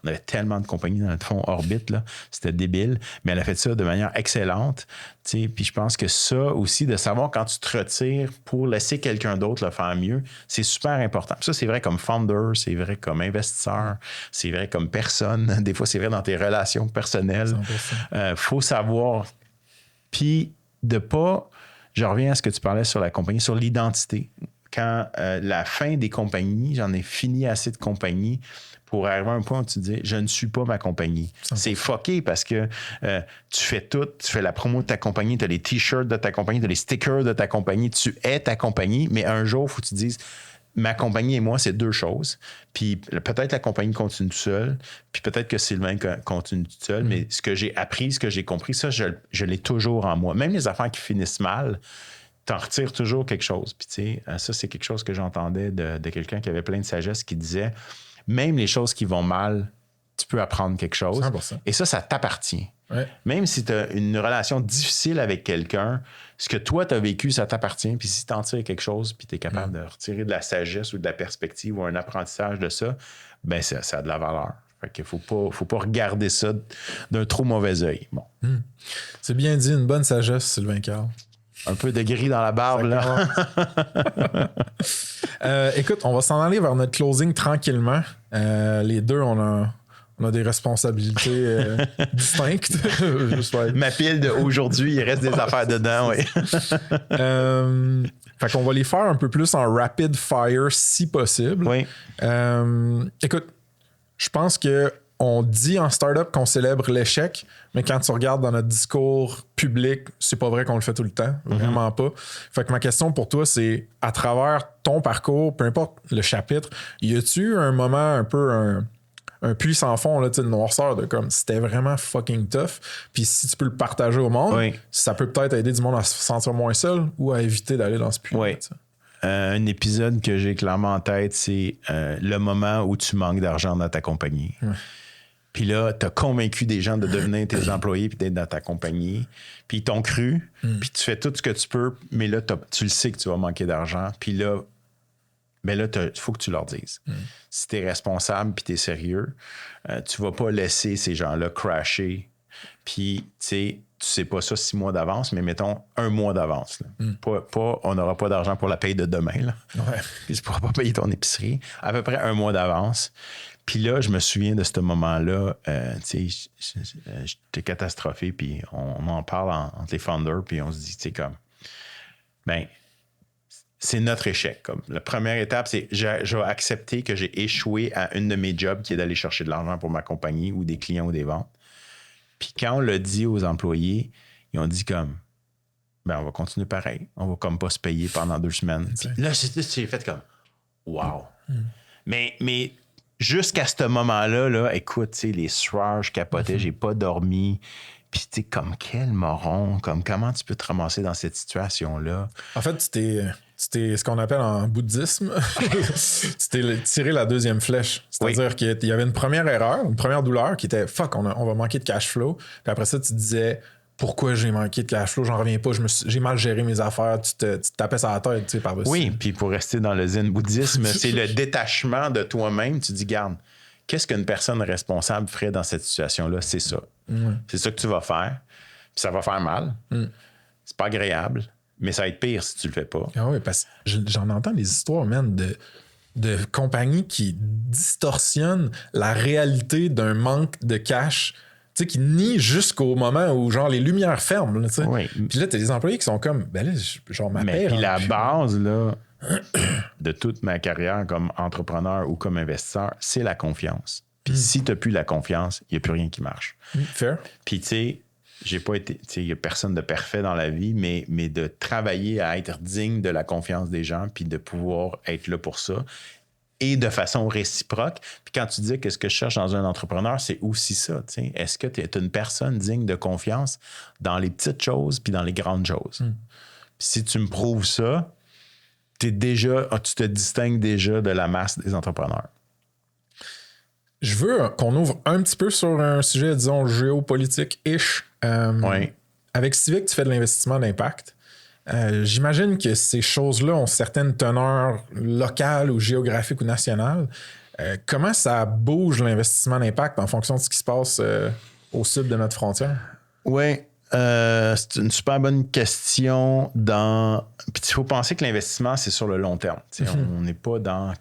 On avait tellement de compagnies dans notre fonds Orbit. Là. C'était débile. Mais elle a fait ça de manière excellente. Puis je pense que ça aussi, de savoir quand tu te retires pour laisser quelqu'un d'autre le faire mieux, c'est super important. Puis ça, c'est vrai comme founder, c'est vrai comme investisseur, c'est vrai comme personne. Des fois, c'est vrai dans tes relations personnelles. Faut savoir. Puis de pas... Je reviens à ce que tu parlais sur la compagnie, sur l'identité. Quand la fin des compagnies, j'en ai fini assez de compagnies pour arriver à un point où tu dis, je ne suis pas ma compagnie. 100%. C'est fucké parce que tu fais tout, tu fais la promo de ta compagnie, tu as les t-shirts de ta compagnie, tu as les stickers de ta compagnie, tu es ta compagnie, mais un jour, il faut que tu dises, ma compagnie et moi, c'est deux choses. Puis peut-être la compagnie continue tout seul, puis peut-être que Sylvain continue tout seul, mais ce que j'ai appris, ce que j'ai compris, ça, je l'ai toujours en moi. Même les affaires qui finissent mal, t'en retires toujours quelque chose. Puis tu sais, ça, c'est quelque chose que j'entendais de quelqu'un qui avait plein de sagesse qui disait, même les choses qui vont mal, tu peux apprendre quelque chose. 100%. Et ça t'appartient. Ouais. Même si tu as une relation difficile avec quelqu'un, ce que toi, tu as vécu, ça t'appartient. Puis si tu en tires quelque chose, puis tu es capable de retirer de la sagesse ou de la perspective ou un apprentissage de ça, ben ça a de la valeur. Fait qu'il faut pas regarder ça d'un trop mauvais œil. Bon. C'est bien dit, une bonne sagesse, Sylvain Carl. Un peu de gris dans la barbe, là. Écoute, on va s'en aller vers notre closing tranquillement. Les deux, on a des responsabilités distinctes. Ma pile d'aujourd'hui, il reste des affaires dedans, oui. Fait qu'on va les faire un peu plus en rapid fire si possible. Oui. Écoute, je pense que on dit en startup qu'on célèbre l'échec, mais quand tu regardes dans notre discours public, c'est pas vrai qu'on le fait tout le temps. Vraiment pas. Fait que ma question pour toi, c'est à travers ton parcours, peu importe le chapitre, y a-tu un moment un peu un puits sans fond là, de noirceur de comme c'était vraiment fucking tough, puis si tu peux le partager au monde, ça peut peut-être aider du monde à se sentir moins seul ou à éviter d'aller dans ce puits. Oui. Un épisode que j'ai clairement en tête, c'est le moment où tu manques d'argent dans ta compagnie. Puis là, tu as convaincu des gens de devenir tes employés puis d'être dans ta compagnie. Puis ils t'ont cru, puis tu fais tout ce que tu peux, mais là, tu le sais que tu vas manquer d'argent. Puis là, il faut que tu leur dises. Si tu es responsable puis tu es sérieux, tu vas pas laisser ces gens-là crasher. Puis, tu sais pas ça 6 mois d'avance, mais mettons 1 mois d'avance. Pas on n'aura pas d'argent pour la paye de demain. Là. Ouais. Puis tu pourras pas payer ton épicerie. À peu près 1 mois d'avance. Puis là, je me souviens de ce moment-là. J'étais catastrophé, puis on en parle entre les founders, puis on se dit, tu sais, comme, c'est notre échec. Comme. La première étape, c'est j'ai accepté que j'ai échoué à une de mes jobs, qui est d'aller chercher de l'argent pour ma compagnie ou des clients ou des ventes. Puis quand on l'a dit aux employés, ils ont dit comme, on va continuer pareil. On va comme pas se payer pendant 2 semaines. Puis là, j'ai fait comme, wow. Mais jusqu'à ce moment-là, là, écoute, les soirs, je capotais, j'ai pas dormi. Puis, tu sais, comme quel moron, comme comment tu peux te ramasser dans cette situation-là? En fait, c'était ce qu'on appelle en bouddhisme, c'était tirer la deuxième flèche. C'est-à-dire qu'il y avait une première erreur, une première douleur qui était fuck, on va manquer de cash flow. Puis après ça, tu te disais pourquoi j'ai manqué de cash flow, j'en reviens pas, j'ai mal géré mes affaires, tu te tapais sur la tête, tu sais, par-dessus. Oui, puis pour rester dans le zen bouddhisme, c'est le détachement de toi-même. Tu dis, garde, qu'est-ce qu'une personne responsable ferait dans cette situation-là? C'est ça. C'est ça que tu vas faire. Puis ça va faire mal. C'est pas agréable, mais ça va être pire si tu le fais pas. Ah oui, parce que j'en entends des histoires, man, de compagnies qui distorsionnent la réalité d'un manque de cash. sais, qui nient jusqu'au moment où, genre, les lumières ferment, là, tu sais. Oui. Puis là, t'as des employés qui sont comme, ben là, genre, ma Mais paie, puis hein, la puis- base là, de toute ma carrière comme entrepreneur ou comme investisseur, c'est la confiance. Puis si tu n'as plus la confiance, il n'y a plus rien qui marche. Fair. Puis tu sais, j'ai pas été. Tu sais, il n'y a personne de parfait dans la vie, mais de travailler à être digne de la confiance des gens, puis de pouvoir être là pour ça. Et de façon réciproque. Puis quand tu dis qu'est-ce que je cherche dans un entrepreneur, c'est aussi ça. Tu sais. Est-ce que tu es une personne digne de confiance dans les petites choses puis dans les grandes choses? Puis si tu me prouves ça, tu te distingues déjà de la masse des entrepreneurs. Je veux qu'on ouvre un petit peu sur un sujet, disons, géopolitique-ish. Oui. Avec Civic, tu fais de l'investissement d'impact. J'imagine que ces choses-là ont certaines teneurs locales ou géographiques ou nationales. Comment ça bouge l'investissement d'impact en fonction de ce qui se passe au sud de notre frontière? Oui. C'est une super bonne question. Puis il faut penser que l'investissement, c'est sur le long terme. On n'est pas dans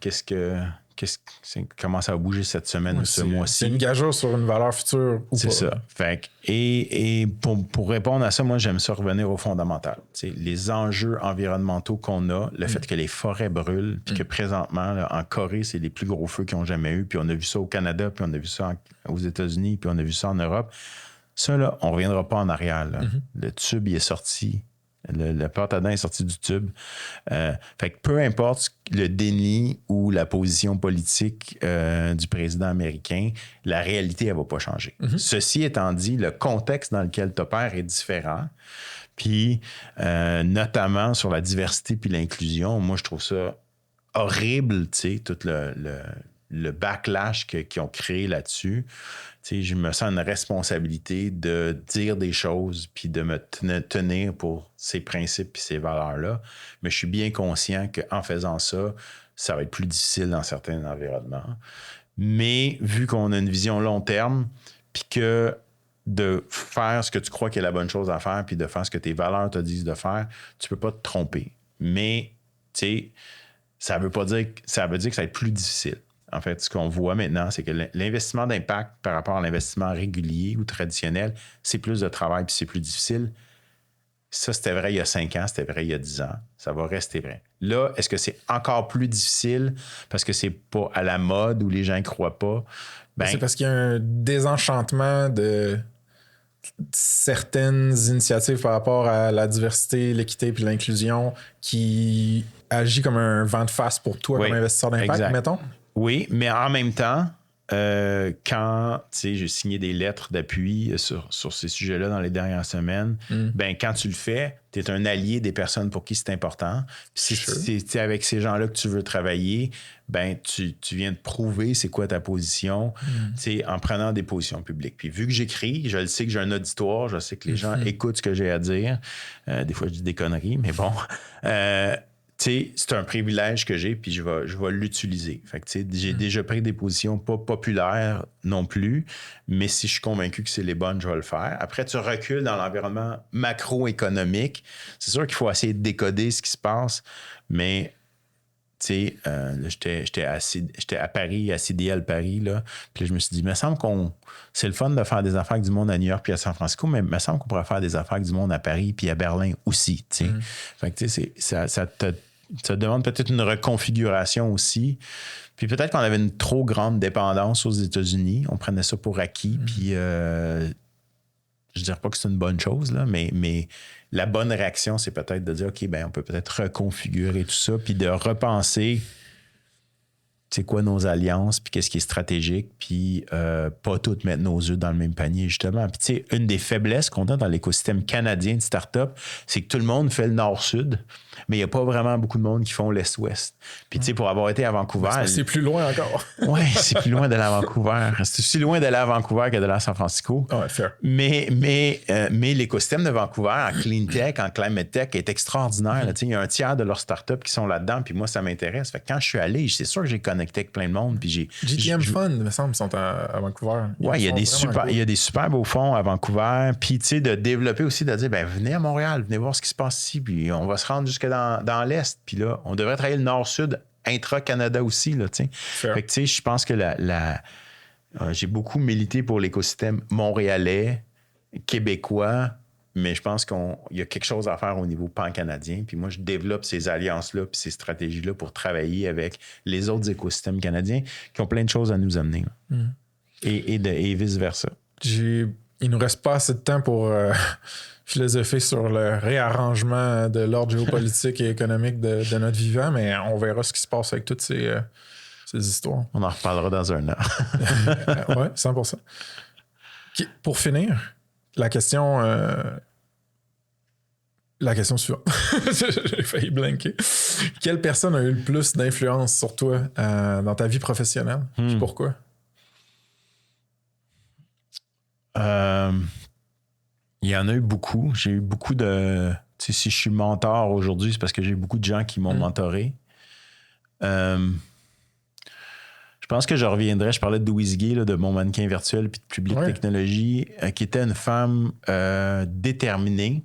comment ça va bouger cette semaine ou ce mois-ci. C'est une gageure sur une valeur future ou c'est pas. ça. Fait que, et pour répondre à ça, moi, j'aime ça revenir au fondamental. Les enjeux environnementaux qu'on a, le fait que les forêts brûlent, puis que présentement, là, en Corée, c'est les plus gros feux qu'ils ont jamais eu. Puis on a vu ça au Canada, puis on a vu ça aux États-Unis, puis on a vu ça en Europe. Ça, là, on ne reviendra pas en arrière. Là. Le tube, il est sorti. Le pâte à dents est sorti du tube. Fait que peu importe le déni ou la position politique du président américain, la réalité, elle ne va pas changer. Ceci étant dit, le contexte dans lequel tu opères est différent. Puis, notamment sur la diversité puis l'inclusion, moi, je trouve ça horrible, tu sais, tout le backlash qu'ils ont créé là-dessus. Tu sais, je me sens une responsabilité de dire des choses puis de me tenir pour ces principes puis ces valeurs-là. Mais je suis bien conscient qu'en faisant ça, ça va être plus difficile dans certains environnements. Mais vu qu'on a une vision long terme puis que de faire ce que tu crois qui est la bonne chose à faire puis de faire ce que tes valeurs te disent de faire, tu peux pas te tromper. Mais, tu sais, ça veut dire que ça va être plus difficile. En fait, ce qu'on voit maintenant, c'est que l'investissement d'impact par rapport à l'investissement régulier ou traditionnel, c'est plus de travail puis c'est plus difficile. Ça, c'était vrai il y a 5 ans, c'était vrai il y a 10 ans. Ça va rester vrai. Là, est-ce que c'est encore plus difficile parce que c'est pas à la mode ou les gens ne croient pas? C'est parce qu'il y a un désenchantement de certaines initiatives par rapport à la diversité, l'équité puis l'inclusion qui agit comme un vent de face pour toi comme investisseur d'impact, mettons? Oui, mais en même temps, quand j'ai signé des lettres d'appui sur ces sujets-là dans les dernières semaines, ben quand tu le fais, tu es un allié des personnes pour qui c'est important. Puis si c'est avec ces gens-là que tu veux travailler, ben tu viens de prouver c'est quoi ta position en prenant des positions publiques. Puis vu que j'écris, je le sais que j'ai un auditoire, je sais que les gens écoutent ce que j'ai à dire. Des fois, je dis des conneries, mais bon... c'est un privilège que j'ai, puis je vais l'utiliser. Fait que, j'ai déjà pris des positions pas populaires non plus, mais si je suis convaincu que c'est les bonnes, je vais le faire. Après, tu recules dans l'environnement macroéconomique. C'est sûr qu'il faut essayer de décoder ce qui se passe, mais j'étais à Paris, à CDL Paris, là, puis là, je me suis dit, il me semble c'est le fun de faire des affaires avec du monde à New York puis à San Francisco, mais il me semble qu'on pourrait faire des affaires avec du monde à Paris puis à Berlin aussi. Fait que, ça demande peut-être une reconfiguration aussi. Puis peut-être qu'on avait une trop grande dépendance aux États-Unis. On prenait ça pour acquis. Puis je ne dirais pas que c'est une bonne chose, là, mais la bonne réaction, c'est peut-être de dire, OK, ben on peut peut-être reconfigurer tout ça, puis de repenser c'est quoi nos alliances, puis qu'est-ce qui est stratégique, puis pas toutes mettre nos œufs dans le même panier, justement. Puis tu sais, une des faiblesses qu'on a dans l'écosystème canadien de start-up, c'est que tout le monde fait le nord-sud, mais il n'y a pas vraiment beaucoup de monde qui font l'est-ouest. Puis tu sais, pour avoir été à Vancouver... C'est plus loin encore. Oui, c'est plus loin d'aller à Vancouver. C'est aussi loin d'aller à Vancouver que d'aller à San Francisco. Ouais, fair. Mais l'écosystème de Vancouver en clean tech, en climate tech est extraordinaire. Là. Il y a un tiers de leurs startups qui sont là-dedans, puis moi, ça m'intéresse. Fait que quand je suis allé, c'est sûr que j'ai connecté avec plein de monde. Puis GTM Fund, il me semble, sont à Vancouver. Oui, il y a des super beaux fonds à Vancouver. Puis, tu sais, de développer aussi, de dire, venez à Montréal, venez voir ce qui se passe ici, puis on va se rendre jusque dans l'Est. Puis là, on devrait travailler le Nord-Sud, intra-Canada aussi, là, tu sais. Fait que, tu sais, je pense que J'ai beaucoup milité pour l'écosystème montréalais, québécois, mais je pense qu'il y a quelque chose à faire au niveau pan-canadien. Puis moi, je développe ces alliances-là puis ces stratégies-là pour travailler avec les autres écosystèmes canadiens qui ont plein de choses à nous amener. Et vice-versa. Il nous reste pas assez de temps pour philosopher sur le réarrangement de l'ordre géopolitique et économique de notre vivant, mais on verra ce qui se passe avec toutes ces histoires. On en reparlera dans un an. Oui, 100%. Pour finir, la question suivante. J'ai failli blanker. Quelle personne a eu le plus d'influence sur toi dans ta vie professionnelle? Et pourquoi? Il y en a eu beaucoup. J'ai eu beaucoup de... Tu sais, si je suis mentor aujourd'hui, c'est parce que j'ai eu beaucoup de gens qui m'ont mentoré. Je pense que je reviendrai. Je parlais de Louise Gay, là, de mon mannequin virtuel puis de Public Technology, qui était une femme déterminée.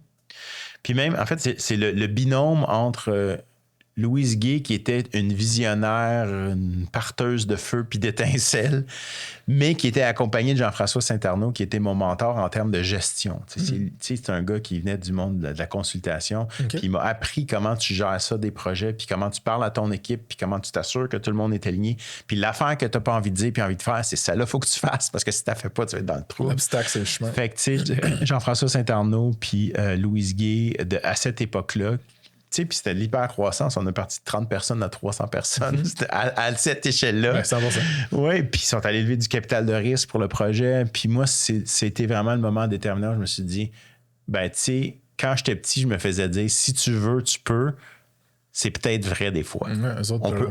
Puis même, en fait, c'est le binôme entre Louise Gay, qui était une visionnaire, une parteuse de feu puis d'étincelles, mais qui était accompagnée de Jean-François Saint-Arnaud, qui était mon mentor en termes de gestion. C'est un gars qui venait du monde de la consultation, puis il m'a appris comment tu gères ça, des projets, puis comment tu parles à ton équipe, puis comment tu t'assures que tout le monde est aligné. Puis l'affaire que tu n'as pas envie de dire puis envie de faire, c'est ça là, il faut que tu fasses, parce que si tu ne la fais pas, tu vas être dans le trou. L'obstacle, c'est le chemin. Fait que, tu sais, Jean-François Saint-Arnaud puis Louise Gay, à cette époque-là, puis c'était l'hyper-croissance. On est parti de 30 personnes à 300 personnes. C'était à cette échelle-là. Ouais, 100%. Oui, puis ils sont allés lever du capital de risque pour le projet. Puis moi, c'était vraiment le moment déterminant. Je me suis dit, ben, tu sais, quand j'étais petit, je me faisais dire, si tu veux, tu peux. C'est peut-être vrai des fois.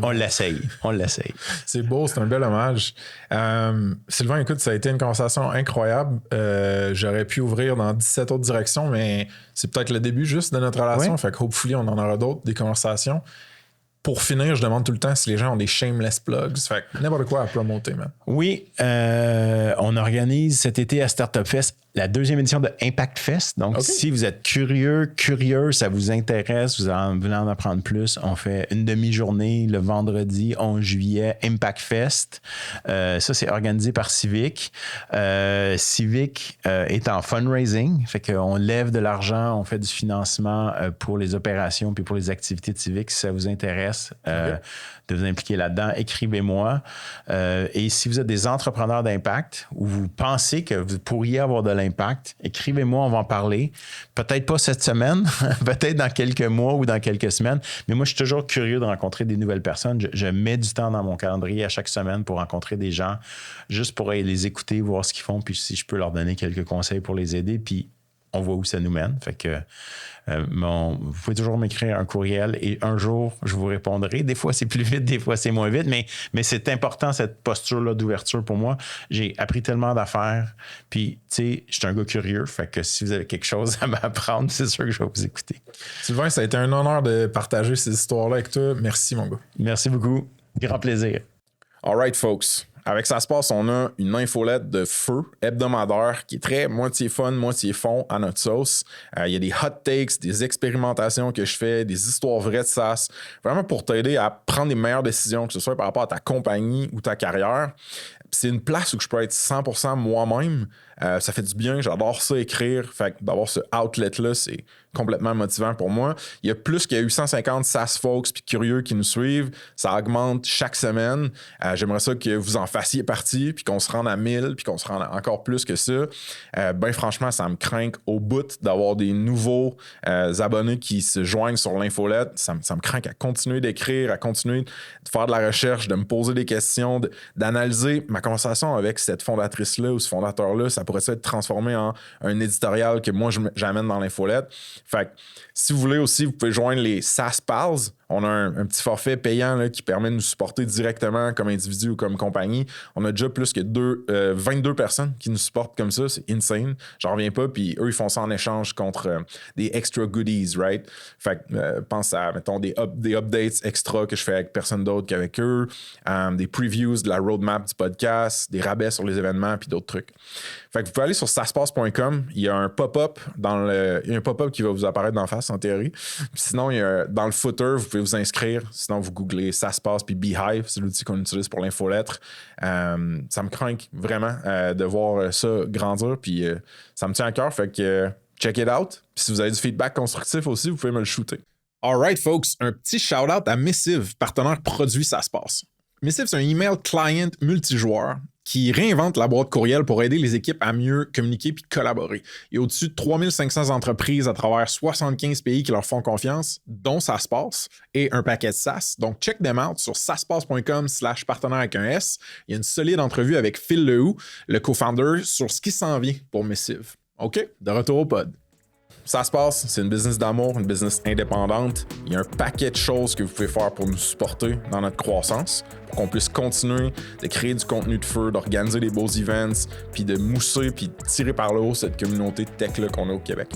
On l'essaye. On l'essaye. C'est beau, c'est un bel hommage. Sylvain, écoute, ça a été une conversation incroyable. J'aurais pu ouvrir dans 17 autres directions, mais c'est peut-être le début juste de notre relation. Fait que hopefully, on en aura d'autres, des conversations. Pour finir, je demande tout le temps si les gens ont des shameless plugs. Fait que n'importe quoi à promoter, man. Oui, on organise cet été à Startup Fest la 2e édition de Impact Fest. Donc, si vous êtes curieux, ça vous intéresse, vous voulez en apprendre plus, on fait une demi-journée le vendredi 11 juillet, Impact Fest. Ça, c'est organisé par Civic. Civic est en fundraising, fait qu'on lève de l'argent, on fait du financement pour les opérations puis pour les activités de Civic. Si ça vous intéresse de vous impliquer là-dedans, écrivez-moi. Et si vous êtes des entrepreneurs d'impact ou vous pensez que vous pourriez avoir de l'impact, écrivez-moi, on va en parler. Peut-être pas cette semaine, peut-être dans quelques mois ou dans quelques semaines, mais moi, je suis toujours curieux de rencontrer des nouvelles personnes. Je mets du temps dans mon calendrier à chaque semaine pour rencontrer des gens, juste pour les écouter, voir ce qu'ils font, puis si je peux leur donner quelques conseils pour les aider, puis on voit où ça nous mène. Fait que vous pouvez toujours m'écrire un courriel et un jour, je vous répondrai. Des fois, c'est plus vite, des fois, c'est moins vite, mais c'est important, cette posture-là d'ouverture pour moi. J'ai appris tellement d'affaires. Puis, tu sais, je suis un gars curieux. Fait que si vous avez quelque chose à m'apprendre, c'est sûr que je vais vous écouter. Sylvain, ça a été un honneur de partager ces histoires-là avec toi. Merci, mon gars. Merci beaucoup. Grand plaisir. All right, folks. Avec Ça se passe, on a une infolette de feu hebdomadaire qui est très moitié fun, moitié fond à notre sauce. Il y a des hot takes, des expérimentations que je fais, des histoires vraies de SaaS, vraiment pour t'aider à prendre les meilleures décisions, que ce soit par rapport à ta compagnie ou ta carrière. C'est une place où je peux être 100% moi-même. Ça fait du bien, j'adore ça écrire. Fait que d'avoir ce outlet-là, c'est complètement motivant pour moi. Il y a plus que 850 SaaS folks puis curieux qui nous suivent. Ça augmente chaque semaine. J'aimerais ça que vous en fassiez partie, puis qu'on se rende à 1000, puis qu'on se rende à encore plus que ça. Ben franchement, ça me craint au bout d'avoir des nouveaux abonnés qui se joignent sur l'infolette. Ça me craint à continuer d'écrire, à continuer de faire de la recherche, de me poser des questions, d'analyser ma conversation avec cette fondatrice-là ou ce fondateur-là. Ça pourrait être transformé en un éditorial que moi, j'amène dans l'infolette. Fait que si vous voulez aussi, vous pouvez joindre les SaaS Pals. On a un petit forfait payant là, qui permet de nous supporter directement comme individu ou comme compagnie. On a déjà plus que 22 personnes qui nous supportent comme ça. C'est insane. J'en reviens pas. Puis eux, ils font ça en échange contre des extra goodies, right? Fait que pense à, mettons, des updates extra que je fais avec personne d'autre qu'avec eux, des previews de la roadmap du podcast, des rabais sur les événements, puis d'autres trucs. Fait que vous pouvez aller sur saspace.com. Il y a un pop-up il y a un pop-up qui va vous apparaître d'en face, en théorie. Puis sinon, dans le footer, vous pouvez pouvez vous inscrire. Sinon, vous googlez Ça se passe puis Beehive, c'est l'outil qu'on utilise pour l'infolettre. Ça me craint vraiment de voir ça grandir, puis ça me tient à cœur. Fait que check it out. Puis si vous avez du feedback constructif aussi, vous pouvez me le shooter. Alright, folks, un petit shout-out à Missive, partenaire produit Ça se passe. Missive, c'est un email client multijoueur qui réinvente la boîte courriel pour aider les équipes à mieux communiquer puis collaborer. Il y a au-dessus de 3500 entreprises à travers 75 pays qui leur font confiance, dont Ça se passe, et un paquet de SaaS. Donc, check them out sur saspace.com/partenaire avec un S. Il y a une solide entrevue avec Phil Lehoux, le co-founder, sur ce qui s'en vient pour Missive. OK, de retour au pod. Ça se passe, c'est une business d'amour, une business indépendante. Il y a un paquet de choses que vous pouvez faire pour nous supporter dans notre croissance, pour qu'on puisse continuer de créer du contenu de feu, d'organiser des beaux events, puis de mousser, puis de tirer par le haut cette communauté tech-là qu'on a au Québec.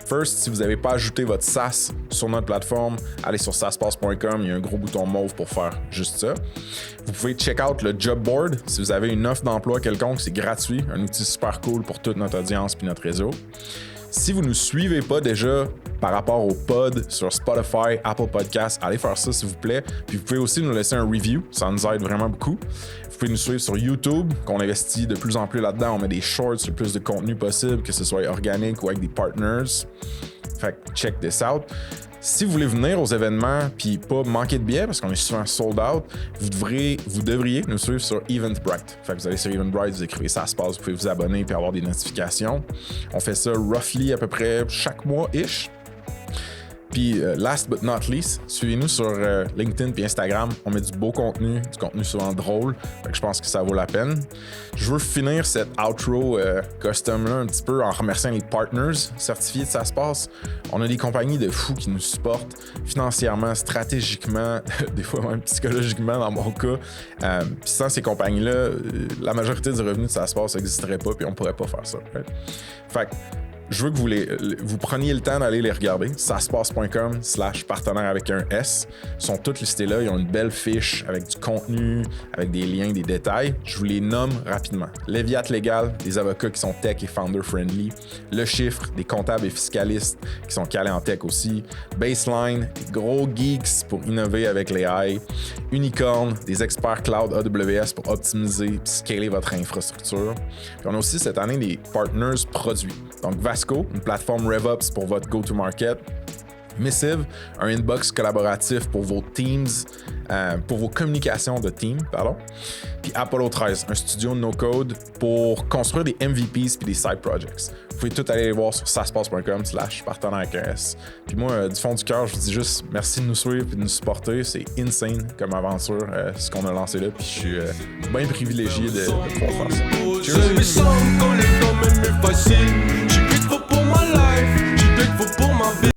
First, si vous n'avez pas ajouté votre SaaS sur notre plateforme, allez sur saspace.com, il y a un gros bouton mauve pour faire juste ça. Vous pouvez check out le job board. Si vous avez une offre d'emploi quelconque, c'est gratuit, un outil super cool pour toute notre audience puis notre réseau. Si vous ne nous suivez pas déjà par rapport au pod sur Spotify, Apple Podcasts, allez faire ça s'il vous plaît. Puis vous pouvez aussi nous laisser un review, ça nous aide vraiment beaucoup. Vous pouvez nous suivre sur YouTube, qu'on investit de plus en plus là-dedans. On met des shorts, le plus de contenu possible, que ce soit organique ou avec des partners. Fait que check this out. Si vous voulez venir aux événements puis pas manquer de billets, parce qu'on est souvent sold out, vous devriez nous suivre sur Eventbrite. Fait que vous allez sur Eventbrite, vous écrivez Ça se passe, vous pouvez vous abonner puis avoir des notifications. On fait ça roughly à peu près chaque mois-ish. Puis last but not least, suivez-nous sur LinkedIn puis Instagram. On met du beau contenu, du contenu souvent drôle. Fait que je pense que ça vaut la peine. Je veux finir cette outro custom-là un petit peu en remerciant les partners certifiés de Ça se passe. On a des compagnies de fous qui nous supportent financièrement, stratégiquement, des fois même psychologiquement dans mon cas. Puis sans ces compagnies-là, la majorité du revenu de Ça se passe n'existerait pas puis on pourrait pas faire ça. Right? Fait que je veux que vous preniez le temps d'aller les regarder. saspace.com/partenaire avec un S. Ils sont tous listés là. Ils ont une belle fiche avec du contenu, avec des liens, des détails. Je vous les nomme rapidement. Léviat Légal, des avocats qui sont tech et founder friendly. Le Chiffre, des comptables et fiscalistes qui sont calés en tech aussi. Baseline, des gros geeks pour innover avec les AI. Unicorn, des experts cloud AWS pour optimiser et scaler votre infrastructure. Puis on a aussi cette année des partners produits. Donc Vasco, une plateforme RevOps pour votre go-to-market. Missive, un inbox collaboratif pour vos teams, pour vos communications de team, pardon. Puis Apollo 13, un studio no-code pour construire des MVPs puis des side projects. Vous pouvez tout aller voir sur saspace.com/partenaire avec un S. Puis moi, du fond du cœur, je vous dis juste merci de nous suivre et de nous supporter. C'est insane comme aventure, ce qu'on a lancé là. Puis je suis bien privilégié de pouvoir faire ça. Cheers!